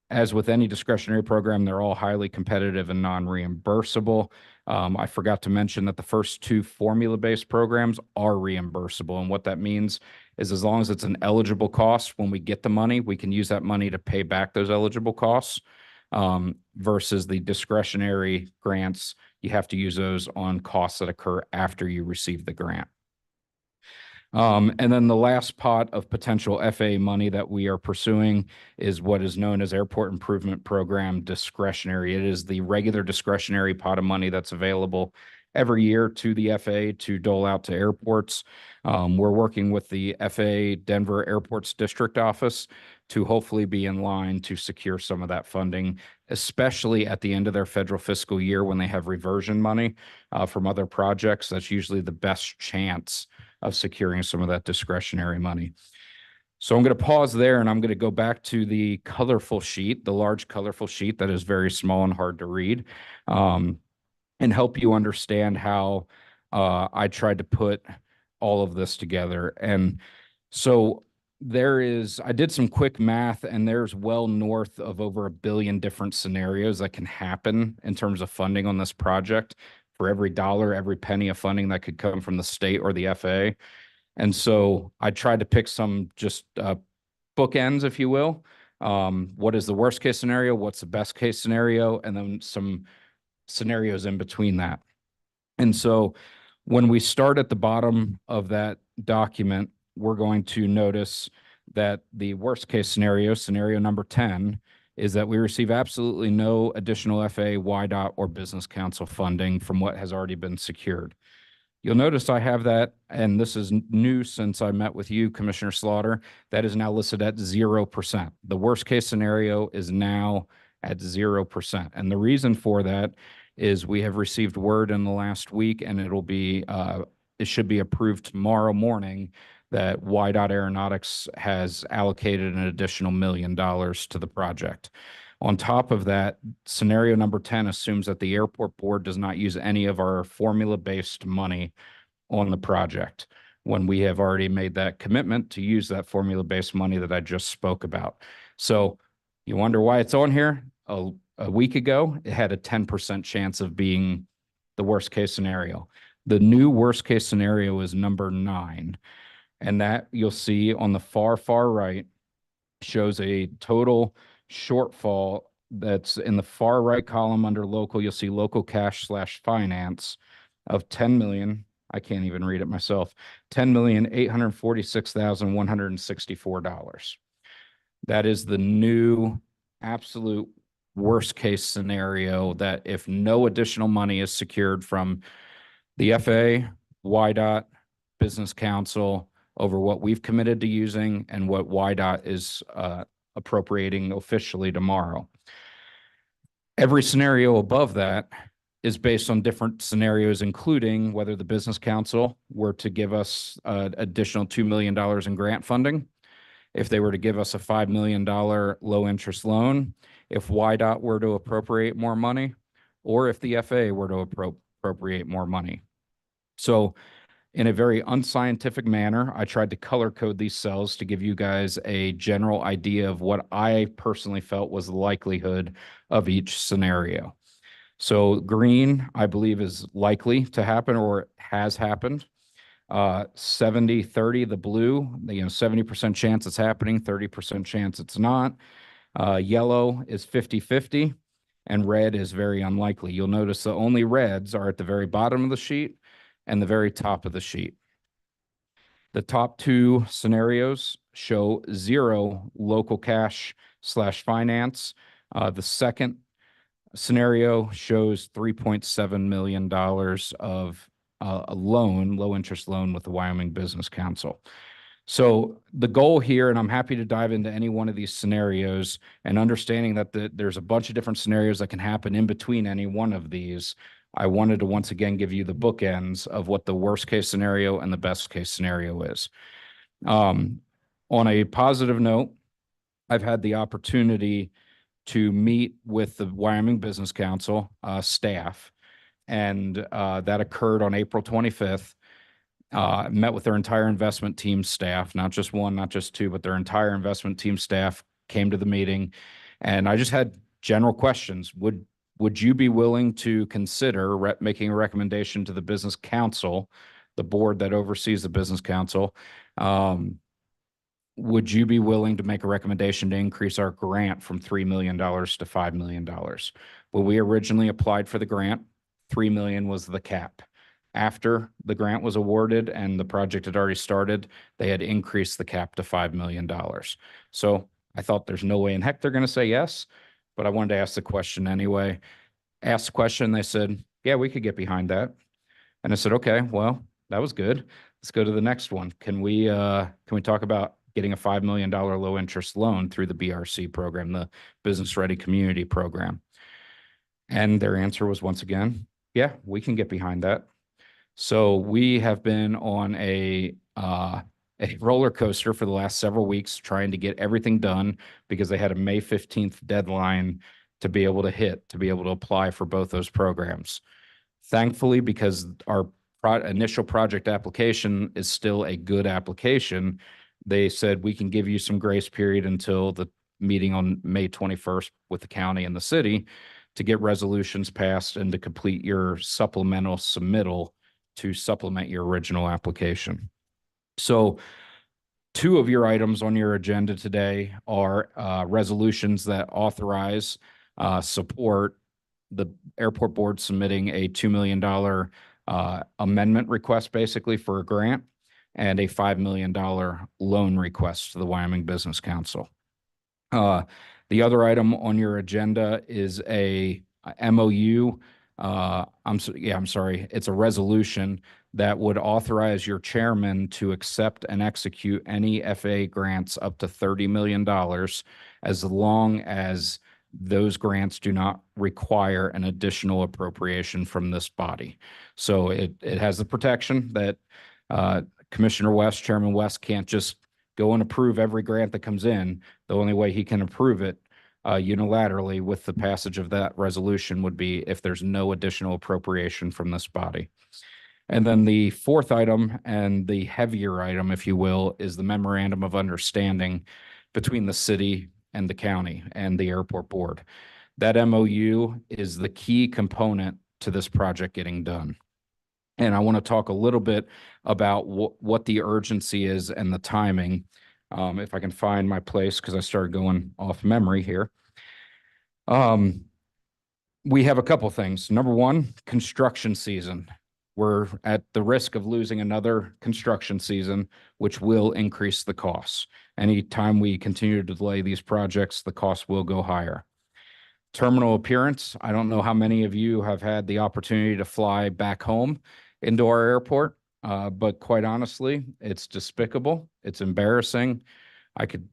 As with any discretionary program, they're all highly competitive and non-reimbursable. I forgot to mention that the first 2 formula-based programs are reimbursable. And what that means is as long as it's an eligible cost, when we get the money, we can use that money to pay back those eligible costs, versus the discretionary grants. You have to use those on costs that occur after you receive the grant. And then the last pot of potential FAA money that we are pursuing is what is known as Airport Improvement Program discretionary. It is the regular discretionary pot of money that's available every year to the FAA to dole out to airports. We're working with the FAA Denver Airports District Office to hopefully be in line to secure some of that funding, especially at the end of their federal fiscal year when they have reversion money from other projects. That's usually the best chance of securing some of that discretionary money. So I'm going to pause there and I'm going to go back to the colorful sheet, the large colorful sheet that is very small and hard to read, and help you understand how I tried to put all of this together. And so I did some quick math, and there's well north of over 1 billion different scenarios that can happen in terms of funding on this project for every dollar, every penny of funding that could come from the state or the FAA. And so I tried to pick some just bookends, if you will. What is the worst case scenario? What's the best case scenario? And then some scenarios in between that. And so when we start at the bottom of that document, we're going to notice that the worst case scenario, scenario number 10, is that we receive absolutely no additional FAA, YDOT, or Business Council funding from what has already been secured. You'll notice I have that, and this is new since I met with you, Commissioner Slaughter, that is now listed at 0%. The worst case scenario is now at 0%. And the reason for that is we have received word in the last week, and it should be approved tomorrow morning, that YDOT Aeronautics has allocated an additional $1 million to the project. On top of that, scenario number 10 assumes that the airport board does not use any of our formula-based money on the project, when we have already made that commitment to use that formula-based money that I just spoke about. So you wonder why it's on here? A week ago, it had a 10% chance of being the worst case scenario. The new worst case scenario is number 9. And that you'll see on the far right shows a total shortfall that's in the far right column under local. You'll see local cash / finance of 10 million. I can't even read it myself. $10,846,164. That is the new absolute worst case scenario that if no additional money is secured from the FA, YDOT, Business Council over what we've committed to using and what YDOT is appropriating officially tomorrow. Every scenario above that is based on different scenarios, including whether the Business Council were to give us additional $2 million in grant funding, if they were to give us a $5 million low interest loan, if YDOT were to appropriate more money, or if the FA were to appropriate more money. So in a very unscientific manner, I tried to color code these cells to give you guys a general idea of what I personally felt was the likelihood of each scenario. So green, I believe, is likely to happen or has happened. 70-30, the blue, 70% chance it's happening, 30% chance it's not. Yellow is 50-50, and red is very unlikely. You'll notice the only reds are at the very bottom of the sheet and the very top of the sheet. The top two scenarios show 0 local cash / finance. The second scenario shows $3.7 million of a loan, low interest loan with the Wyoming Business Council. So the goal here, and I'm happy to dive into any one of these scenarios, and understanding that there's a bunch of different scenarios that can happen in between any one of these, I wanted to once again give you the bookends of what the worst case scenario and the best case scenario is. On a positive note, I've had the opportunity to meet with the Wyoming Business Council staff, and that occurred on April 25th. Met with their entire investment team staff, not just one, not just two, but their entire investment team staff came to the meeting. And I just had general questions. Would you be willing to consider making a recommendation to the Business Council, the board that oversees the Business Council? Would you be willing to make a recommendation to increase our grant from $3 million to $5 million? When we originally applied for the grant, $3 million was the cap. After the grant was awarded and the project had already started, they had increased the cap to $5 million. So I thought there's no way in heck they're going to say yes, but I wanted to ask the question anyway. Asked the question, they said, yeah, we could get behind that. And I said, okay, well, that was good. Let's go to the next one. Can we talk about getting a $5 million low interest loan through the BRC program, the Business Ready Community Program? And their answer was once again, yeah, we can get behind that. So we have been on a roller coaster for the last several weeks trying to get everything done because they had a May 15th deadline to be able to apply for both those programs. Thankfully, because our initial project application is still a good application, they said we can give you some grace period until the meeting on May 21st with the county and the city to get resolutions passed and to complete your supplemental submittal to supplement your original application. So 2 of your items on your agenda today are resolutions that authorize support the airport board submitting a $2 million amendment request basically for a grant and a $5 million loan request to the Wyoming Business Council. The other item on your agenda is a MOU. I'm sorry. It's a resolution that would authorize your chairman to accept and execute any FA grants up to $30 million as long as those grants do not require an additional appropriation from this body. So it has the protection that Commissioner West, Chairman West can't just go and approve every grant that comes in. The only way he can approve it unilaterally with the passage of that resolution would be if there's no additional appropriation from this body. And then the fourth item, and the heavier item, if you will, is the memorandum of understanding between the city and the county and the airport board. That MOU is the key component to this project getting done. And I want to talk a little bit about what the urgency is and the timing. If I can find my place, because I started going off memory here. We have a couple things. Number one, construction season. We're at the risk of losing another construction season, which will increase the costs. Anytime we continue to delay these projects, the costs will go higher. terminal appearance. I don't know how many of you have had the opportunity to fly back home into our airport, but quite honestly, it's despicable. It's embarrassing.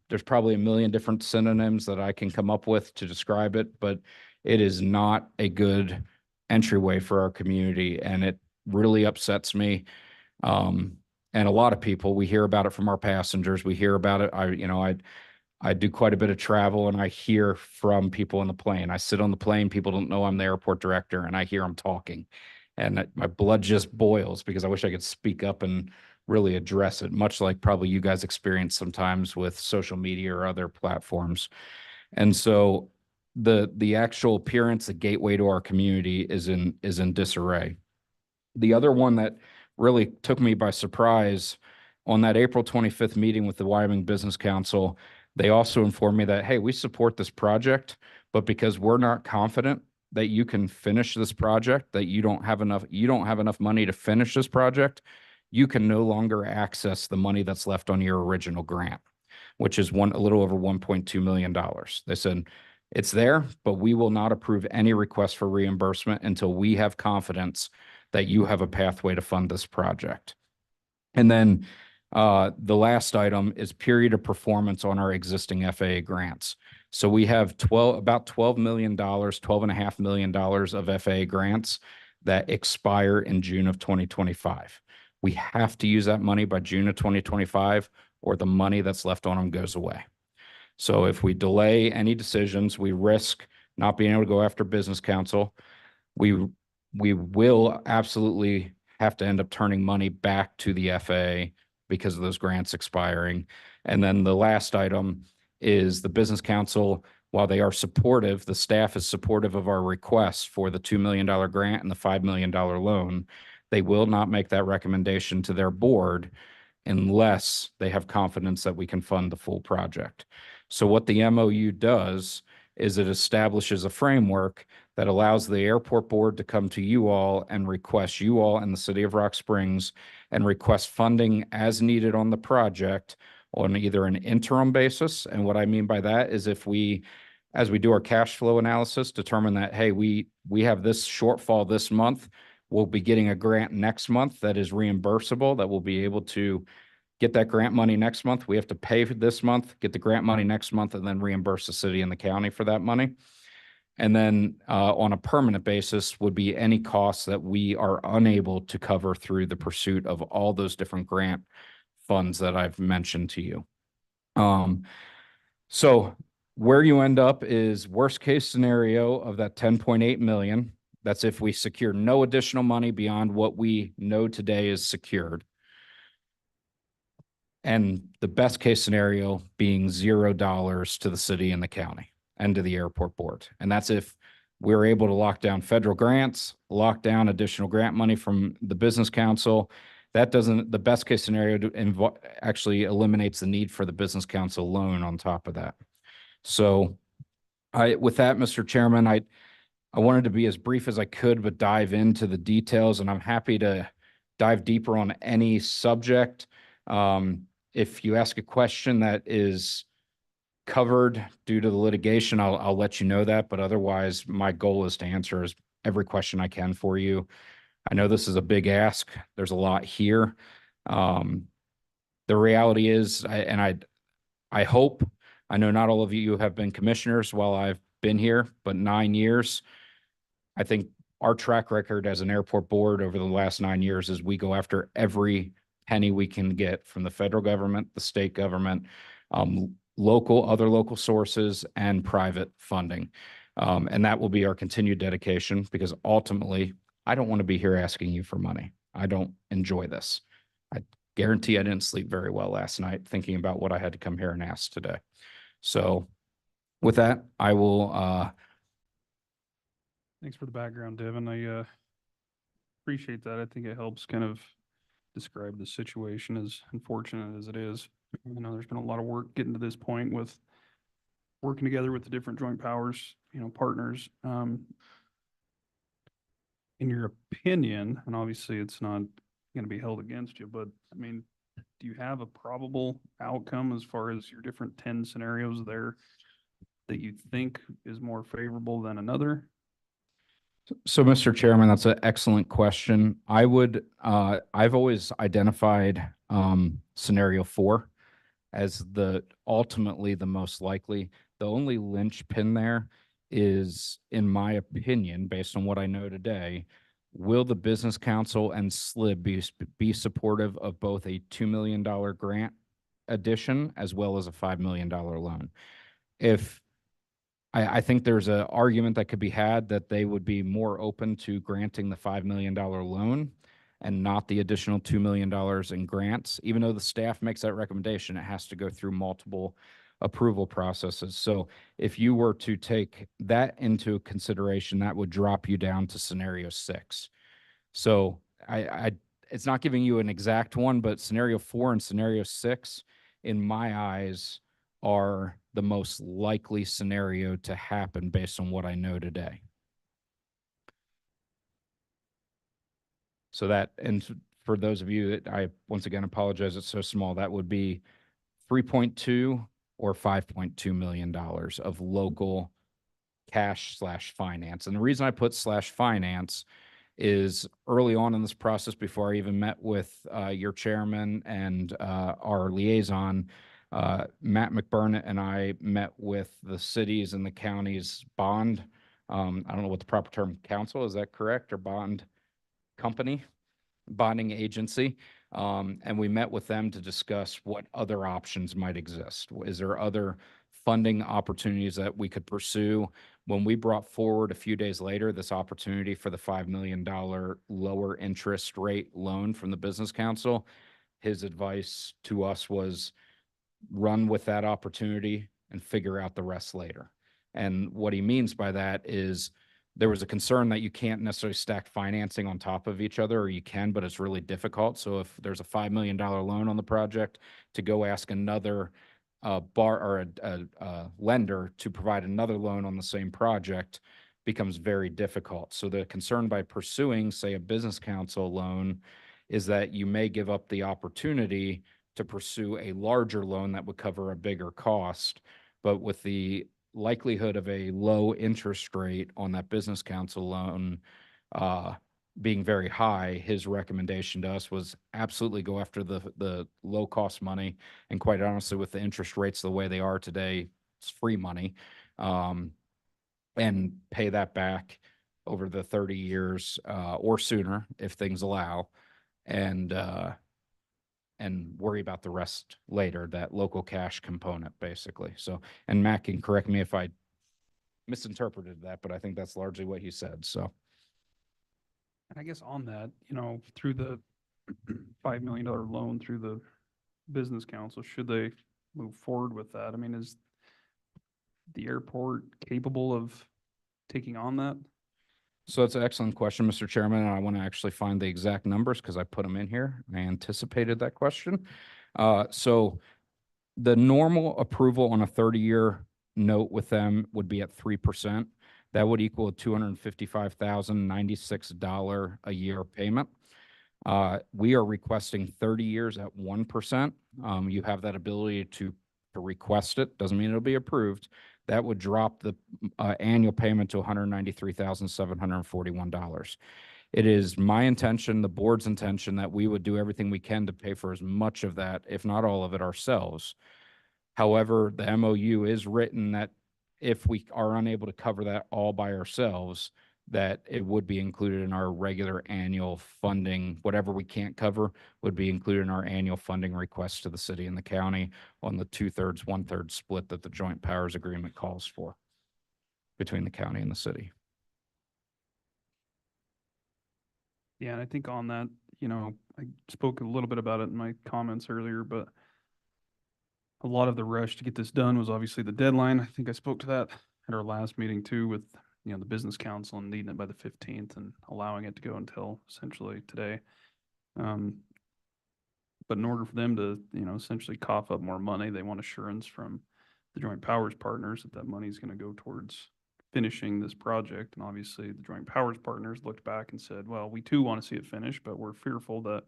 There's probably a million different synonyms that I can come up with to describe it, but it is not a good entryway for our community, and it really upsets me. And a lot of people, we hear about it from our passengers. We hear about it. I do quite a bit of travel, and I hear from people in the plane. I sit on the plane. People don't know I'm the airport director, and I hear them talking, and my blood just boils because I wish I could speak up and really address it, much like probably you guys experience sometimes with social media or other platforms. And so the actual appearance, the gateway to our community is in disarray. The other one that really took me by surprise on that April 25th meeting with the Wyoming Business Council, they also informed me that, hey, we support this project, but because we're not confident that you can finish this project, that you don't have enough money to finish this project, you can no longer access the money that's left on your original grant, which is a little over $1.2 million. They said, it's there, but we will not approve any request for reimbursement until we have confidence that you have a pathway to fund this project. And then the last item is period of performance on our existing FAA grants. So we have about $12 million, $12.5 million of FAA grants that expire in June of 2025. We have to use that money by June of 2025, or the money that's left on them goes away. So if we delay any decisions, we risk not being able to go after business council. We will absolutely have to end up turning money back to the FAA because of those grants expiring. And then the last item is the business council, while they are supportive, the staff is supportive of our requests for the $2 million grant and the $5 million loan. They will not make that recommendation to their board unless they have confidence that we can fund the full project. So what the MOU does is it establishes a framework that allows the airport board to come to you all and request, you all in the city of Rock Springs, and request funding as needed on the project on either an interim basis. And what I mean by that is if we, as we do our cash flow analysis, determine that, hey, we have this shortfall this month, we'll be getting a grant next month that is reimbursable, that we'll be able to get that grant money next month. We have to pay for this month, get the grant money next month, and then reimburse the city and the county for that money. And then on a permanent basis would be any costs that we are unable to cover through the pursuit of all those different grant funds that I've mentioned to you. So where you end up is worst case scenario of that 10.8 million. That's if we secure no additional money beyond what we know today is secured. And the best case scenario being $0 to the city and the county and to the airport board. And that's if we're able to lock down federal grants, lock down additional grant money from the business council. That doesn't, the best case scenario actually eliminates the need for the business council loan on top of that. So with that, Mr. Chairman, I wanted to be as brief as I could, but dive into the details, and I'm happy to dive deeper on any subject. If you ask a question that is covered due to the litigation, I'll let you know that, but otherwise my goal is to answer every question I can for you. I know this is a big ask. There's a lot here. The reality is, I hope, I know not all of you have been commissioners while I've been here, but 9 years. I think our track record as an airport board over the last 9 years is we go after every penny we can get from the federal government, the state government, other local sources, and private funding. And that will be our continued dedication, because ultimately, I don't want to be here asking you for money. I don't enjoy this. I guarantee I didn't sleep very well last night thinking about what I had to come here and ask today. So with that, I will. Thanks for the background, Devin. I appreciate that. I think it helps kind of describe the situation, as unfortunate as it is. You know, there's been a lot of work getting to this point with working together with the different joint powers, partners. In your opinion, and obviously it's not going to be held against you, but I mean, do you have a probable outcome as far as your different 10 scenarios there that you think is more favorable than another? So, Mr. Chairman, that's an excellent question. I've always identified, scenario 4 as ultimately the most likely. The only linchpin there is, in my opinion, based on what I know today, will the Business Council and SLIB be supportive of both a $2 million grant addition as well as a $5 million loan? If I think there's an argument that could be had that they would be more open to granting the $5 million loan and not the additional $2 million in grants. Even though the staff makes that recommendation, it has to go through multiple approval processes. So if you were to take that into consideration, that would drop you down to scenario 6. So it's not giving you an exact one, but scenario 4 and scenario 6, in my eyes, are the most likely scenario to happen based on what I know today. So that, and for those of you that I once again apologize, it's so small, that would be 3.2 or $5.2 million of local cash/finance. And the reason I put /finance is early on in this process, before I even met with your chairman and our liaison, Matt McBurnett and I met with the cities and the county's bond. I don't know what the proper term, council, is that correct? Or bond company, bonding agency. And we met with them to discuss what other options might exist. Is there other funding opportunities that we could pursue? When we brought forward a few days later this opportunity for the $5 million lower interest rate loan from the Business Council, his advice to us was run with that opportunity and figure out the rest later. And what he means by that is there was a concern that you can't necessarily stack financing on top of each other, or you can, but it's really difficult. So if there's a $5 million loan on the project, to go ask another lender to provide another loan on the same project becomes very difficult. So the concern by pursuing, say, a Business Council loan is that you may give up the opportunity to pursue a larger loan that would cover a bigger cost. But with the likelihood of a low interest rate on that Business Council loan being very high, his recommendation to us was absolutely go after the low cost money. And quite honestly, with the interest rates the way they are today, it's free money, and pay that back over the 30 years or sooner if things allow, and worry about the rest later, that local cash component, basically. So, and Matt can correct me if I misinterpreted that, but I think that's largely what he said, so. And I guess on that, through the $5 million loan through the Business Council, should they move forward with that? I mean, is the airport capable of taking on that? So that's an excellent question, Mr. Chairman, and I want to actually find the exact numbers because I put them in here. I anticipated that question. So the normal approval on a 30-year note with them would be at 3%. That would equal a $255,096 a year payment. We are requesting 30 years at 1%. You have that ability to request it. Doesn't mean it'll be approved. That would drop the annual payment to $193,741. It is my intention, the board's intention, that we would do everything we can to pay for as much of that, if not all of it, ourselves. However, the MOU is written that if we are unable to cover that all by ourselves, that it would be included in our regular annual funding. Whatever we can't cover would be included in our annual funding request to the city and the county on the 2/3, 1/3 split that the joint powers agreement calls for between the county and the city. Yeah, and I think on that, I spoke a little bit about it in my comments earlier, but a lot of the rush to get this done was obviously the deadline. I think I spoke to that at our last meeting too, with the Business Council and needing it by the 15th and allowing it to go until essentially today. But in order for them to, essentially cough up more money, they want assurance from the joint powers partners that money is going to go towards finishing this project. And obviously the joint powers partners looked back and said, well, we too want to see it finished, but we're fearful that,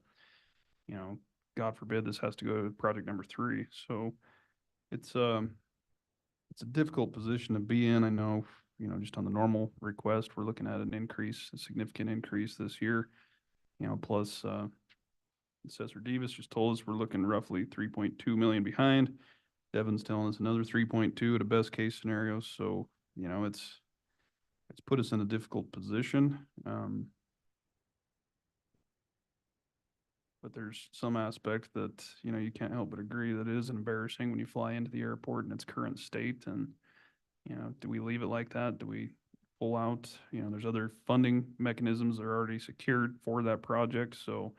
God forbid this has to go to project number 3. So it's, it's a difficult position to be in. I know, just on the normal request, we're looking at an increase, a significant increase this year. Plus, Assessor Davis just told us we're looking roughly 3.2 million behind. Devin's telling us another 3.2 at a best case scenario. So, it's put us in a difficult position. But there's some aspect that, you can't help but agree that it is embarrassing when you fly into the airport in its current state. And, do we leave it like that? Do we pull out? There's other funding mechanisms that are already secured for that project. So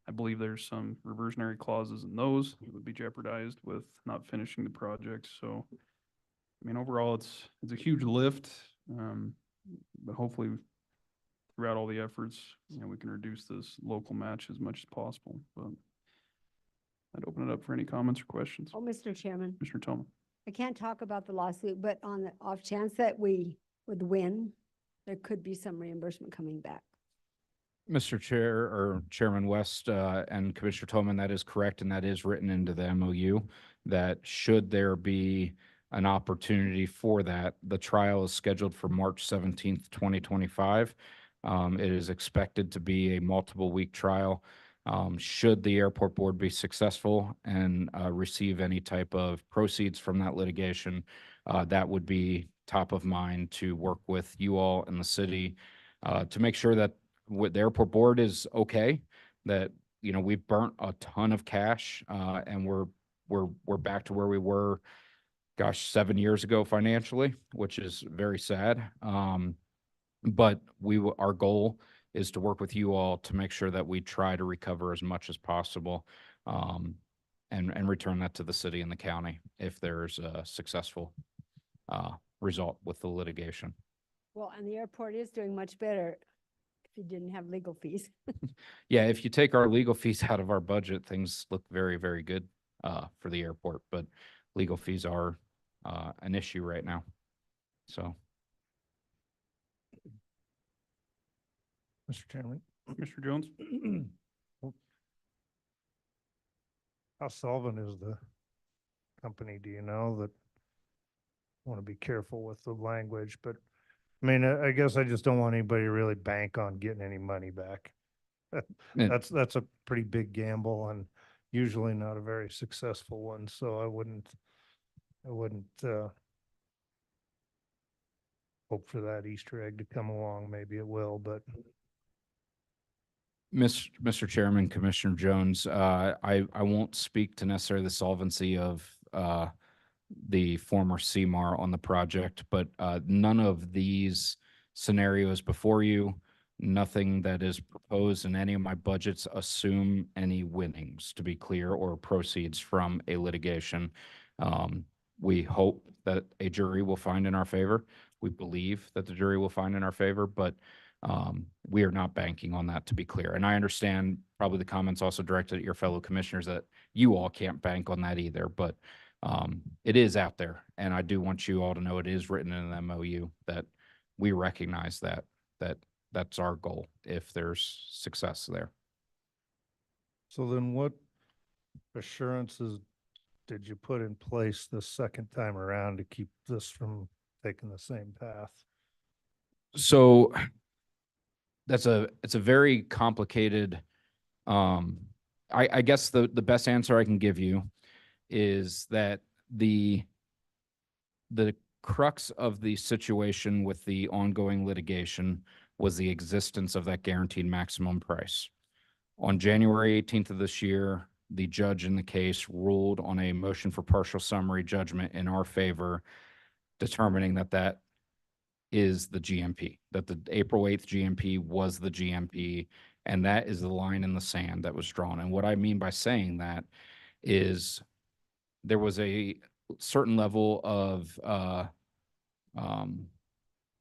I believe there's some reversionary clauses in those that would be jeopardized with not finishing the project. So, overall, it's a huge lift. But hopefully throughout all the efforts, we can reduce this local match as much as possible. But I'd open it up for any comments or questions. Oh, Mr. Chairman, Commissioner Tillman. I can't talk about the lawsuit, but on the off chance that we would win, there could be some reimbursement coming back. Mr. Chair or Chairman West and Commissioner Tillman, that is correct, and that is written into the MOU that should there be an opportunity for that, the trial is scheduled for March 17th, 2025. It is expected to be a multiple week trial. Should the airport board be successful and receive any type of proceeds from that litigation, that would be top of mind to work with you all in the city to make sure that the airport board is okay, that we've burnt a ton of cash and we're back to where we were, 7 years ago financially, which is very sad. But our goal is to work with you all to make sure that we try to recover as much as possible and return that to the city and the county if there's a successful result with the litigation. Well, and the airport is doing much better if you didn't have legal fees. Yeah, if you take our legal fees out of our budget, things look very, very good for the airport, but legal fees are an issue right now. So. Mr. Chairman. Mr. Jones. How solvent is the company? Do you know that? Want to be careful with the language, but I guess I just don't want anybody to really bank on getting any money back. That's a pretty big gamble and usually not a very successful one. So I wouldn't hope for that Easter egg to come along. Maybe it will, but. Mr. Chairman, Commissioner Jones, I won't speak to necessarily the solvency of the former CMAR on the project, but none of these scenarios before you, nothing that is proposed in any of my budgets assume any winnings, to be clear, or proceeds from a litigation. We hope that a jury will find in our favor. We believe that the jury will find in our favor, but we are not banking on that, to be clear. And I understand probably the comments also directed at your fellow commissioners that you all can't bank on that either, but it is out there. And I do want you all to know it is written in the MOU that we recognize that's our goal if there's success there. So then what assurances did you put in place the second time around to keep this from taking the same path? So it's a very complicated, I guess the best answer I can give you is that the crux of the situation with the ongoing litigation was the existence of that guaranteed maximum price. On January 18th of this year, the judge in the case ruled on a motion for partial summary judgment in our favor, determining that is the GMP, that the April 8th GMP was the GMP, and that is the line in the sand that was drawn. And what I mean by saying that is there was a certain level of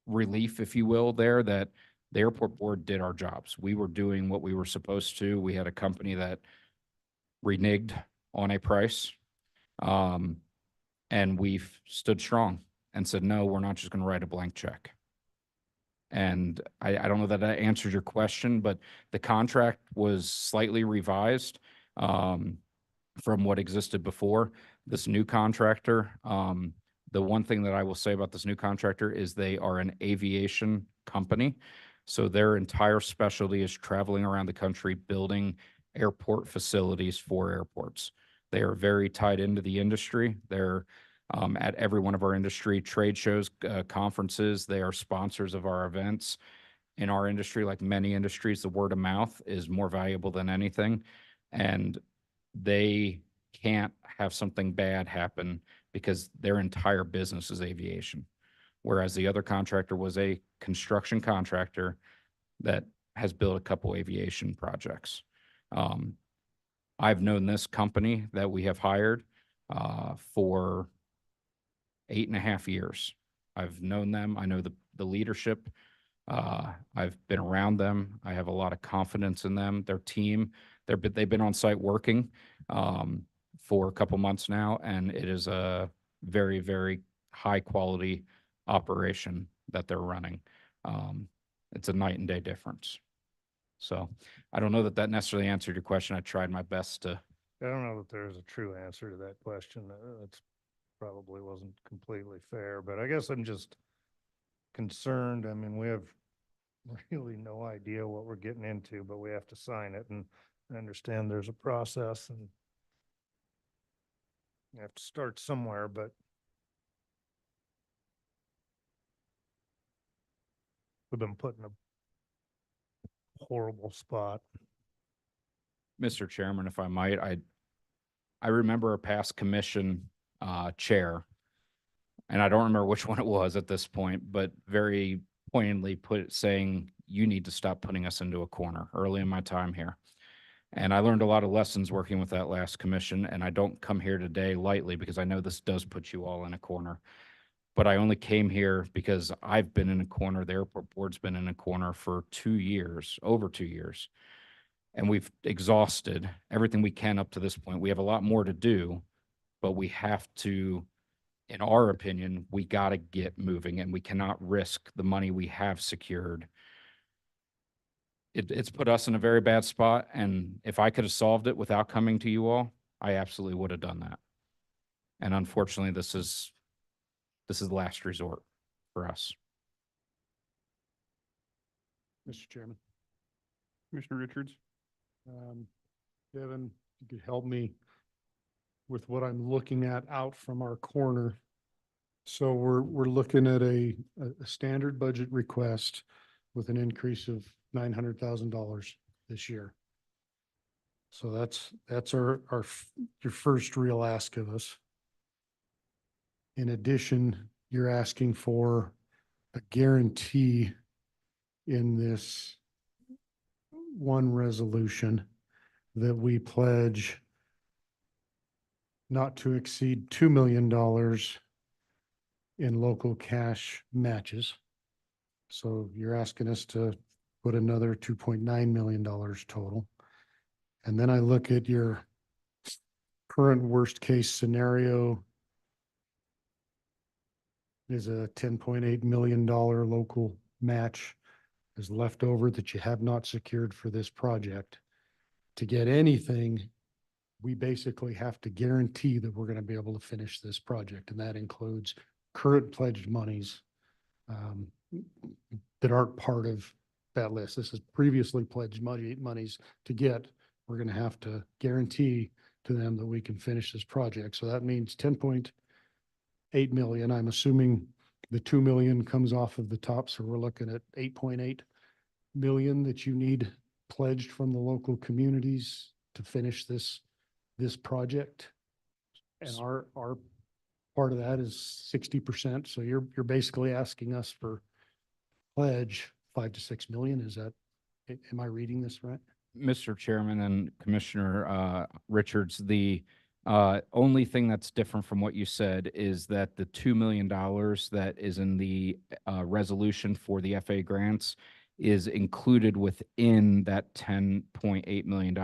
relief, if you will, there that the airport board did our jobs. We were doing what we were supposed to. We had a company that reneged on a price, and we've stood strong and said, no, we're not just going to write a blank check. And I don't know that that answers your question, but the contract was slightly revised from what existed before. This new contractor The one thing that I will say about this new contractor is they are an aviation company. So their entire specialty is traveling around the country building airport facilities for airports. They are very tied into the industry. They're at every one of our industry trade shows, conferences. They are sponsors of our events. In our industry, like many industries, the word of mouth is more valuable than anything. And they can't have something bad happen because their entire business is aviation. Whereas the other contractor was a construction contractor that has built a couple aviation projects. I've known this company that we have hired for 8.5 years. I've known them. I know the leadership. I've been around them. I have a lot of confidence in them. Their team, they've been on site working for a couple months now, and it is a very, very high quality operation that they're running. It's a night and day difference. So I don't know that that necessarily answered your question. I tried my best to. I don't know that there's a true answer to that question. That's probably wasn't completely fair, but I guess I'm just concerned. I mean, we have really no idea what we're getting into, but we have to sign it, and I understand there's a process and you have to start somewhere, but we've been put in a horrible spot. Mr. Chairman, if I might, I remember a past commission chair, and I don't remember which one it was at this point, but very poignantly saying, you need to stop putting us into a corner early in my time here. And I learned a lot of lessons working with that last commission, and I don't come here today lightly because I know this does put you all in a corner. But I only came here because I've been in a corner. The airport board's been in a corner for 2 years, over 2 years. And we've exhausted everything we can up to this point. We have a lot more to do, but we have to, in our opinion, we got to get moving, and we cannot risk the money we have secured. It's put us in a very bad spot, and if I could have solved it without coming to you all, I absolutely would have done that. And unfortunately, this is last resort for us. Mr. Chairman. Commissioner Richards? Devin, you could help me with what I'm looking at out from our corner. So we're looking at a standard budget request with an increase of $900,000 this year. So that's your first real ask of us. In addition, you're asking for a guarantee in this one resolution that we pledge not to exceed $2 million in local cash matches. So you're asking us to put another $2.9 million total. And then I look at your current worst case scenario is a $10.8 million local match is left over that you have not secured for this project. To get anything, we basically have to guarantee that we're going to be able to finish this project. And that includes current pledged monies that aren't part of that list. This is previously pledged monies to get. We're going to have to guarantee to them that we can finish this project. So that means 10.8 million. I'm assuming the 2 million comes off of the top. So we're looking at 8.8 million that you need pledged from the local communities to finish this project. And our part of that is 60%. So you're basically asking us for pledge 5 to 6 million. Is that, am I reading this right? Mr. Chairman and Commissioner Richards, the only thing that's different from what you said is that the $2 million that is in the resolution for the FA grants is included within that $10.8 million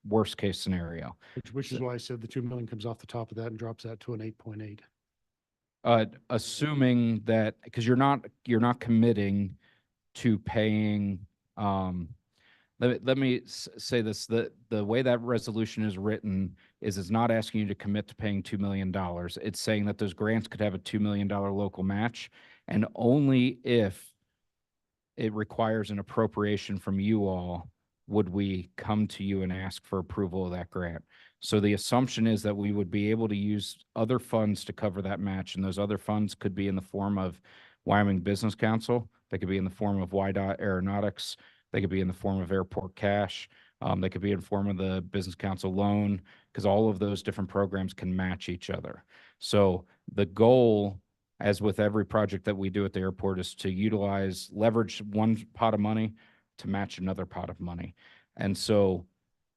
worst case scenario. Which is why I said the 2 million comes off the top of that and drops that to an 8.8. Assuming that, because you're not committing to paying let me say this, the way that resolution is written is it's not asking you to commit to paying $2 million. It's saying that those grants could have a $2 million local match, and only if it requires an appropriation from you all would we come to you and ask for approval of that grant. So the assumption is that we would be able to use other funds to cover that match, and those other funds could be in the form of Wyoming Business Council, they could be in the form of YDOT Aeronautics, they could be in the form of airport cash, they could be in the form of the Business Council loan, because all of those different programs can match each other. So the goal, as with every project that we do at the airport, is to leverage one pot of money to match another pot of money. And so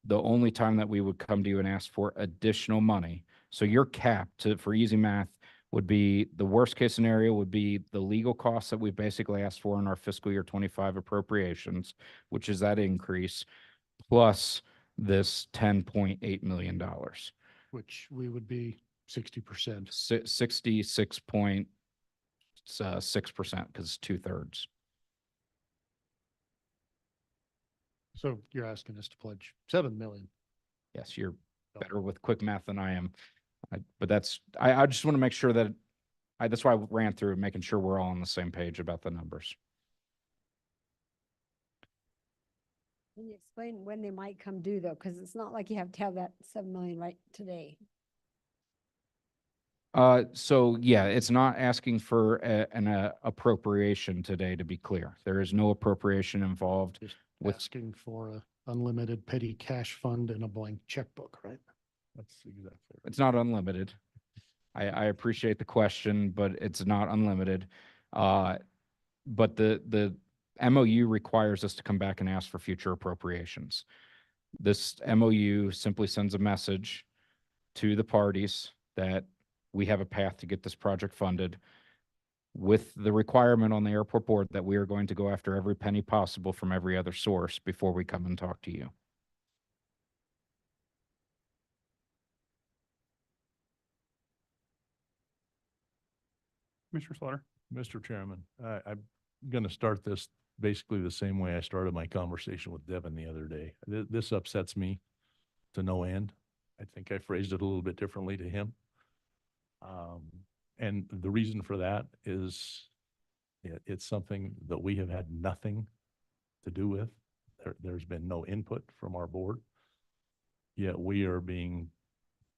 the only time that we would come to you and ask for additional money, so your cap for easy math would be, the worst case scenario would be the legal costs that we basically asked for in our fiscal year 25 appropriations, which is that increase, plus this $10.8 million. Which we would be 60%. 66.6%, because it's 2/3. So you're asking us to pledge 7 million. Yes, you're better with quick math than I am. But I just want to make sure that that's why I ran through making sure we're all on the same page about the numbers. Can you explain when they might come due though? Because it's not like you have to have that 7 million right today. So yeah, it's not asking for an appropriation today, to be clear. There is no appropriation involved. Just with asking for a unlimited petty cash fund and a blank checkbook, right? That's exactly. It's not unlimited. I appreciate the question, but it's not unlimited. But the MOU requires us to come back and ask for future appropriations. This MOU simply sends a message to the parties that we have a path to get this project funded, with the requirement on the airport board that we are going to go after every penny possible from every other source before we come and talk to you. Commissioner Slaughter. Mr. Chairman, I'm going to start this basically the same way I started my conversation with Devin the other day. This upsets me to no end. I think I phrased it a little bit differently to him. And the reason for that is it's something that we have had nothing to do with. There's been no input from our board, yet we are being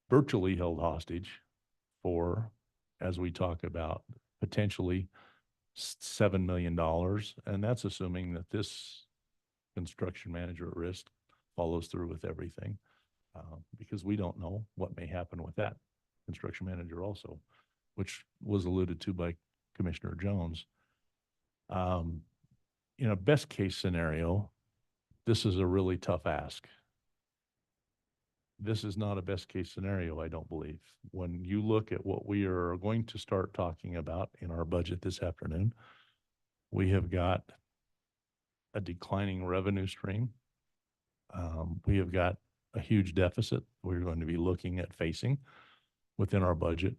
virtually held hostage for, as we talk about, potentially $7 million. And that's assuming that this construction manager at risk follows through with everything, because we don't know what may happen with that construction manager also, which was alluded to by Commissioner Jones. In a best case scenario, this is a really tough ask. This is not a best case scenario, I don't believe. When you look at what we are going to start talking about in our budget this afternoon, we have got a declining revenue stream. We have got a huge deficit we're going to be looking at facing within our budget.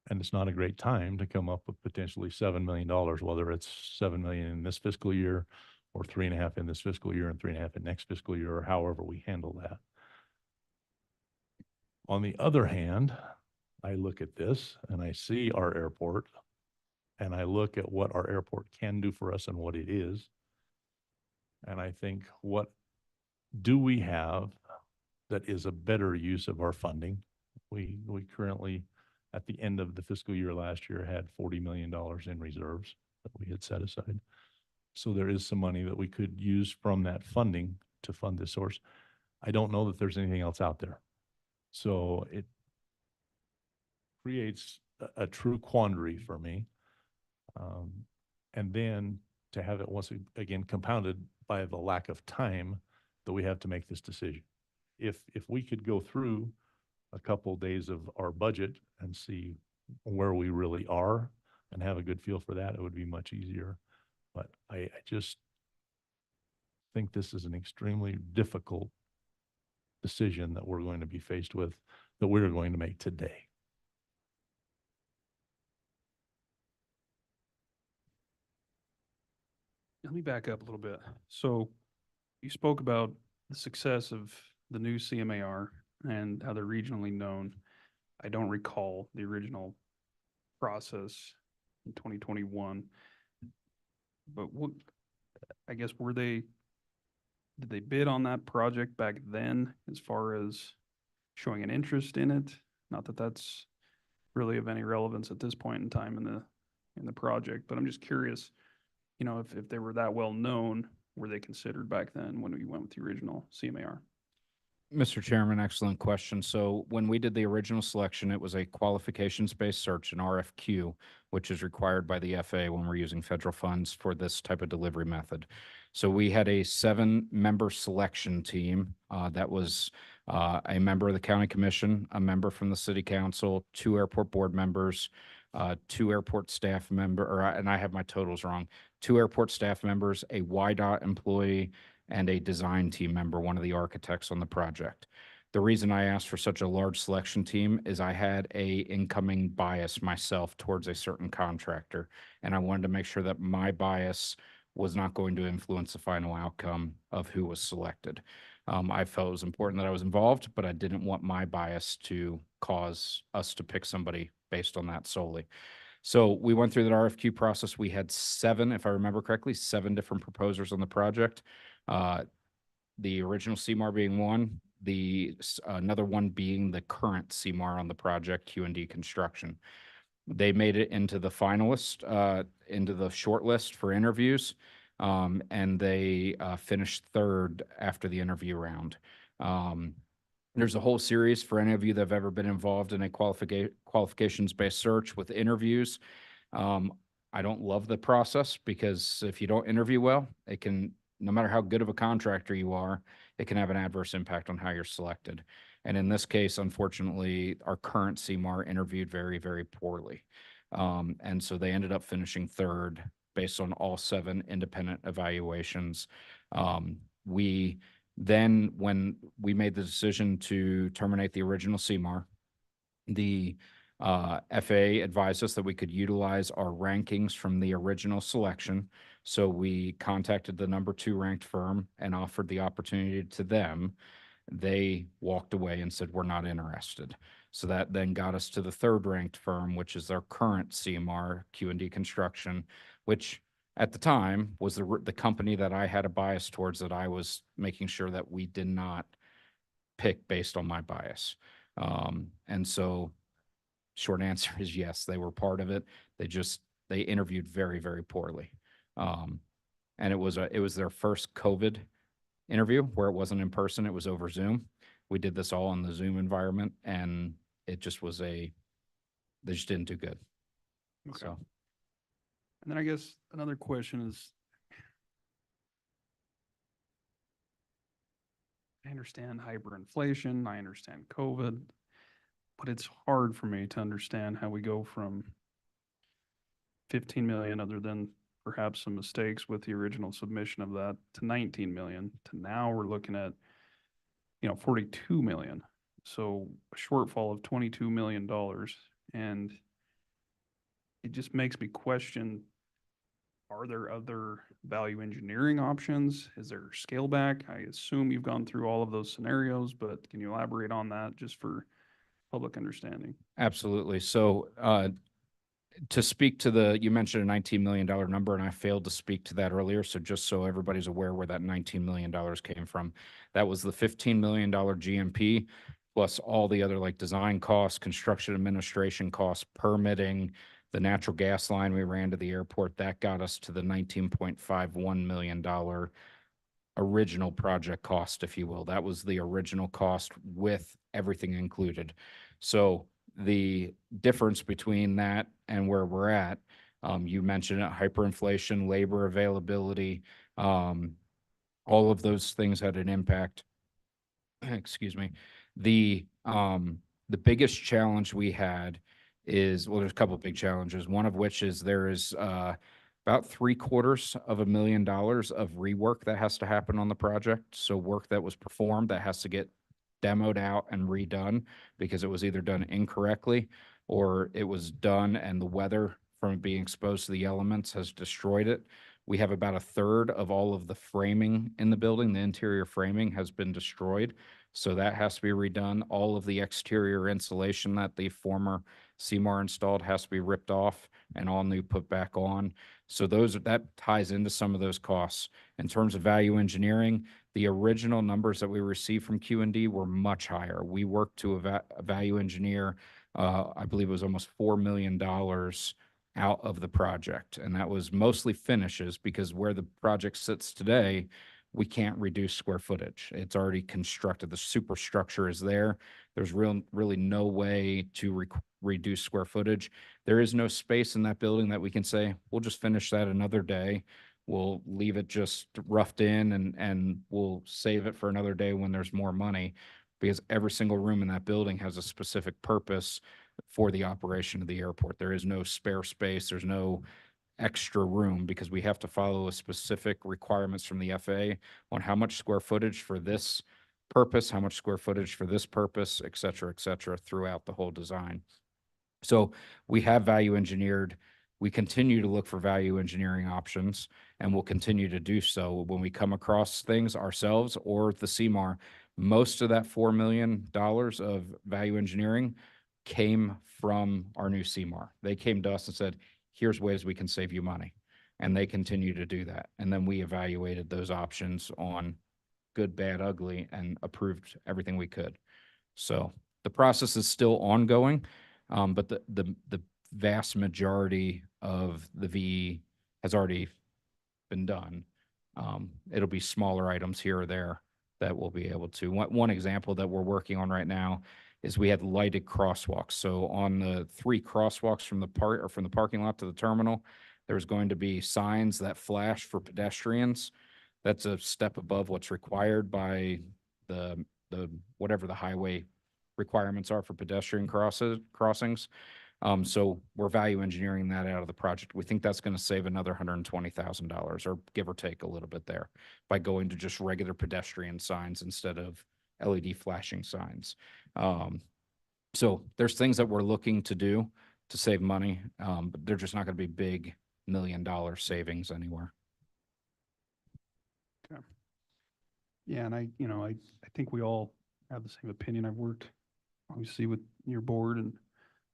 And it's not a great time to come up with potentially $7 million, whether it's 7 million in this fiscal year or 3.5 in this fiscal year and 3.5 in next fiscal year, or however we handle that. On the other hand, I look at this and I see our airport and I look at what our airport can do for us and what it is. And I think, what do we have that is a better use of our funding? We currently, at the end of the fiscal year last year, had $40 million in reserves that we had set aside. So there is some money that we could use from that funding to fund this source. I don't know that there's anything else out there. So it creates a true quandary for me. And then to have it once again compounded by the lack of time that we have to make this decision. If we could go through a couple of days of our budget and see where we really are and have a good feel for that, it would be much easier. But I just think this is an extremely difficult decision that we're going to be faced with, that we're going to make today. Let me back up a little bit. So You spoke about the success of the new CMAR and how they're regionally known. I don't recall the original process in 2021. But what, I guess, did they bid on that project back then as far as showing an interest in it? Not that that's really of any relevance at this point in time in the project, but I'm just curious, if they were that well known, were they considered back then when we went with the original CMAR? Mr. Chairman, excellent question. So when we did the original selection, it was a qualifications-based search, an RFQ, which is required by the FAA when we're using federal funds for this type of delivery method. So we had a 7-member selection team that was a member of the county commission, a member from the city council, 2 airport board members, 2 airport staff and I have my totals wrong, 2 airport staff members, a YDOT employee, and a design team member, one of the architects on the project. The reason I asked for such a large selection team is I had a incoming bias myself towards a certain contractor, and I wanted to make sure that my bias was not going to influence the final outcome of who was selected. I felt it was important that I was involved, but I didn't want my bias to cause us to pick somebody based on that solely. So we went through that RFQ process. We had 7, if I remember correctly, 7 different proposers on the project. The original CMAR being one, another one being the current CMAR on the project, Q&D Construction. They made it into the finalist, into the short list for interviews, and they finished 3rd after the interview round. There's a whole series for any of you that have ever been involved in a qualifications-based search with interviews. I don't love the process because if you don't interview well, it can, no matter how good of a contractor you are, it can have an adverse impact on how you're selected. And in this case, unfortunately, our current CMAR interviewed very, very poorly. And so they ended up finishing 3rd based on all 7 independent evaluations. When we made the decision to terminate the original CMAR, the FAA advised us that we could utilize our rankings from the original selection. So we contacted the number 2 ranked firm and offered the opportunity to them. They walked away and said, we're not interested. So that then got us to the 3rd ranked firm, which is our current CMR, Q&D Construction, which at the time was the company that I had a bias towards, that I was making sure that we did not pick based on my bias. And so short answer is yes, they were part of it. They interviewed very, very poorly. And it was their first COVID interview where it wasn't in person, it was over Zoom. We did this all in the Zoom environment, and it just they just didn't do good. Okay. So, And then I guess another question is, I understand hyperinflation, I understand COVID, but it's hard for me to understand how we go from 15 million, other than perhaps some mistakes with the original submission of that, to 19 million, to now we're looking at, 42 million. So a shortfall of $22 million. And it just makes me question, are there other value engineering options? Is there scale back? I assume you've gone through all of those scenarios, but can you elaborate on that just for public understanding? absolutely. So, to speak to you mentioned a $19 million number, and I failed to speak to that earlier. So just so everybody's aware where that $19 million came from, that was the $15 million GMP plus all the other like design costs, construction administration costs, permitting, the natural gas line we ran to the airport. That got us to the $19.51 million original project cost, if you will. That was the original cost with everything included. So the difference between that and where we're at, you mentioned it, hyperinflation, labor availability, all of those things had an impact. Excuse me. The biggest challenge we had is, well, there's a couple of big challenges. One of which is there is about $750,000 of rework that has to happen on the project. So work that was performed that has to get demoed out and redone because it was either done incorrectly or it was done and the weather from being exposed to the elements has destroyed it. We have about a third of all of the framing in the building. The interior framing has been destroyed. So that has to be redone. All of the exterior insulation that the former CMAR installed has to be ripped off and all new put back on. So that ties into some of those costs. In terms of value engineering, the original numbers that we received from Q&D were much higher. We worked to value engineer, I believe it was almost $4 million out of the project. And that was mostly finishes, because where the project sits today, we can't reduce square footage. It's already constructed. The superstructure is there. There's really no way to reduce square footage. There is no space in that building that we can say, we'll just finish that another day. We'll leave it just roughed in and we'll save it for another day when there's more money, because every single room in that building has a specific purpose for the operation of the airport. There is no spare space. There's no extra room, because we have to follow a specific requirements from the FAA on how much square footage for this purpose, how much square footage for this purpose, et cetera, throughout the whole design. So we have value engineered. We continue to look for value engineering options, and we'll continue to do so when we come across things ourselves or the CMAR. Most of that $4 million of value engineering came from our new CMAR. They came to us and said, here's ways we can save you money. And they continue to do that. And then we evaluated those options on good, bad, ugly, and approved everything we could. So the process is still ongoing, but the vast majority of the VE has already been done. It'll be smaller items here or there that we'll be able to. One example that we're working on right now is we had lighted crosswalks. So on the 3 crosswalks from the parking lot to the terminal, there's going to be signs that flash for pedestrians. That's a step above what's required by the whatever the highway requirements are for pedestrian crossings. So we're value engineering that out of the project. We think that's going to save another $120,000, or give or take a little bit there, by going to just regular pedestrian signs instead of LED flashing signs. So there's things that we're looking to do to save money, but they're just not going to be big $1 million savings anywhere. Okay. Yeah, and I think we all have the same opinion. I've worked obviously with your board and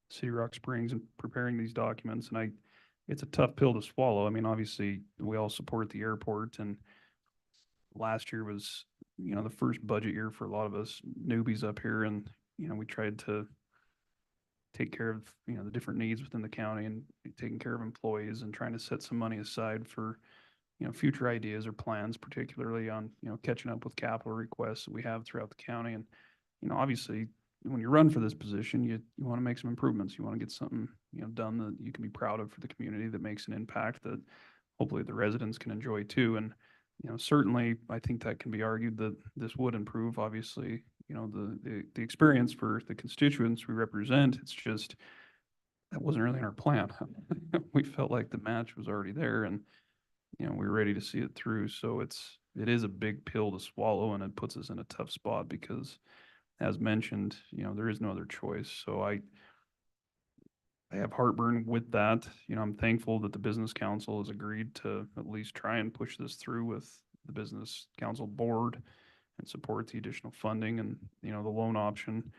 City Rock Springs and preparing these documents, and it's a tough pill to swallow. I mean, obviously we all support the airport, and last year was, the first budget year for a lot of us newbies up here, and, we tried to take care of, the different needs within the county and taking care of employees and trying to set some money aside for, future ideas or plans, particularly on, catching up with capital requests that we have throughout the county. And, obviously when you run for this position, you want to make some improvements. You want to get something, done that you can be proud of for the community, that makes an impact that hopefully the residents can enjoy too. And, certainly I think that can be argued that this would improve, obviously, the experience for the constituents we represent. It's just, that wasn't really in our plan. We felt like the match was already there, and, we were ready to see it through. So it is a big pill to swallow, and it puts us in a tough spot because, as mentioned, there is no other choice. So I have heartburn with that. I'm thankful that the business council has agreed to at least try and push this through with the business council board and support the additional funding and, the loan option.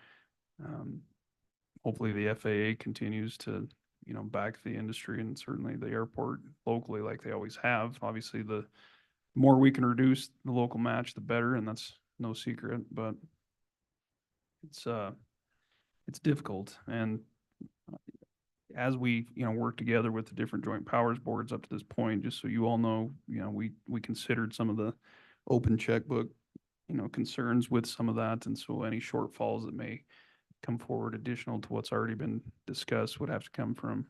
Hopefully the FAA continues to, back the industry, and certainly the airport locally, like they always have. Obviously, the more we can reduce the local match, the better, and that's no secret, but it's difficult. And as we, work together with the different joint powers boards up to this point, just so you all know, we considered some of the open checkbook, concerns with some of that. And so any shortfalls that may come forward additional to what's already been discussed would have to come from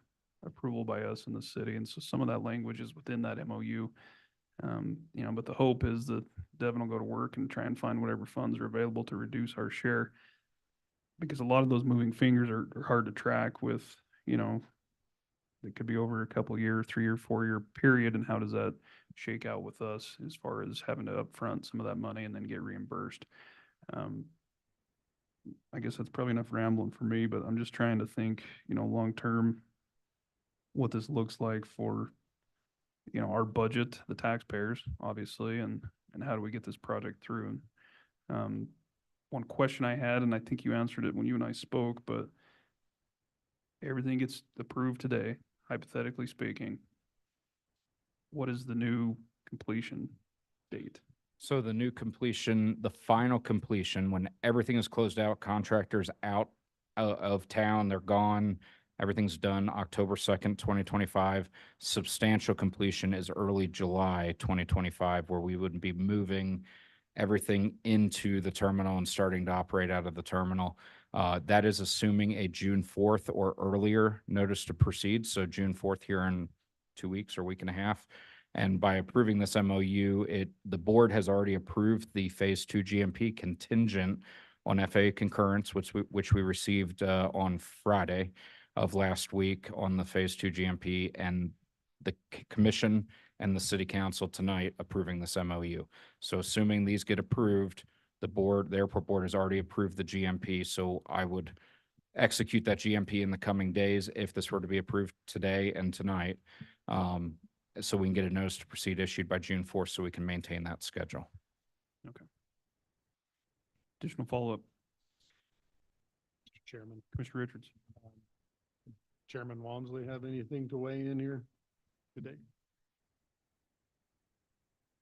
approval by us in the city. And so some of that language is within that MOU. But the hope is that Devin will go to work and try and find whatever funds are available to reduce our share, because a lot of those moving fingers are hard to track with, it could be over a couple year, 3 or 4 year period. And how does that shake out with us as far as having to upfront some of that money and then get reimbursed? I guess that's probably enough rambling for me, but I'm just trying to think, long term, what this looks like for our budget, the taxpayers, obviously, and how do we get this project through? And one question I had, and I think you answered it when you and I spoke, but everything gets approved today, hypothetically speaking. What is the new completion date? So the new completion, the final completion, when everything is closed out, contractors out of town, they're gone, everything's done, October 2nd, 2025. Substantial completion is early July 2025, where we would be moving everything into the terminal and starting to operate out of the terminal. That is assuming a June 4th or earlier notice to proceed. So June 4th here in 2 weeks or week and a half. And by approving this MOU, the board has already approved the Phase 2 GMP contingent on FAA concurrence, which we received on Friday of last week on the Phase 2 GMP, and the commission and the city council tonight approving this MOU. So assuming these get approved, the airport board has already approved the GMP. So I would execute that GMP in the coming days if this were to be approved today and tonight. So we can get a notice to proceed issued by June 4th so we can maintain that schedule. Okay. Additional follow-up, Mr. Chairman. Commissioner Richards. Chairman Walmsley have anything to weigh in here today?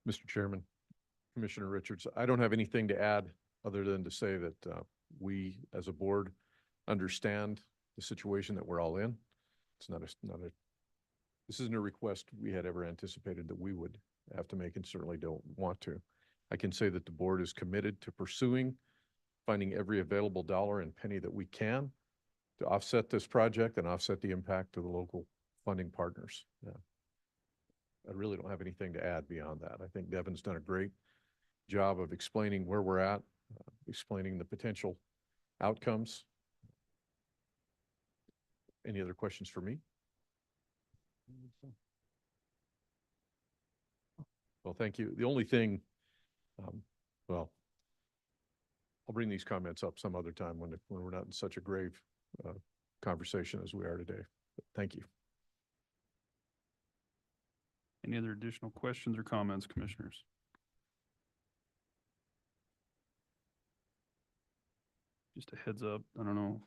Mr. Chairman, Commissioner Richards, I don't have anything to add other than to say that we, as a board, understand the situation that we're all in. It's this isn't a request we had ever anticipated that we would have to make, and certainly don't want to. I can say that the board is committed to pursuing, finding every available dollar and penny that we can to offset this project and offset the impact to the local funding partners. Yeah. I really don't have anything to add beyond that. I think Devin's done a great job of explaining where we're at, explaining the potential outcomes. Any other questions for me? Well, thank you. The only thing, well, I'll bring these comments up some other time when we're not in such a grave conversation as we are today. But thank you. Any other additional questions or comments, commissioners? Just a heads up, I don't know,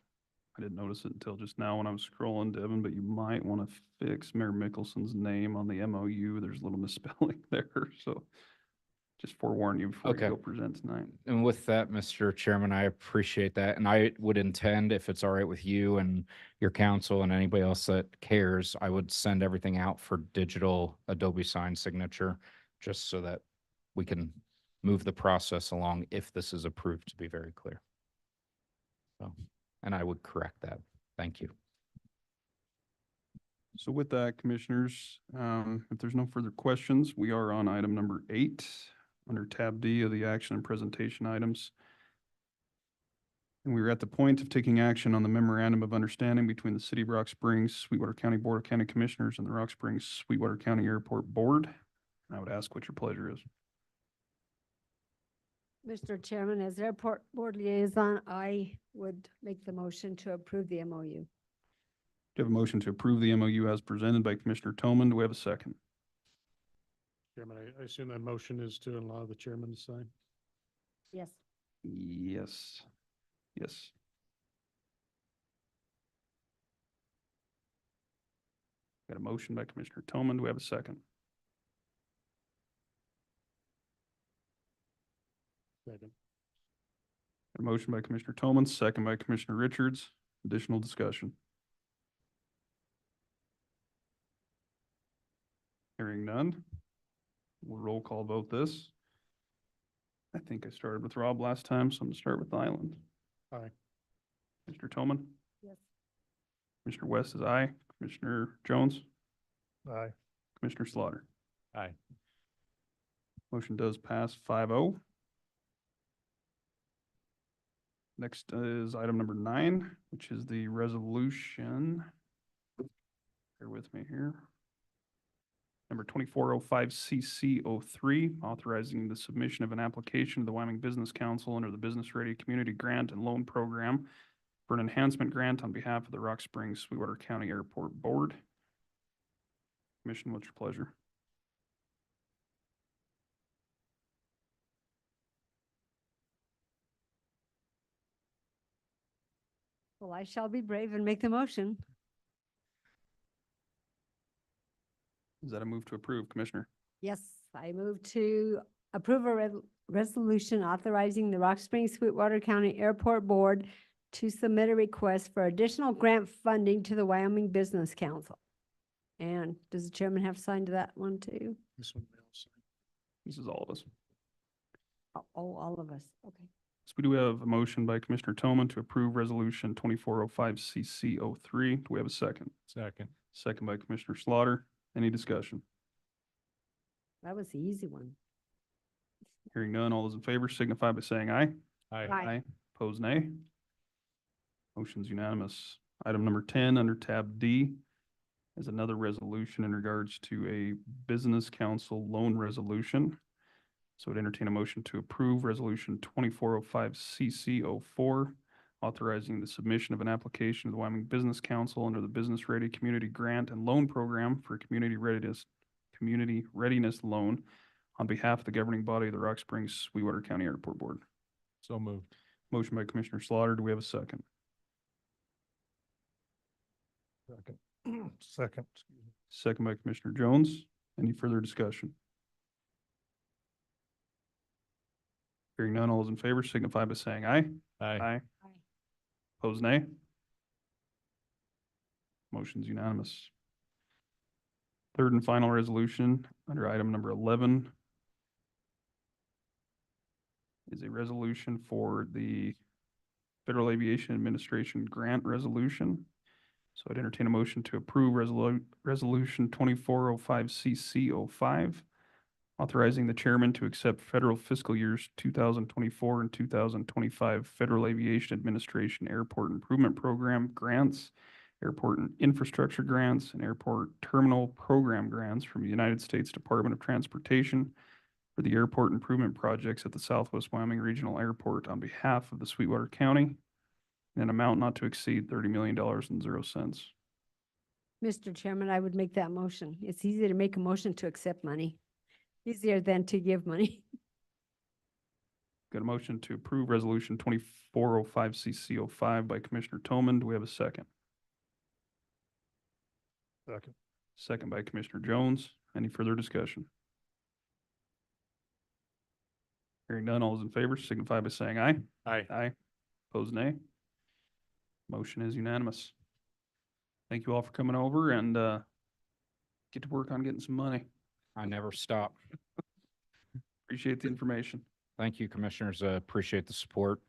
I didn't notice it until just now when I was scrolling, Devin, but you might want to fix Mayor Mickelson's name on the MOU. There's a little misspelling there, so just forewarn you before you Okay. go present tonight. And with that, Mr. Chairman, I appreciate that. And I would intend, if it's all right with you and your council and anybody else that cares, I would send everything out for digital Adobe sign signature, just so that we can move the process along if this is approved, to be very clear. So, and I would correct that. Thank you. So with that, commissioners, if there's no further questions, we are on item number 8 under tab D of the action and presentation items. And we are at the point of taking action on the memorandum of understanding between the City of Rock Springs, Sweetwater County Board of County Commissioners, and the Rock Springs Sweetwater County Airport Board. And I would ask what your pleasure is. Mr. Chairman, as Airport Board Liaison, I would make the motion to approve the MOU. Do you have a motion to approve the MOU as presented by Commissioner Toman? Do we have a second? Chairman, I assume that motion is to allow the chairman to sign? Yes. Yes. Yes. Got a motion by Commissioner Toman. Do we have a second? Second. Got a motion by Commissioner Toman, second by Commissioner Richards. Additional discussion. Hearing none. We'll roll call vote this. I think I started with Rob last time, so I'm gonna start with Island. Aye. Mr. Toman? Yes. Commissioner West is aye. Commissioner Jones? Aye. Commissioner Slaughter? Aye. Motion does pass 5-0. Next is item number 9, which is the resolution. Bear with me here. Number 2405CC03, authorizing the submission of an application to the Wyoming Business Council under the Business Ready Community Grant and Loan Program for an enhancement grant on behalf of the Rock Springs Sweetwater County Airport Board. Commission, what's your pleasure? Well, I shall be brave and make the motion. Is that a move to approve, Commissioner? Yes, I move to approve a resolution authorizing the Rock Springs Sweetwater County Airport Board to submit a request for additional grant funding to the Wyoming Business Council. And does the chairman have signed that one too? This one we all sign. This is all of us. Oh, all of us. Okay. So we do have a motion by Commissioner Toman to approve Resolution 2405CC03. Do we have a second? Second. Second by Commissioner Slaughter. Any discussion? That was the easy one. Hearing none, all those in favor signify by saying aye. Aye. Opposed, nay. Motion's unanimous. Item number 10 under tab D is another resolution in regards to a business council loan resolution. So I'd entertain a motion to approve Resolution 2405CC04, authorizing the submission of an application to the Wyoming Business Council under the Business Ready Community Grant and Loan Program for Community Readiness Loan on behalf of the governing body of the Rock Springs Sweetwater County Airport Board. So moved. Motion by Commissioner Slaughter. Do we have a second? Second. Second. Second by Commissioner Jones. Any further discussion? Hearing none, all those in favor signify by saying aye. Aye. Opposed, nay. Motion's unanimous. Third and final resolution under item number 11 is a resolution for the Federal Aviation Administration grant resolution. So I'd entertain a motion to approve Resolution 2405CC05, authorizing the chairman to accept federal fiscal years 2024 and 2025 Federal Aviation Administration Airport Improvement Program grants, airport and infrastructure grants, and airport terminal program grants from the United States Department of Transportation for the airport improvement projects at the Southwest Wyoming Regional Airport on behalf of the Sweetwater County in an amount not to exceed $30 million and 0 cents. Mr. Chairman, I would make that motion. It's easy to make a motion to accept money. Easier than to give money. Got a motion to approve Resolution 2405CC05 by Commissioner Toman. Do we have a second? Second. Second by Commissioner Jones. Any further discussion? Hearing none, all those in favor signify by saying aye. Aye. Opposed, nay. Motion is unanimous. Thank you all for coming over and get to work on getting some money. I never stop. Appreciate the information. Thank you, commissioners. Appreciate the support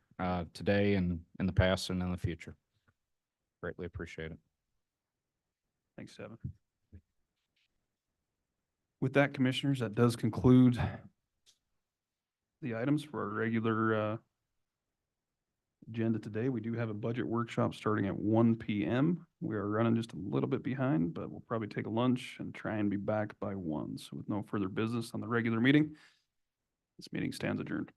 today and in the past and in the future. Greatly appreciate it. Thanks, Evan. With that, commissioners, that does conclude the items for our regular agenda today. We do have a budget workshop starting at 1 p.m. We are running just a little bit behind, but we'll probably take a lunch and try and be back by 1. So with no further business on the regular meeting, this meeting stands adjourned.